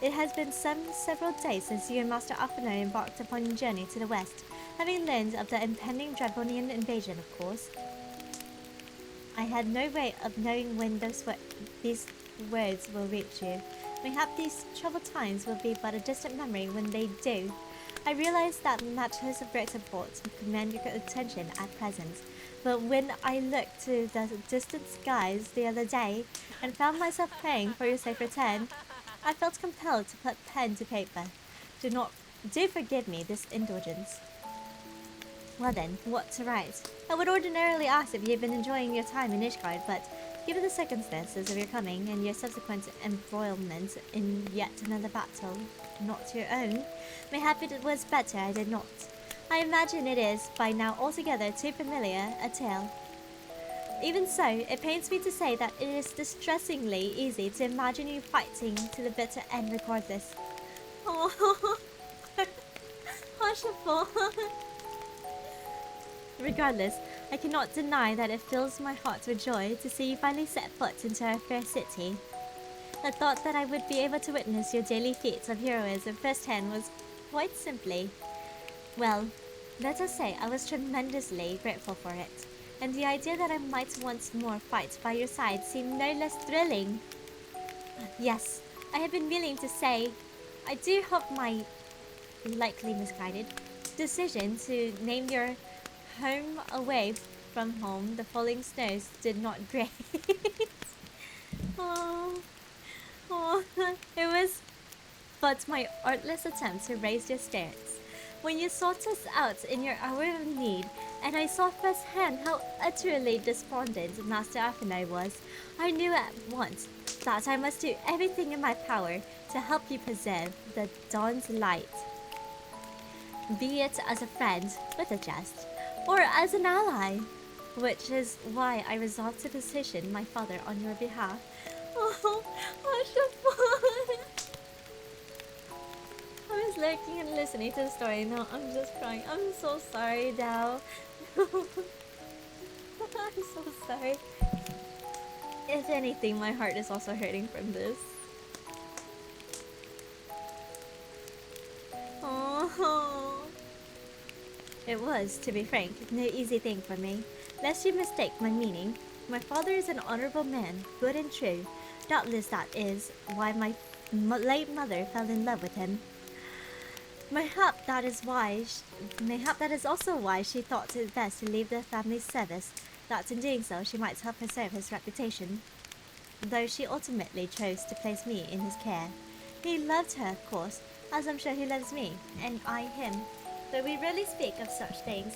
It has been several days since you and Master Alphino embarked upon your journey to the west, having learned of the impending Dragonian invasion, of course. I had no way of knowing when these words will reach you. Mayhap these troubled times will be but a distant memory when they do. I realize that matters of great import command your attention at present, but when I looked to the distant skies the other day and found myself praying for your safe return, I felt compelled to put pen to paper. Do forgive me this indulgence. Well then, what to write? I would ordinarily ask if you've been enjoying your time in Ishgard, but given the circumstances of your coming and your subsequent embroilment in yet another battle, not your own, mayhap it was better I did not. I imagine it is, by now altogether too familiar a tale. Even so, it pains me to say that it is distressingly easy to imagine you fighting to the bitter end regardless. Oh, hushful. Regardless, I cannot deny that it fills my heart with joy to see you finally set foot into our fair city. The thought that I would be able to witness your daily feats of heroism firsthand was quite simply, well, let us say I was tremendously grateful for it, and the idea that I might once more fight by your side seemed no less thrilling. Yes, I have been willing to say, I do hope my likely misguided decision to name your home away from home the falling snows did not grate. Oh, it was but my artless attempt to raise your spirits. When you sought us out in your hour of need, and I saw firsthand how utterly despondent Master Afinai was, I knew at once that I must do everything in my power to help you preserve the dawn's light. Be it as a friend, with a jest, or as an ally, which is why I resolved to petition my father on your behalf. Oh, Ashafon! I was lurking and listening to the story. Now I'm just crying. I'm so sorry, Dao. I'm so sorry. If anything, my heart is also hurting from this. Oh. It was, to be frank, no easy thing for me. Lest you mistake my meaning, my father is an honorable man, good and true. Doubtless that is why my late mother fell in love with him. Mayhap that is also why she thought it best to leave the family service, that in doing so she might help preserve his reputation, though she ultimately chose to place me in his care. He loved her, of course, as I'm sure he loves me, and I him, though we rarely speak of such things.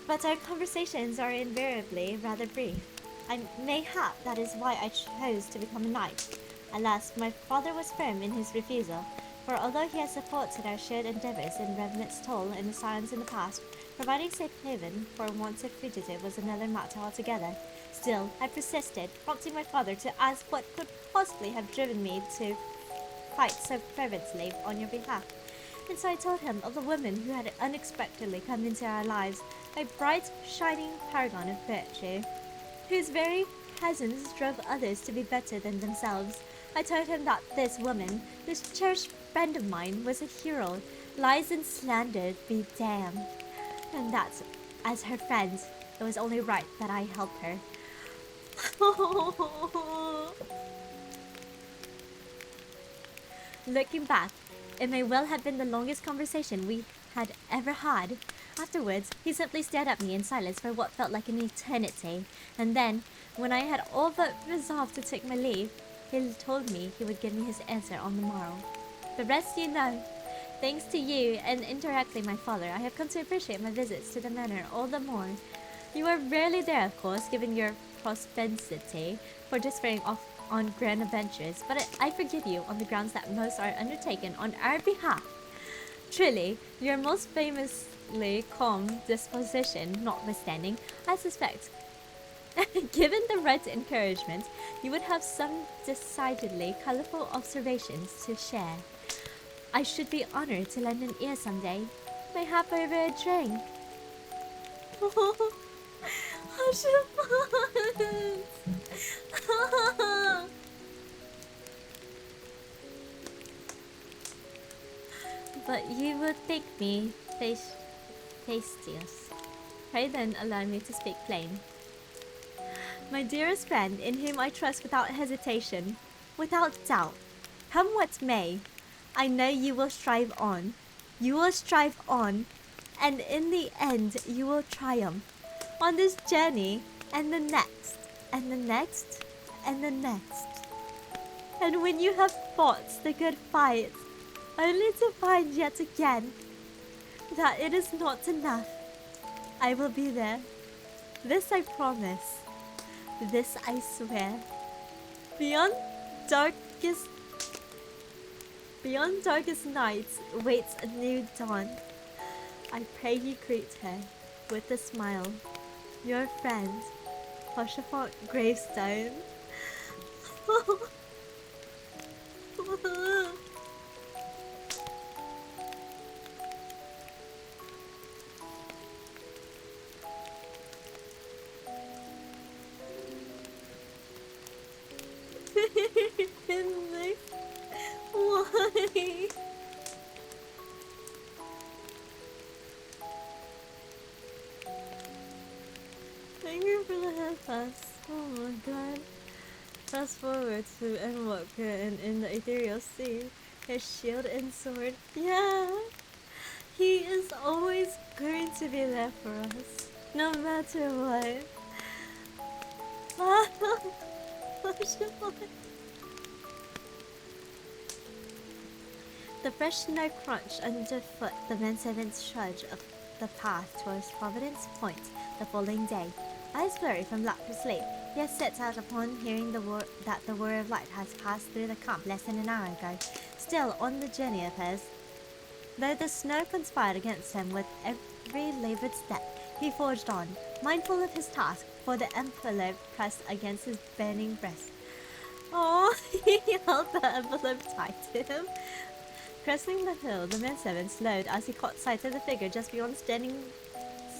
But our conversations are invariably rather brief, and mayhap that is why I chose to become a knight. Alas, my father was firm in his refusal, for although he has supported our shared endeavours in Revenant's toll and the silence in the past, providing safe haven for a wanted fugitive was another matter altogether. Still, I persisted, prompting my father to ask what could possibly have driven me to fight so fervently on your behalf. And so I told him of the woman who had unexpectedly come into our lives, a bright, shining paragon of virtue, whose very presence drove others to be better than themselves. I told him that this woman, this cherished friend of mine, was a hero, lies and slander be damned, and that, as her friend, it was only right that I help her. Looking back, it may well have been the longest conversation we had ever had. Afterwards, he simply stared at me in silence for what felt like an eternity, and then, when I had all but resolved to take my leave, he told me he would give me his answer on the morrow. The rest you know. Thanks to you, and indirectly my father, I have come to appreciate my visits to the manor all the more. You are rarely there, of course, given your propensity for despairing off on grand adventures, but I forgive you on the grounds that most are undertaken on our behalf. Truly, your most famously calm disposition notwithstanding, I suspect, given the right encouragement, you would have some decidedly colourful observations to share. I should be honoured to lend an ear someday, mayhap over a drink. But you would think me fastidious. Pray then allow me to speak plain. My dearest friend, in whom I trust without hesitation, without doubt, come what may, I know you will strive on. You will strive on, and in the end you will triumph. On this journey, and the next, and the next, and the next. And when you have fought the good fight, only to find yet again that it is not enough. I will be there. This I promise. This I swear. Beyond darkest Beyond darkest nights waits a new dawn. I pray you greet her with a smile. Your friend, Hoshafont Gravestone. Why? Thank you for the headpass. Oh my god. Fast forward to Endwalker and in the Ethereal Sea. His shield and sword. Yeah! He is always going to be there for us. No matter what. The fresh snow crunch underfoot the manservant's trudge of the path towards Providence Point the following day. Eyes blurry from lack of sleep, he has set out upon hearing that the War of Light has passed through the camp less than an hour ago. Still on the journey of his. Though the snow conspired against him with every laboured step, he forged on, mindful of his task, for the envelope pressed against his burning breast. Oh, he held the envelope tight to him. Cresting the hill, the manservant slowed as he caught sight of the figure just beyond standing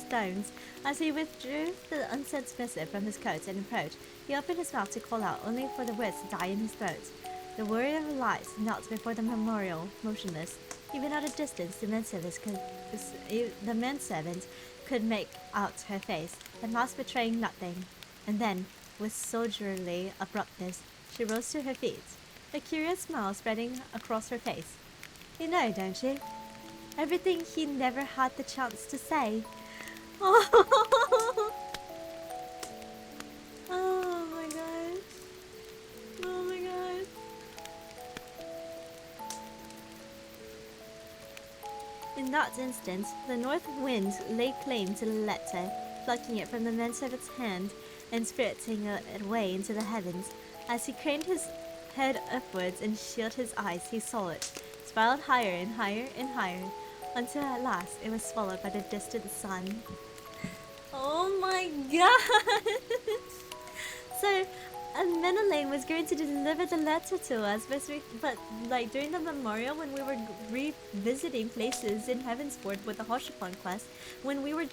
stones. As he withdrew the unsent missive from his coat and approached, he opened his mouth to call out, only for the words to die in his throat. The warrior of light knelt before the memorial, motionless. Even at a distance, the manservant could make out her face, the mask betraying nothing. And then, with soldierly abruptness, she rose to her feet, a curious smile spreading across her face. You know, don't you? Everything he never had the chance to say. Oh, oh my god. Oh my god. In that instant, the north wind laid claim to the letter, plucking it from the manservant's hand and spiriting it away into the heavens. As he craned his head upwards and shielded his eyes, he saw it, spiraled higher and higher and higher, until at last it was swallowed by the distant sun. Oh my god! So, Menelain was going to deliver the letter to us, but like during the memorial, when we were revisiting places in Heavensford with the Hoshapon quest, when we were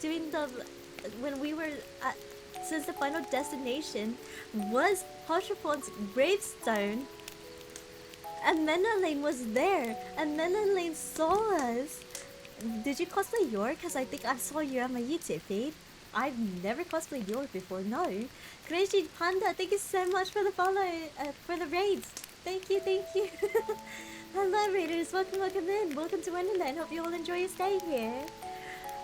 since the final destination was Hoshapon's gravestone, and Menelain was there, and Menelain saw us. Did you cosplay York? Because I think I saw you on my YouTube feed. I've never cosplayed York before, no. Crazy Panda, thank you so much for the follow, for the raids. Thank you, thank you. Hello raiders, welcome in. Welcome to Wonderland. Hope you all enjoy your stay here.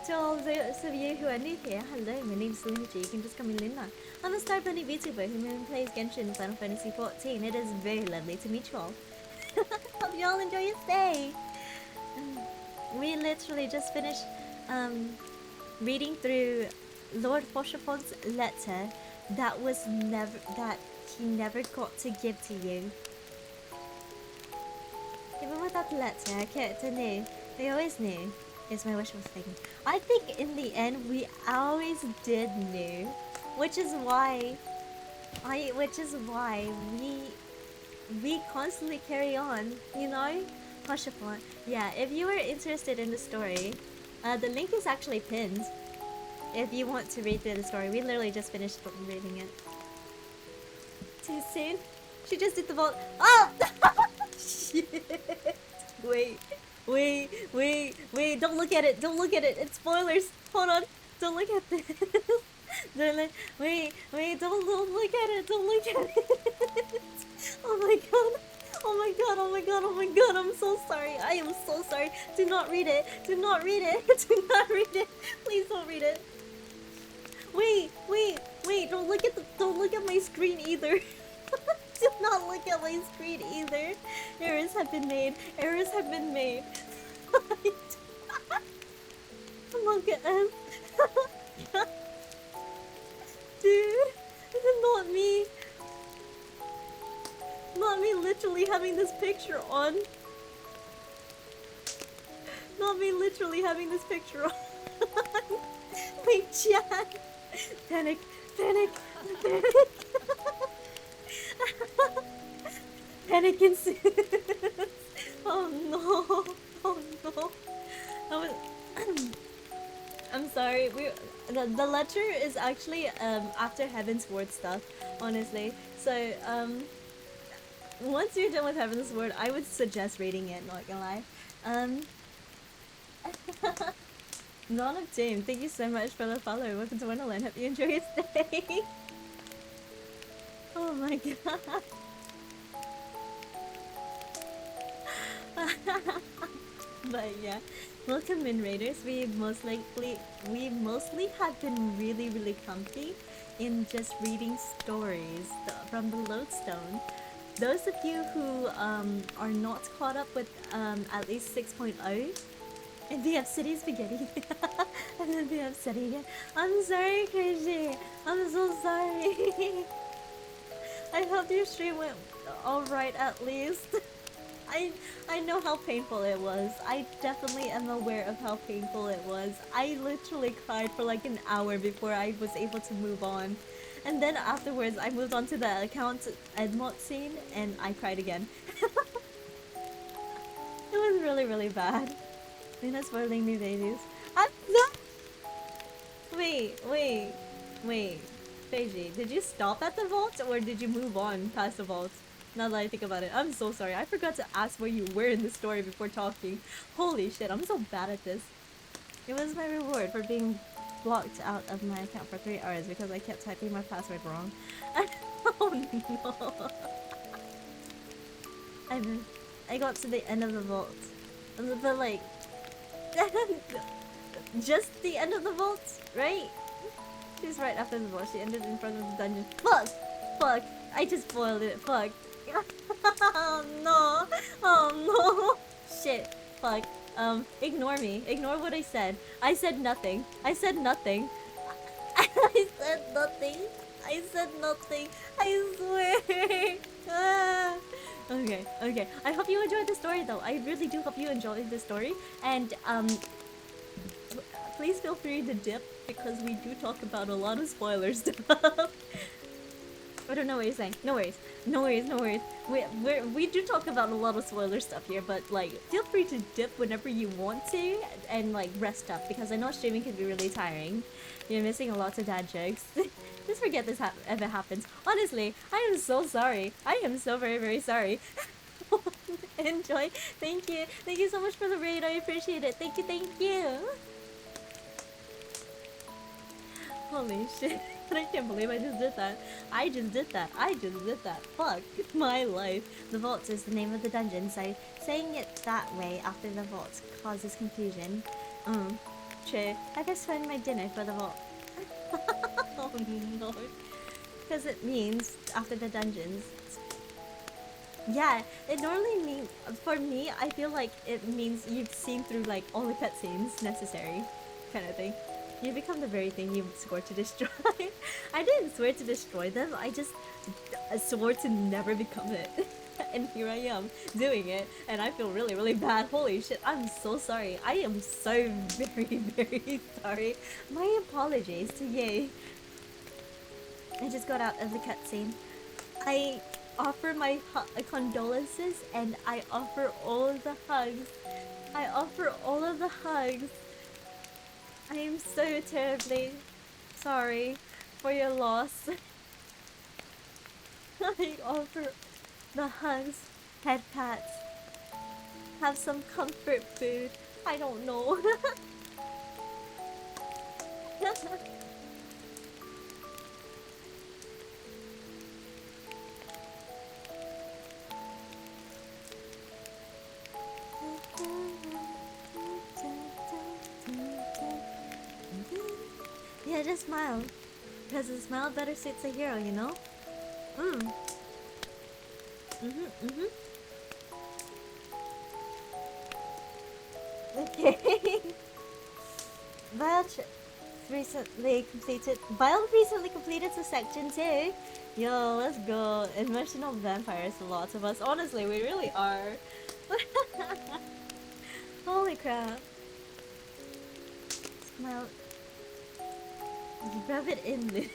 To all those of you who are new here, hello, my name's Lunacchiii. You can just call me Luna. I'm a Starblended VTuber who plays Genshin in Final Fantasy 14. It is very lovely to meet you all. Hope you all enjoy your stay. We literally just finished reading through Lord Hoshapon's letter that he never got to give to you. Even without the letter, our character knew. They always knew. Is my wishful thinking. I think in the end we always did know, which is why we constantly carry on, you know? Hoshapon. Yeah, if you are interested in the story, the link is actually pinned. If you want to read through the story, we literally just finished reading it. Too soon? She just did the vault. Oh! Shit! Wait! Don't look at it! Don't look at it! It's spoilers. Hold on. Don't look at this. Wait! Don't look at it! Don't look at it! Oh my god! I'm so sorry. I am so sorry. Do not read it. Do not read it. Do not read it. Please don't read it. Wait. Don't look at my screen either. Don't not look at my screen either. Errors have been made. Errors have been made. Look at us. Dude, this is not me. Not me literally having this picture on. Not me literally having this picture on. Wait, chat. Panic, panic, panic. Panic ensues. Oh no. Oh no. I was I'm sorry. The letter is actually after Heaven's Word stuff, honestly. So once you're done with Heaven's Word, I would suggest reading it. Not gonna lie. Dawn of James, thank you so much for the follow. Welcome to Wonderland. Hope you enjoy your stay. Oh my god. But yeah, welcome in Raiders. We mostly have been really comfy in just reading stories from the Lodestone. Those of you who are not caught up with at least 6.0, and they have City Spaghetti, and then they have City again. I'm sorry, Crazy. I'm so sorry. I hope your stream went alright at least. I know how painful it was. I definitely am aware of how painful it was. I literally cried for like an hour before I was able to move on. And then afterwards, I moved on to the account Edmont scene, and I cried again. It was really bad. You're not spoiling me, babies. I'm not. Wait. Feiji, did you stop at the vault, or did you move on past the vault? Now that I think about it, I'm so sorry. I forgot to ask where you were in the story before talking. Holy shit, I'm so bad at this. It was my reward for being blocked out of my account for 3 hours because I kept typing my password wrong. Oh no. I got to the end of the vault. But like... just the end of the vault, right? She's right after the vault. She ended in front of the dungeon. Fuck! I just spoiled it. Fuck. Oh no! Oh no! Shit. Fuck. Ignore me. Ignore what I said. I said nothing. I said nothing. I said nothing. I said nothing. I swear. Ah. Okay. I hope you enjoyed the story though. I really do hope you enjoyed the story. And please feel free to dip because we do talk about a lot of spoiler stuff. I don't know what you're saying. No worries. We do talk about a lot of spoiler stuff here, but like, feel free to dip whenever you want to and like rest up because I know streaming can be really tiring. You're missing a lot of dad jokes. Just forget this if it happens. Honestly, I am so sorry. I am so very sorry. Enjoy. Thank you so much for the raid. I appreciate it. Thank you. Holy shit. I can't believe I just did that. I just did that. Fuck my life. The vault is the name of the dungeon, so saying it that way after the vault causes confusion. True. I just find my dinner for the vault. Oh no. Because it means after the dungeons. Yeah, it normally means, for me, I feel like it means you've seen through like all the cutscenes necessary, kind of thing. You become the very thing you swore to destroy. I didn't swear to destroy them, I just swore to never become it. And here I am, doing it, and I feel really bad. Holy shit, I'm so sorry. I am so very sorry. My apologies to Ye. I just got out of the cutscene. I offer my condolences, and I offer all of the hugs. I am so terribly sorry for your loss. I offer the hugs, head pats, have some comfort food. I don't know. Yeah, just smile. Because a smile better suits a hero, you know? Okay. Violet recently completed the section 2. Yo, let's go. Emotional vampires, lots of us. Honestly, we really are. Holy crap. Smile. Rub it in there.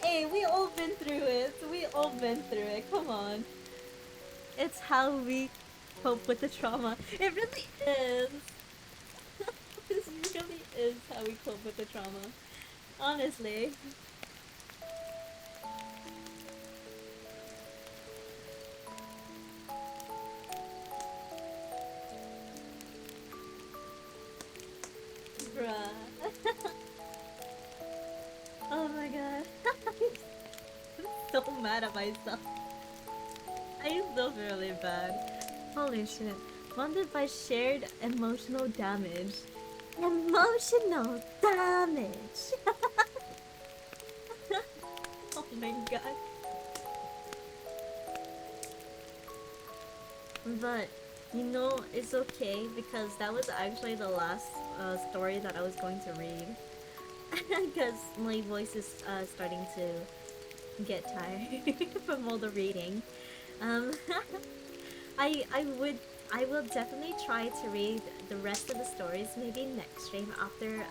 Hey, we all been through it. We all been through it. Come on. It's how we cope with the trauma. It really is. This really is how we cope with the trauma. Honestly. Bruh. Oh my god. I'm so mad at myself. I feel really bad. Holy shit. Bonded by shared emotional damage. Emotional damage! Oh my god. But, you know, it's okay because that was actually the last story that I was going to read. Because my voice is starting to get tired from all the reading. Um, I will definitely try to read the rest of the stories maybe next stream after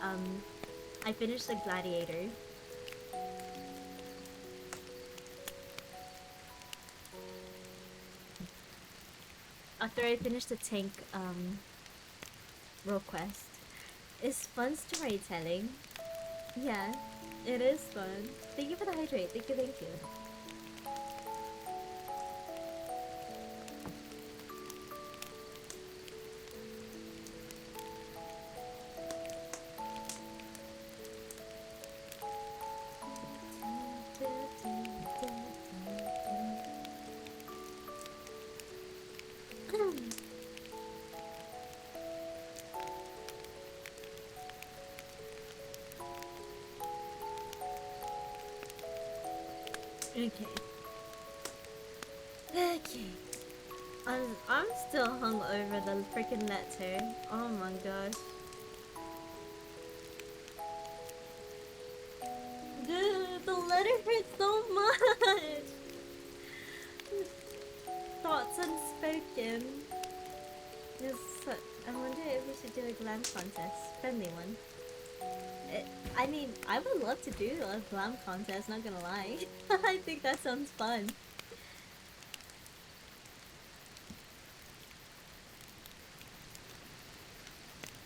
I finish the Gladiator. After I finish the tank role quest. It's fun storytelling. Yeah, it is fun. Thank you for the hydrate. Thank you, thank you. Okay. Okay. I'm still hung over the freaking letter. Oh my gosh. Dude, the letter hurts so much. Thoughts unspoken. Yes, I wonder if we should do a glam contest. Friendly one. I mean, I would love to do a glam contest, not gonna lie. I think that sounds fun.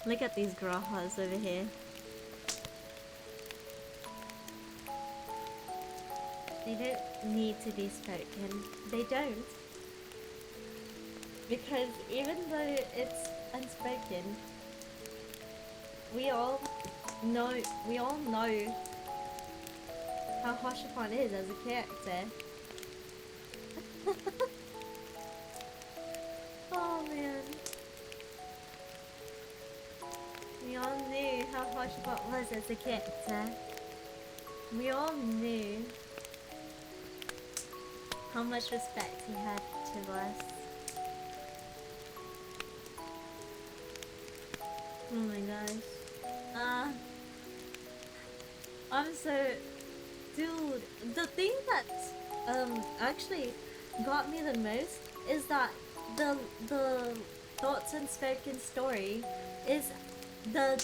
Look at these grahas over here. They don't need to be spoken. They don't. Because even though it's unspoken, we all know how Hoshifon is as a character. Oh man. We all knew how Hoshifon was as a character. We all knew how much respect he had to us. Oh my gosh. I'm so... Dude, the thing that actually got me the most is that the thoughts unspoken story is that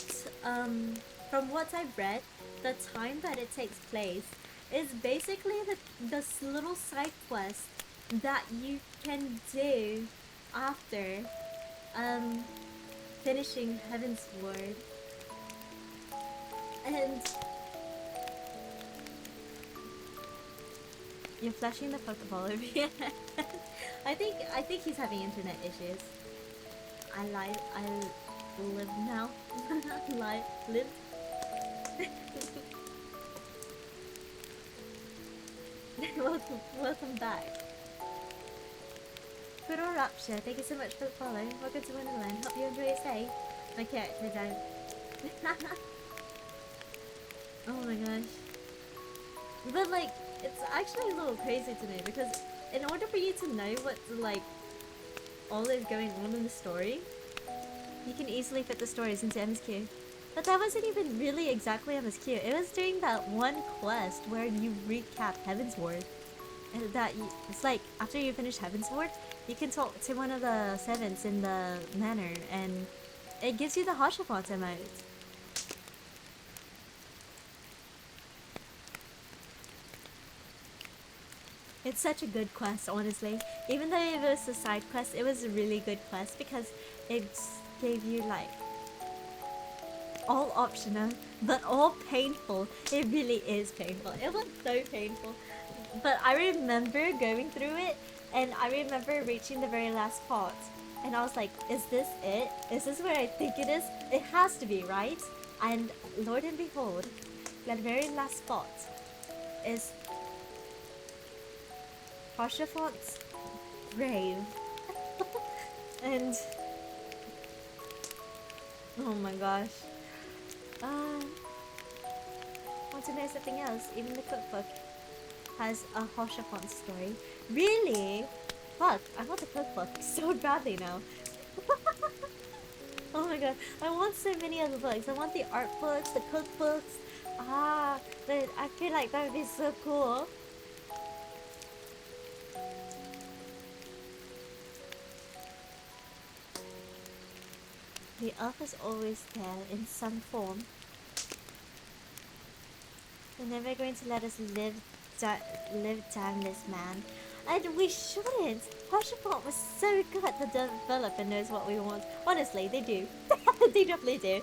from what I've read, the time that it takes place is basically this little side quest that you can do after finishing Heaven's Ward. And you're flashing the Pokeball over here. I think he's having internet issues. I live now. Live. welcome back. Kuro Rapture, thank you so much for the follow. Welcome to Wonderland. Hope you enjoy your stay. My character died. Oh my gosh. But like, it's actually a little crazy to me because in order for you to know what like all is going on in the story, you can easily fit the stories into MSQ. But that wasn't even really exactly MSQ. It was during that one quest where you recap Heavensward. And that it's like after you finish Heavensward, you can talk to one of the sevens in the manor, and it gives you the Hashafont emote. It's such a good quest, honestly. Even though it was a side quest, it was a really good quest because it gave you like all optional, but all painful. It really is painful. It was so painful. But I remember going through it, and I remember reaching the very last part. And I was like, is this it? Is this where I think it is? It has to be, right? And Lord and behold, that very last spot is Pashafont's grave. And oh my gosh. Want to know something else? Even the cookbook has a Hoshafont story. Really? Fuck, I want the cookbook so badly now. Oh my god, I want so many other books. I want the art books, the cookbooks. I feel like that would be so cool. The elf is always there in some form. They're never going to let us live down this man. And we shouldn't! Hashapont was so good at the developer knows what we want. Honestly, they do. They definitely do.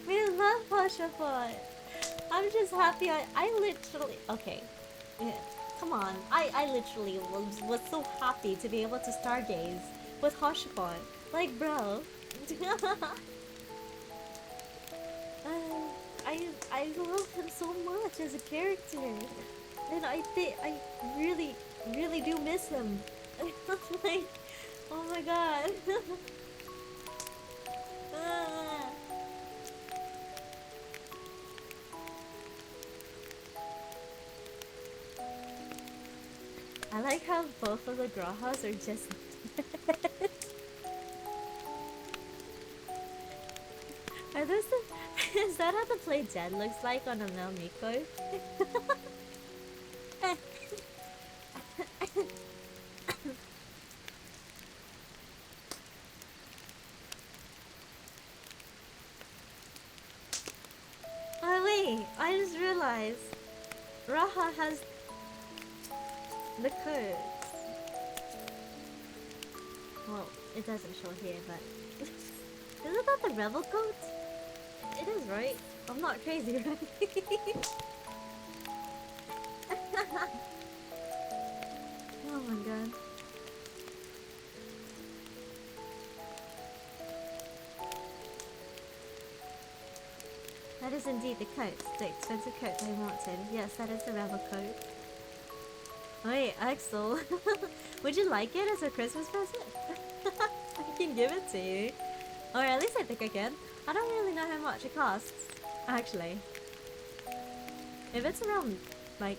We love Hashapont. I'm just happy I literally... Okay. Yeah, come on. I literally was so happy to be able to stargaze with Hashapont. Like, bro. I love him so much as a character, and I think I really do miss him. Like, oh my god. I like how both of the Grahas are just Are those the is that how the play dead looks like on a Melmiko? Oh wait, I just realized Raha has the codes. Well, it doesn't show here, but isn't that the rebel code? It is, right? I'm not crazy, right? Oh my god. That is indeed the coat. The expensive coat I wanted. Yes, that is the rebel coat. Wait, Axel. Would you like it as a Christmas present? I can give it to you. Or at least I think I can. I don't really know how much it costs, actually. If it's around, like,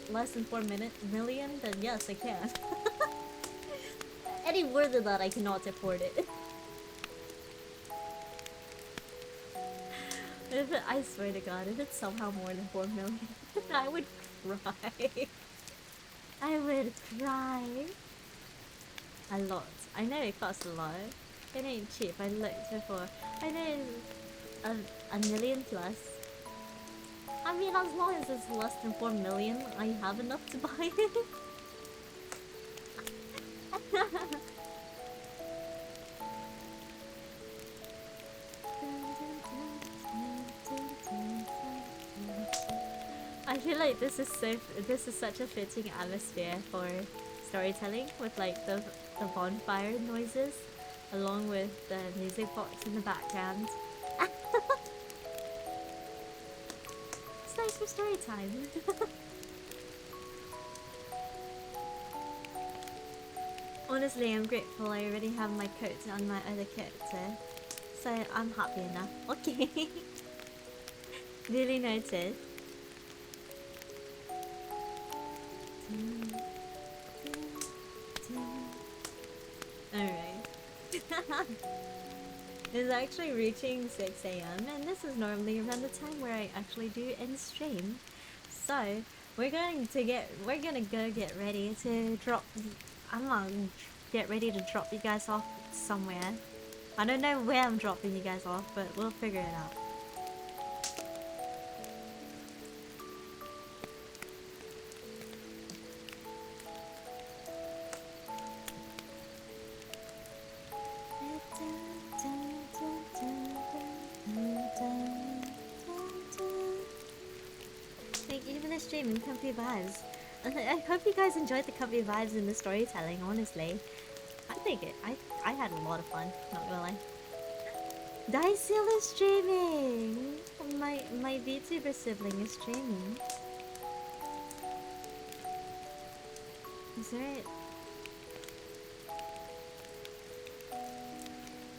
less than 4 million, then yes, I can. Any more than that, I cannot afford it. I swear to god, if it's somehow more than 4 million, I would cry. I would cry. A lot. I know it costs a lot. It ain't cheap, I looked before. I know a million plus. I mean, as long as it's less than 4 million, I have enough to buy it. I feel like this is such a fitting atmosphere for storytelling with like the bonfire noises along with the music box in the background. It's nice for story time. Honestly, I'm grateful I already have my coat on my other character, so I'm happy enough. Okay. Really noted. Alright. It's actually reaching 6 a.m. and this is normally around the time where I actually do end stream. So we're gonna go get ready to drop. I'm gonna get ready to drop you guys off somewhere. I don't know where I'm dropping you guys off, but we'll figure it out. Thank you for the stream and comfy vibes. I hope you guys enjoyed the comfy vibes and the storytelling, honestly. I had a lot of fun, not gonna lie. Diceel is streaming! My VTuber sibling is streaming. Is there...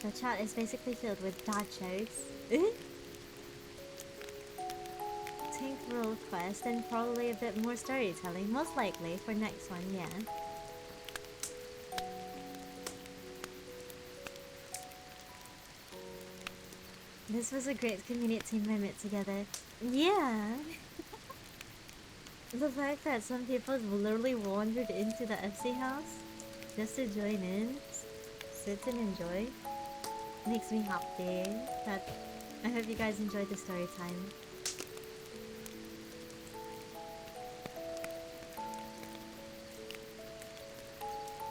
The chat is basically filled with dad jokes. Tank role quest and probably a bit more storytelling, most likely for next one, yeah. This was a great community moment together. Yeah! The fact that some people literally wandered into the FC house just to join in, sit and enjoy, makes me happy. That I hope you guys enjoyed the story time.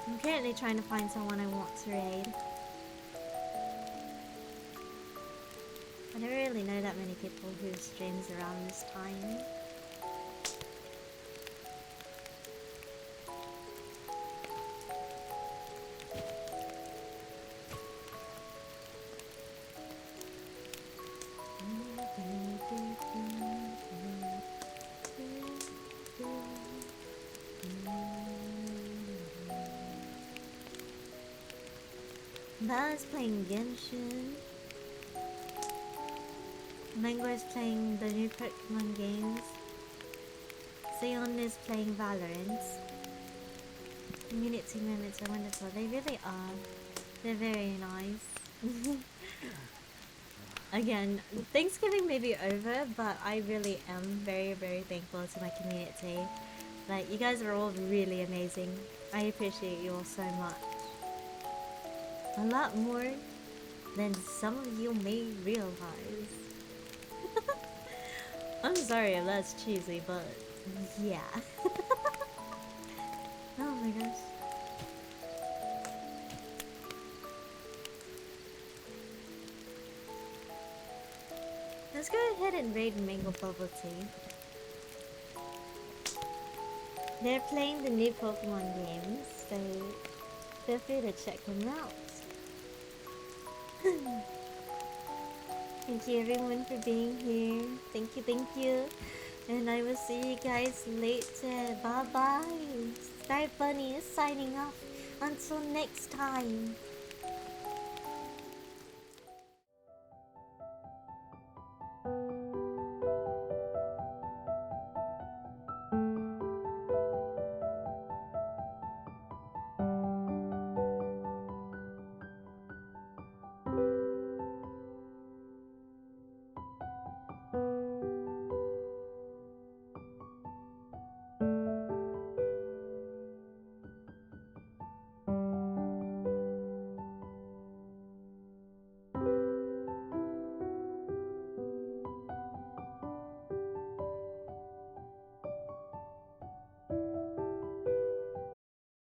I'm currently trying to find someone I want to raid. I don't really know that many people who streams around this time. Buzz playing Genshin. Mango is playing the new Pokemon games. Seon is playing Valorant. Community moments are wonderful. They really are. They're very nice. Again, Thanksgiving may be over, but I really am very, very thankful to my community. Like, you guys are all really amazing. I appreciate you all so much. A lot more than some of you may realize. I'm sorry if that's cheesy, but yeah. Oh my gosh. Let's go ahead and raid Mango Bubble Tea. They're playing the new Pokemon games, so feel free to check them out. Thank you everyone for being here. Thank you. And I will see you guys later. Bye bye. Star Bunny is signing off. Until next time.